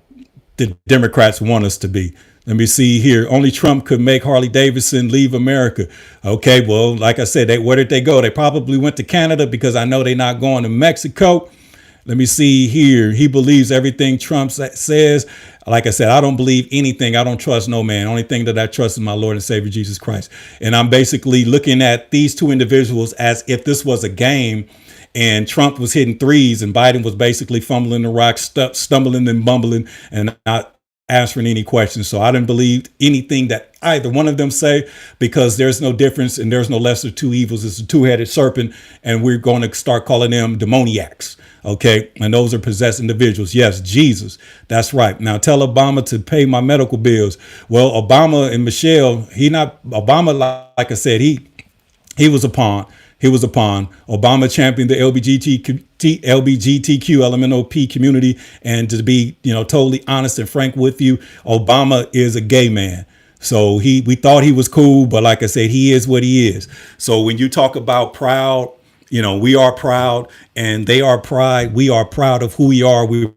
the Democrats want us to be. Let me see here. Only Trump could make Harley Davidson leave America. Okay, well, like I said, where did they go? They probably went to Canada, because I know they're not going to Mexico. Let me see here. He believes everything Trump says. Like I said, I don't believe anything. I don't trust no man. Only thing that I trust is my Lord and Savior, Jesus Christ. And I'm basically looking at these two individuals as if this was a game, and Trump was hitting threes and Biden was basically fumbling the rock, stumbling and bumbling and not answering any questions. So I didn't believe anything that either one of them say, because there's no difference and there's no lesser two evils. It's a two-headed serpent, and we're going to start calling them demoniacs. Okay. And those are possessed individuals. Yes, Jesus. That's right. Now tell Obama to pay my medical bills. Well, Obama and Michelle, Obama, like I said, he was a pawn. He was a pawn. Obama championed the LGBTQ, LMNOP community. And to be, totally honest and frank with you, Obama is a gay man. So we thought he was cool, but like I said, he is what he is. So when you talk about proud, we are proud and they are pride. We are proud of who we are. We're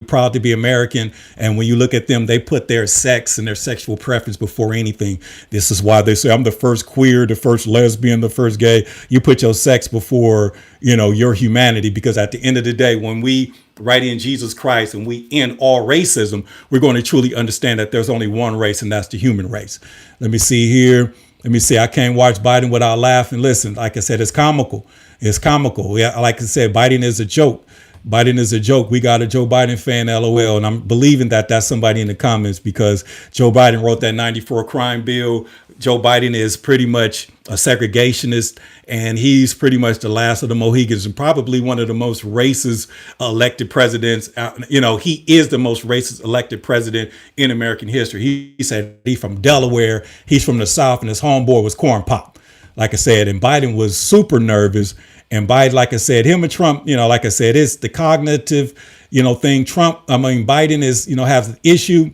proud to be American. And when you look at them, they put their sex and their sexual preference before anything. This is why they say I'm the first queer, the first lesbian, the first gay. You put your sex before, your humanity, because at the end of the day, when we write in Jesus Christ and we end all racism, we're going to truly understand that there's only one race, and that's the human race. Let me see here. Let me see. I can't watch Biden without laughing. Listen, like I said, it's comical. It's comical. Yeah, like I said, Biden is a joke. Biden is a joke. We got a Joe Biden fan, LOL. And I'm believing that that's somebody in the comments, because Joe Biden wrote that 94 crime bill. Joe Biden is pretty much a segregationist, and he's pretty much the last of the Mohegans and probably one of the most racist elected presidents. He is the most racist elected president in American history. He said he's from Delaware. He's from the South, and his homeboy was Corn Pop. Like I said, and Biden was super nervous. And Biden, like I said, him and Trump, like I said, it's the cognitive, thing. Biden is, has an issue.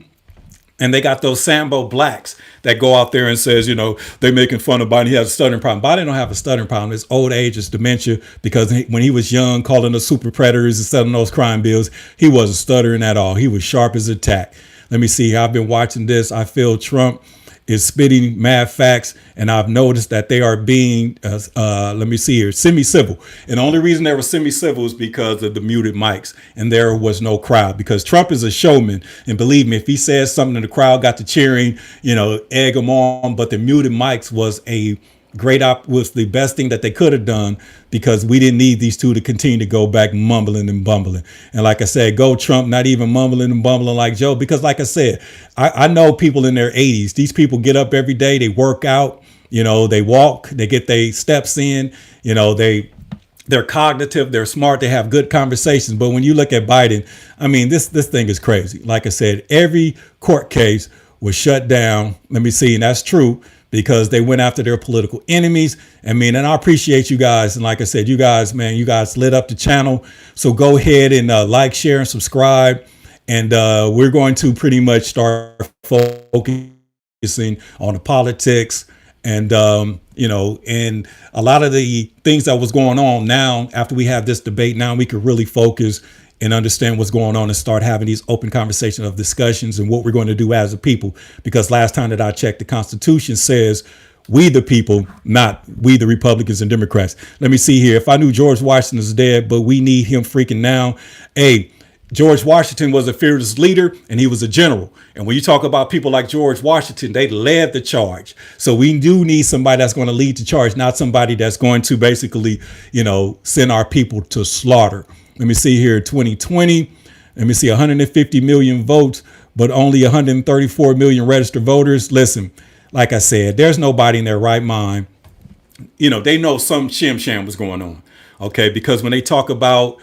And they got those Sambo blacks that go out there and says, they're making fun of Biden. He has a stuttering problem. Biden don't have a stuttering problem. It's old age, it's dementia, because when he was young, calling us super predators and selling those crime bills, he wasn't stuttering at all. He was sharp as a tack. Let me see. I've been watching this. I feel Trump is spitting mad facts, and I've noticed that they are being, let me see here, semi-civil. And the only reason they were semi-civil is because of the muted mics, and there was no crowd, because Trump is a showman. And believe me, if he says something and the crowd got to cheering, egg him on, but the muted mics was was the best thing that they could have done, because we didn't need these two to continue to go back mumbling and bumbling. And like I said, go Trump, not even mumbling and bumbling like Joe, because like I said, I know people in their 80s. These people get up every day, they work out, they walk, they get their steps in, they're cognitive, they're smart, they have good conversations. But when you look at Biden, this thing is crazy. Like I said, every court case was shut down. Let me see, and that's true, because they went after their political enemies. And I appreciate you guys. And like I said, you guys lit up the channel. So go ahead and like, share, and subscribe. And we're going to pretty much start focusing on the politics and, and a lot of the things that was going on. Now, after we have this debate, now we can really focus and understand what's going on and start having these open conversations of discussions and what we're going to do as a people. Because last time that I checked, the Constitution says we the people, not we the Republicans and Democrats. Let me see here. If I knew George Washington is dead, but we need him freaking now. Hey, George Washington was a fearless leader, and he was a general. And when you talk about people like George Washington, they led the charge. So we do need somebody that's going to lead the charge, not somebody that's going to basically, send our people to slaughter. Let me see here, 2020. Let me see, 150 million votes, but only 134 million registered voters. Listen, like I said, there's nobody in their right mind. They know some sham was going on. Okay, because when they talk about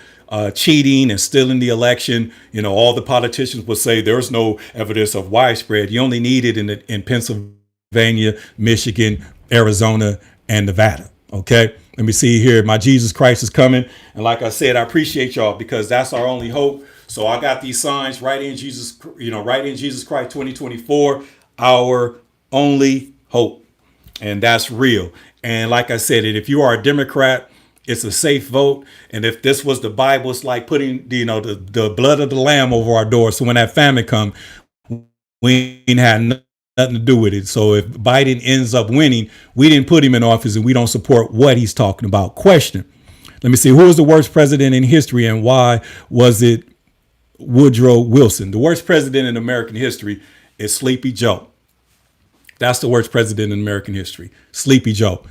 cheating and stealing the election, all the politicians will say there's no evidence of widespread. You only need it in Pennsylvania, Michigan, Arizona, and Nevada. Okay. Let me see here. My Jesus Christ is coming. And like I said, I appreciate y'all, because that's our only hope. So I got these signs, right in Jesus, right in Jesus Christ 2024, our only hope. And that's real. And like I said, if you are a Democrat It's a safe vote. And if this was the Bible, it's like putting, the blood of the lamb over our door. So when that famine come, we ain't had nothing to do with it. So if Biden ends up winning, we didn't put him in office and we don't support what he's talking about. Question. Let me see. Who was the worst president in history and why was it Woodrow Wilson? The worst president in American history is Sleepy Joe. That's the worst president in American history. Sleepy Joe.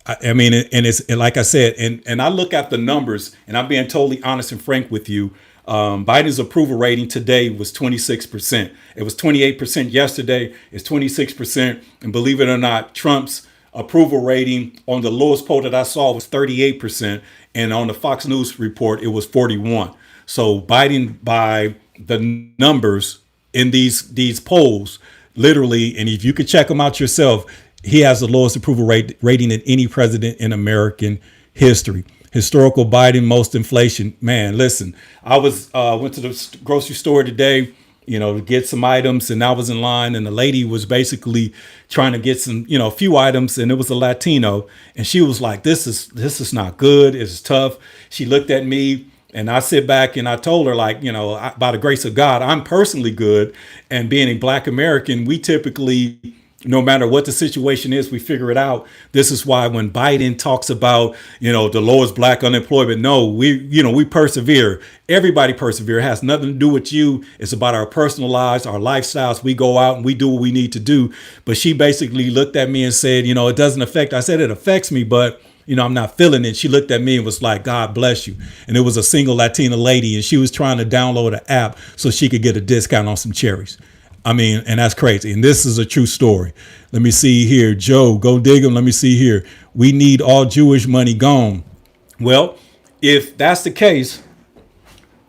I mean, and it's, and like I said, and I look at the numbers, and I'm being totally honest and frank with you. Biden's approval rating today was 26%. It was 28% yesterday. It's 26%. And believe it or not, Trump's approval rating on the lowest poll that I saw was 38%. And on the Fox News report, it was 41. So Biden, by the numbers in these polls, literally, and if you could check them out yourself, he has the lowest approval rating than any president in American history. Historical Biden, most inflation. Man, listen, I went to the grocery store today, to get some items, and I was in line, and the lady was basically trying to get some, a few items, and it was a Latino, and she was like, this is not good. It's tough. She looked at me, and I sit back and I told her, like, by the grace of God, I'm personally good. And being a Black American, we typically, no matter what the situation is, we figure it out. This is why when Biden talks about, the lowest Black unemployment, no, we persevere. Everybody persevere. It has nothing to do with you. It's about our personal lives, our lifestyles. We go out and we do what we need to do. But she basically looked at me and said, it doesn't affect. I said, it affects me, but I'm not feeling it. She looked at me and was like, God bless you. And it was a single Latina lady, and she was trying to download an app so she could get a discount on some cherries. I mean, and that's crazy. And this is a true story. Let me see here. Joe, go dig them. Let me see here. We need all Jewish money gone. Well, if that's the case,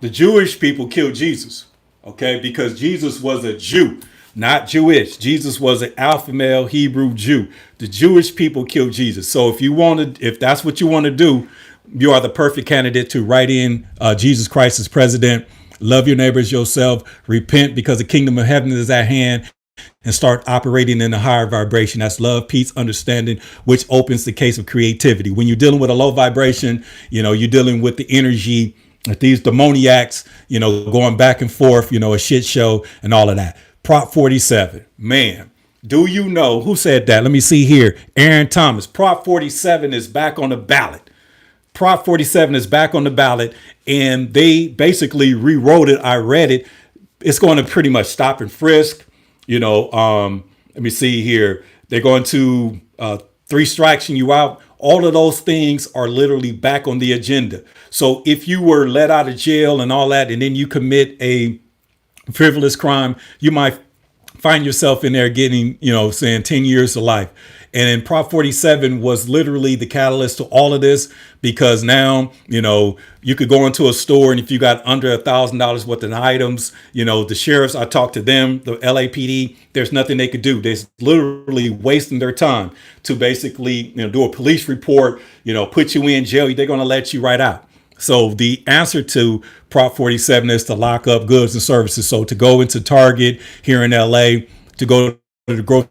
the Jewish people killed Jesus, okay? Because Jesus was a Jew, not Jewish. Jesus was an alpha male Hebrew Jew. The Jewish people killed Jesus. So if that's what you want to do, you are the perfect candidate to write in Jesus Christ as president. Love your neighbors yourself. Repent because the kingdom of heaven is at hand, and start operating in a higher vibration. That's love, peace, understanding, which opens the case of creativity. When you're dealing with a low vibration, you're dealing with the energy of these demoniacs, going back and forth, a shit show and all of that. Prop 47, man, do you know who said that? Let me see here. Aaron Thomas. Prop 47 is back on the ballot. Prop 47 is back on the ballot, and they basically rewrote it. I read it. It's going to pretty much stop and frisk. Let me see here. They're going to 3 strikes and you out. All of those things are literally back on the agenda. So if you were let out of jail and all that, and then you commit a frivolous crime, you might find yourself in there getting, saying 10 years to life. And Prop 47 was literally the catalyst to all of this, because now, you could go into a store, and if you got under $1,000 worth of items, the sheriffs, I talked to them, the LAPD, there's nothing they could do. They're literally wasting their time to basically, do a police report, put you in jail. They're going to let you right out. So the answer to Prop 47 is to lock up goods and services. So to go into Target here in LA, to go to the grocery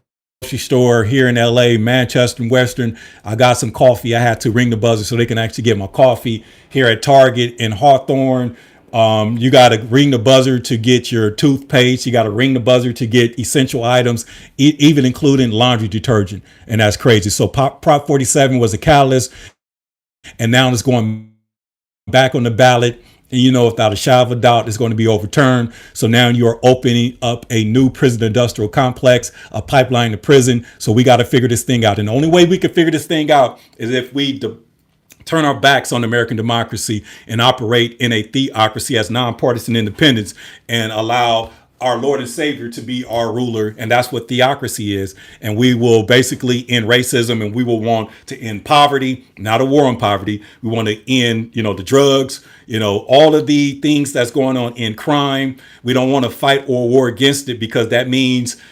store here in LA, Manchester and Western, I got some coffee. I had to ring the buzzer so they can actually get my coffee. Here at Target in Hawthorne, you got to ring the buzzer to get your toothpaste. You got to ring the buzzer to get essential items, even including laundry detergent. And that's crazy. So Prop 47 was a catalyst, and now it's going back on the ballot. And without a shadow of a doubt, it's going to be overturned. So now you're opening up a new prison industrial complex, a pipeline to prison. So we got to figure this thing out. And the only way we can figure this thing out is if we turn our backs on American democracy and operate in a theocracy as nonpartisan independence, and allow our Lord and Savior to be our ruler. And that's what theocracy is. And we will basically end racism, and we will want to end poverty, not a war on poverty. We want to end, the drugs, all of the things that's going on in crime. We don't want to fight or war against it, because that means,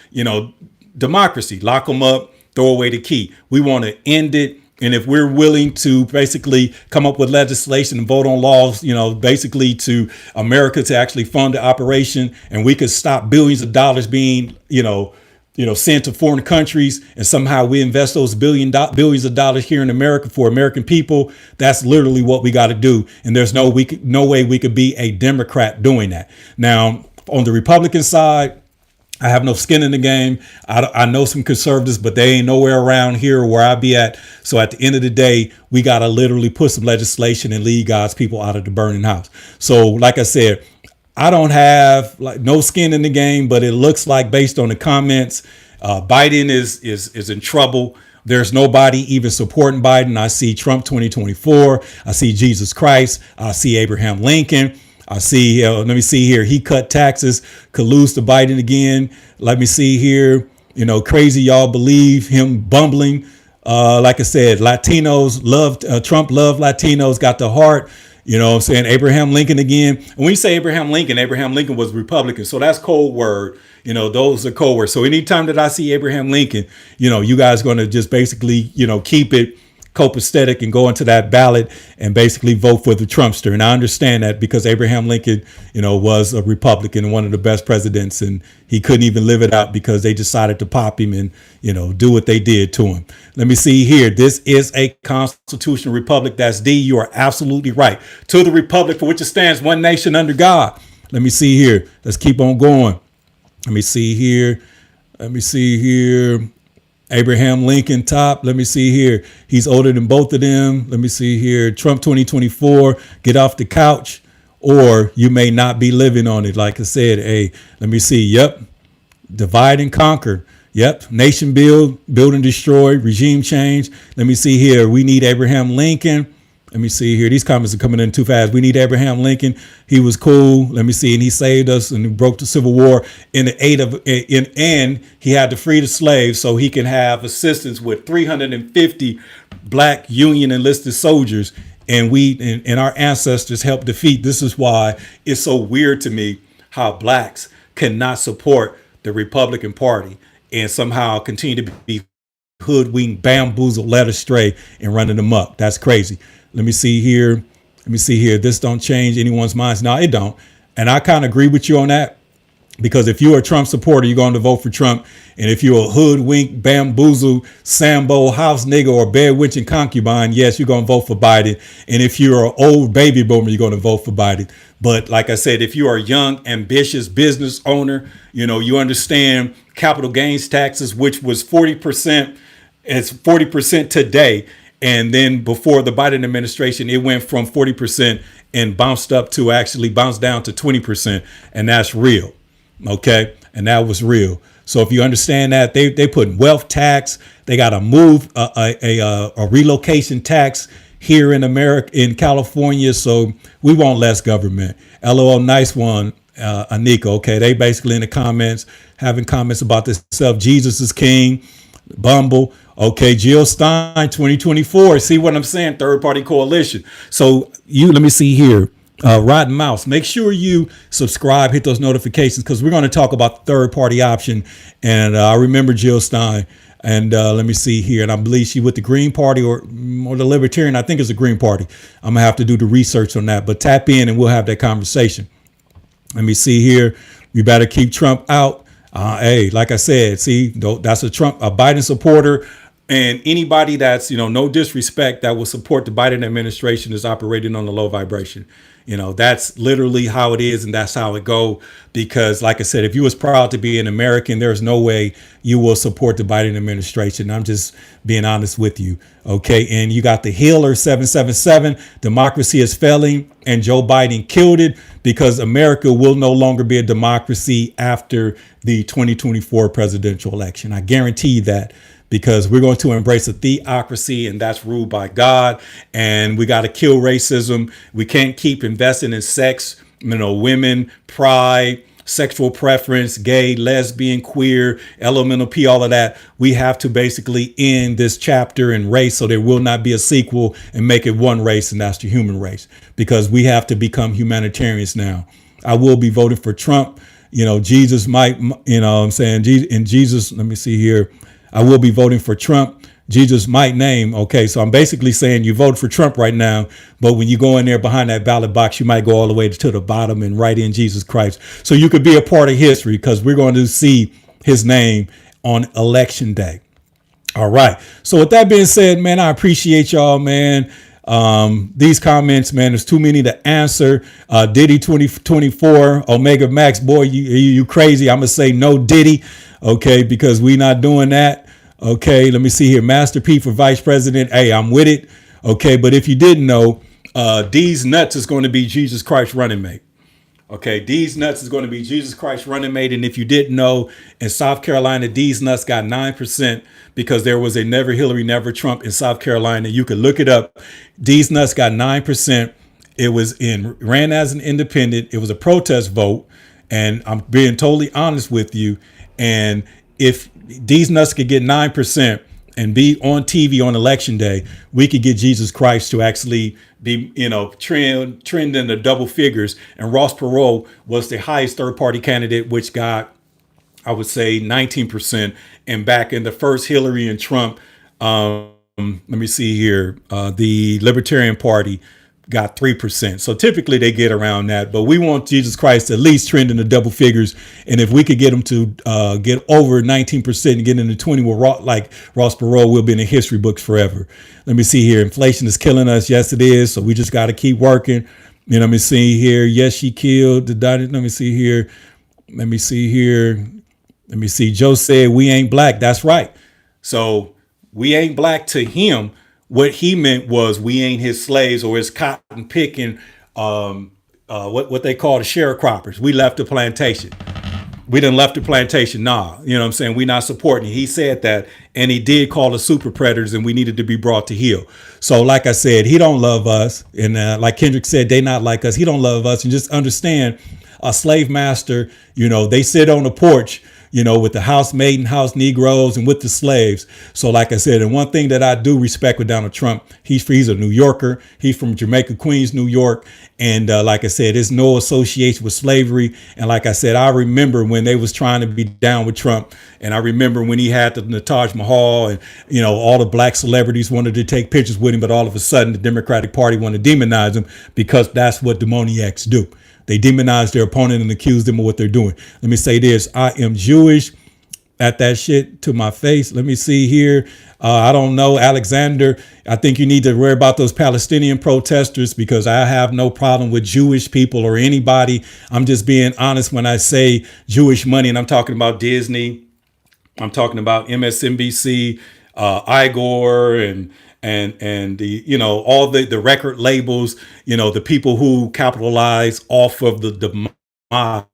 democracy, lock them up, throw away the key. We want to end it. And if we're willing to basically come up with legislation and vote on laws, basically to America to actually fund the operation, and we could stop billions of dollars being, sent to foreign countries, and somehow we invest those billions of dollars here in America for American people. That's literally what we got to do. And there's no way we could be a Democrat doing that. Now, on the Republican side, I have no skin in the game. I know some conservatives, but they ain't nowhere around here where I be at. So at the end of the day, we got to literally put some legislation and lead God's people out of the burning house. So like I said, I don't have no skin in the game, but it looks like based on the comments, Biden is in trouble. There's nobody even supporting Biden. I see Trump 2024. I see Jesus Christ. I see Abraham Lincoln. I see, let me see here. He cut taxes, colludes to Biden again. Let me see here. Crazy y'all believe him bumbling. Like I said, Latinos loved, Trump loved Latinos, got the heart. I'm saying? Abraham Lincoln again. And when you say Abraham Lincoln was Republican. So that's code word. Those are code words. So anytime that I see Abraham Lincoln, you guys going to just basically, keep it copacetic and go into that ballot and basically vote for the Trumpster. And I understand that because Abraham Lincoln, was a Republican, one of the best presidents, and he couldn't even live it out because they decided to pop him and, do what they did to him. Let me see here. This is a constitutional republic. That's D. You are absolutely right. To the republic for which it stands, one nation under God. Let me see here. Let's keep on going. Let me see here. Abraham Lincoln top. Let me see here. He's older than both of them. Let me see here. Trump 2024. Get off the couch or you may not be living on it. Like I said, hey, let me see. Yep. Divide and conquer. Yep. Nation build and destroy, regime change. Let me see here. We need Abraham Lincoln. Let me see here. These comments are coming in too fast. We need Abraham Lincoln. He was cool. Let me see. And he saved us and he broke the Civil War and he had to free the slaves so he can have assistance with 350 black Union enlisted soldiers. And and our ancestors helped defeat. This is why it's so weird to me how blacks cannot support the Republican Party and somehow continue to be hoodwinked, bamboozled, led astray and running amok. That's crazy. Let me see here. This don't change anyone's minds. No, it don't. And I kind of agree with you on that because if you're a Trump supporter, you're going to vote for Trump. And if you're a hoodwink, bamboozle, Sambo, house nigga, or bed witch and concubine, yes, you're going to vote for Biden. And if you're an old baby boomer, you're going to vote for Biden. But like I said, if you are a young, ambitious business owner, you understand capital gains taxes, which was 40%. It's 40% today. And then before the Biden administration, it went from 40% and bounced down to 20%. And that's real. OK, and that was real. So if you understand that, they put wealth tax. They got to move a relocation tax here in America, in California. So we want less government. LOL, nice one, Anika. OK, they basically in the comments having comments about this stuff. Jesus is king. Bumble. Okay, Jill Stein 2024. See what I'm saying? Third party coalition. So let me see here. Rotten Mouse. Make sure you subscribe, hit those notifications because we're going to talk about the third party option. And I remember Jill Stein. And let me see here. And I believe she with the Green Party or the Libertarian. I think it's the Green Party. I'm going to have to do the research on that. But tap in and we'll have that conversation. Let me see here. We better keep Trump out. Hey, like I said, see, that's a Biden supporter. And anybody that's, no disrespect, that will support the Biden administration is operating on the low vibration. That's literally how it is. And that's how it go. Because like I said, if you was proud to be an American, there's no way you will support the Biden administration. I'm just being honest with you. OK, and you got the Healer 777. Democracy is failing and Joe Biden killed it because America will no longer be a democracy after the 2024 presidential election. I guarantee that. Because we're going to embrace a theocracy and that's ruled by God. And we got to kill racism. We can't keep investing in sex, women, pride, sexual preference, gay, lesbian, queer, elemental P, all of that. We have to basically end this chapter in race so there will not be a sequel and make it one race. And that's the human race because we have to become humanitarians now. I will be voting for Trump. Jesus might, I'm saying, and Jesus, let me see here. I will be voting for Trump. Jesus might name. OK, so I'm basically saying you vote for Trump right now. But when you go in there behind that ballot box, you might go all the way to the bottom and write in Jesus Christ. So you could be a part of history because we're going to see his name on election day. All right. So with that being said, man, I appreciate y'all, man. These comments, man, there's too many to answer. Diddy 2024, Omega Max, boy, you crazy. I'm gonna say no Diddy, okay, because we not doing that. Okay, let me see here. Master P for vice president. Hey, I'm with it. Okay, but if you didn't know, D's Nuts is going to be Jesus Christ running mate. Okay, D's Nuts is going to be Jesus Christ running mate. And if you didn't know, in South Carolina, D's Nuts got 9% because there was a never Hillary, never Trump in South Carolina. You could look it up. D's Nuts got 9%. It was ran as an independent. It was a protest vote. And I'm being totally honest with you. And if D's Nuts could get 9% and be on TV on election day, we could get Jesus Christ to actually be, trend in the double figures. And Ross Perot was the highest third party candidate, which got, I would say, 19%. And back in the first Hillary and Trump, let me see here, the Libertarian Party got 3%. So typically they get around that, but we want Jesus Christ to at least trend in the double figures. And if we could get him to get over 19% and get into 20, like Ross Perot, will be in the history books forever. Let me see here. Inflation is killing us. Yes, it is. So we just got to keep working. Let me see here. Yes, she killed the daughter. Let me see here. Let me see. Joe said we ain't black. That's right. So we ain't black to him. What he meant was we ain't his slaves or his cotton picking, what they call the sharecroppers. We left the plantation. We done left the plantation. Nah, you know what I'm saying? We not supporting it. He said that, and he did call us super predators, and we needed to be brought to heel. So like I said, he don't love us. And like Kendrick said, they not like us. He don't love us. And just understand, a slave master, they sit on the porch, with the housemaid and house Negroes and with the slaves. So like I said, and one thing that I do respect with Donald Trump, he's a New Yorker. He's from Jamaica, Queens, New York. And like I said, there's no association with slavery. And like I said, I remember when they was trying to be down with Trump. And I remember when he had the Taj Mahal and, all the black celebrities wanted to take pictures with him. But all of a sudden, the Democratic Party wanted to demonize him because that's what demoniacs do. They demonize their opponent and accuse them of what they're doing. Let me say this. I am Jewish. At that shit to my face. Let me see here. I don't know, Alexander. I think you need to worry about those Palestinian protesters because I have no problem with Jewish people or anybody. I'm just being honest when I say Jewish money, and I'm talking about Disney. I'm talking about MSNBC, Igor, and the all the record labels, the people who capitalize off of the demise.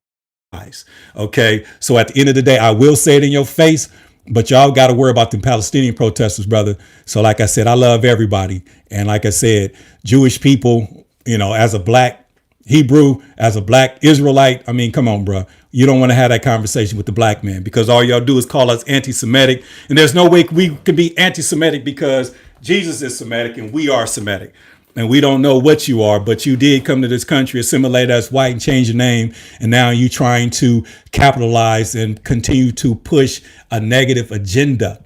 Okay, so at the end of the day, I will say it in your face, but y'all got to worry about the Palestinian protesters, brother. So like I said, I love everybody, and like I said, Jewish people, as a black Hebrew, as a black Israelite, I mean, come on, bro. You don't want to have that conversation with the black man because all y'all do is call us anti-Semitic, and there's no way we can be anti-Semitic because Jesus is Semitic and we are Semitic. And we don't know what you are, but you did come to this country, assimilate as white and change your name. And now you trying to capitalize and continue to push a negative agenda,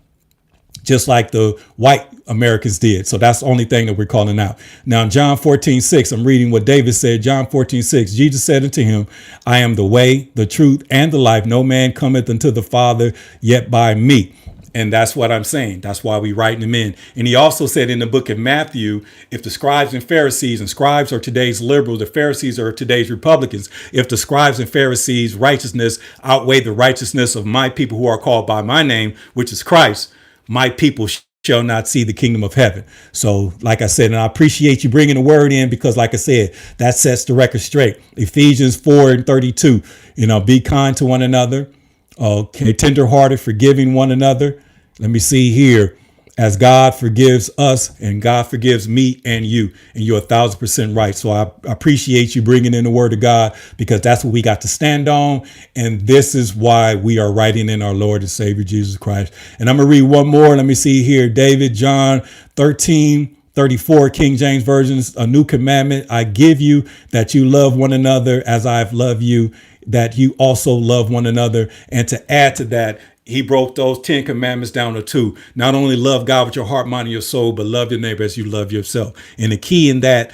just like the white Americans did. So that's the only thing that we're calling out. Now, John 14:6, I'm reading what David said. John 14:6, Jesus said unto him, I am the way, the truth, and the life. No man cometh unto the Father yet by me. And that's what I'm saying. That's why we writing them in. And he also said in the book of Matthew, if the scribes and Pharisees, and scribes are today's liberals, the Pharisees are today's Republicans. If the scribes and Pharisees' righteousness outweigh the righteousness of my people who are called by my name, which is Christ, my people shall not see the kingdom of heaven. So like I said, and I appreciate you bringing the word in because like I said, that sets the record straight. Ephesians 4:32, be kind to one another. Okay, tenderhearted, forgiving one another. Let me see here. As God forgives us and God forgives me and you. And you're 1,000% right. So I appreciate you bringing in the word of God because that's what we got to stand on. And this is why we are writing in our Lord and Savior, Jesus Christ. And I'm going to read one more. Let me see here. David, John 13:34, King James Version, a new commandment I give you, that you love one another as I've loved you, that you also love one another. And to add to that, he broke those 10 commandments down to 2. Not only love God with your heart, mind, and your soul, but love your neighbor as you love yourself. And the key in that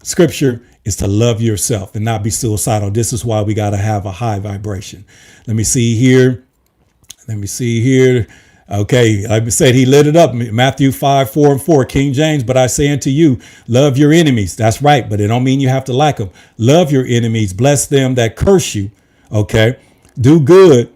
scripture is to love yourself and not be suicidal. This is why we got to have a high vibration. Let me see here. Let me see here. Okay, like I said, he lit it up. Matthew 5:4-4, King James. But I say unto you, love your enemies. That's right, but it don't mean you have to like them. Love your enemies. Bless them that curse you. Okay, do good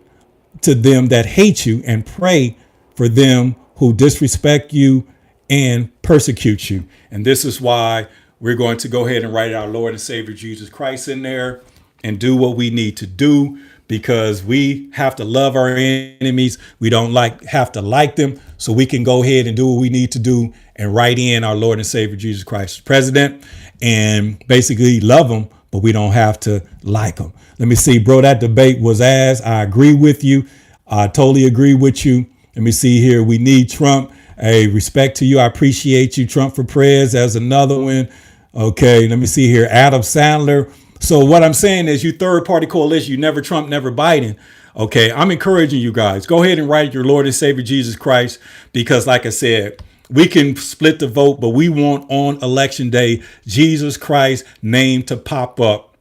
to them that hate you, and pray for them who disrespect you and persecute you. And this is why we're going to go ahead and write our Lord and Savior Jesus Christ in there and do what we need to do, because we have to love our enemies. We don't have to like them, so we can go ahead and do what we need to do and write in our Lord and Savior Jesus Christ as president and basically love them, but we don't have to like them. Let me see, bro, that debate was ass. I agree with you. I totally agree with you. Let me see here. We need Trump. Hey, respect to you. I appreciate you. Trump for prayers. There's another one. Okay, let me see here. Adam Sandler. So what I'm saying is, you third party coalition, you never Trump, never Biden. Okay, I'm encouraging you guys. Go ahead and write your Lord and Savior Jesus Christ, because like I said, we can split the vote, but we want on election day Jesus Christ's name to pop up.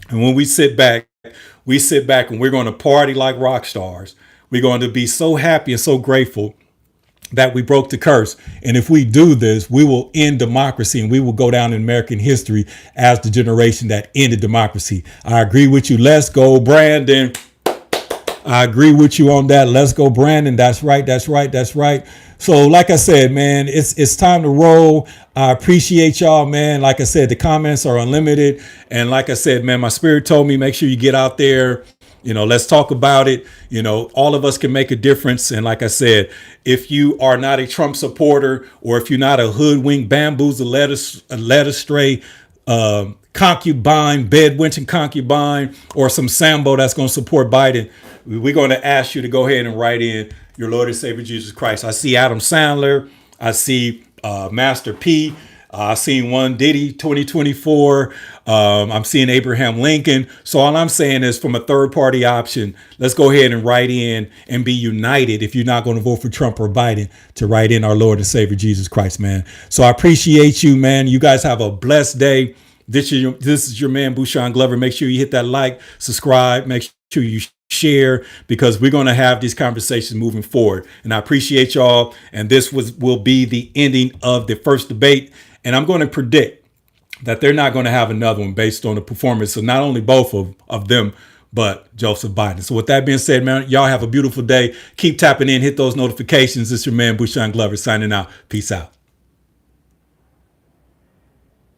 And when we sit back and we're going to party like rock stars. We're going to be so happy and so grateful that we broke the curse. And if we do this, we will end democracy, and we will go down in American history as the generation that ended democracy. I agree with you. Let's go, Brandon. I agree with you on that. Let's go, Brandon. That's right. That's right. That's right. So like I said, man, it's time to roll. I appreciate y'all, man. Like I said, the comments are unlimited. And like I said, man, my spirit told me, make sure you get out there. Let's talk about it. All of us can make a difference. And like I said, if you are not a Trump supporter, or if you're not a hoodwink, bamboozle, led astray, concubine, bedwenching concubine, or some Sambo that's going to support Biden, we're going to ask you to go ahead and write in your Lord and Savior Jesus Christ. I see Adam Sandler. I see Master P. I seen one Diddy 2024. I'm seeing Abraham Lincoln. So all I'm saying is, from a third party option, let's go ahead and write in and be united. If you're not going to vote for Trump or Biden, to write in our Lord and Savior Jesus Christ, man. So I appreciate you, man. You guys have a blessed day. This is your man, Bushan Glover. Make sure you hit that like, subscribe, make sure you share, because we're going to have these conversations moving forward. And I appreciate y'all. And this will be the ending of the first debate. And I'm going to predict that they're not going to have another one based on the performance of not only both of them, but Joseph Biden. So with that being said, man, y'all have a beautiful day. Keep tapping in, hit those notifications. This is your man, Bushan Glover, signing out. Peace out.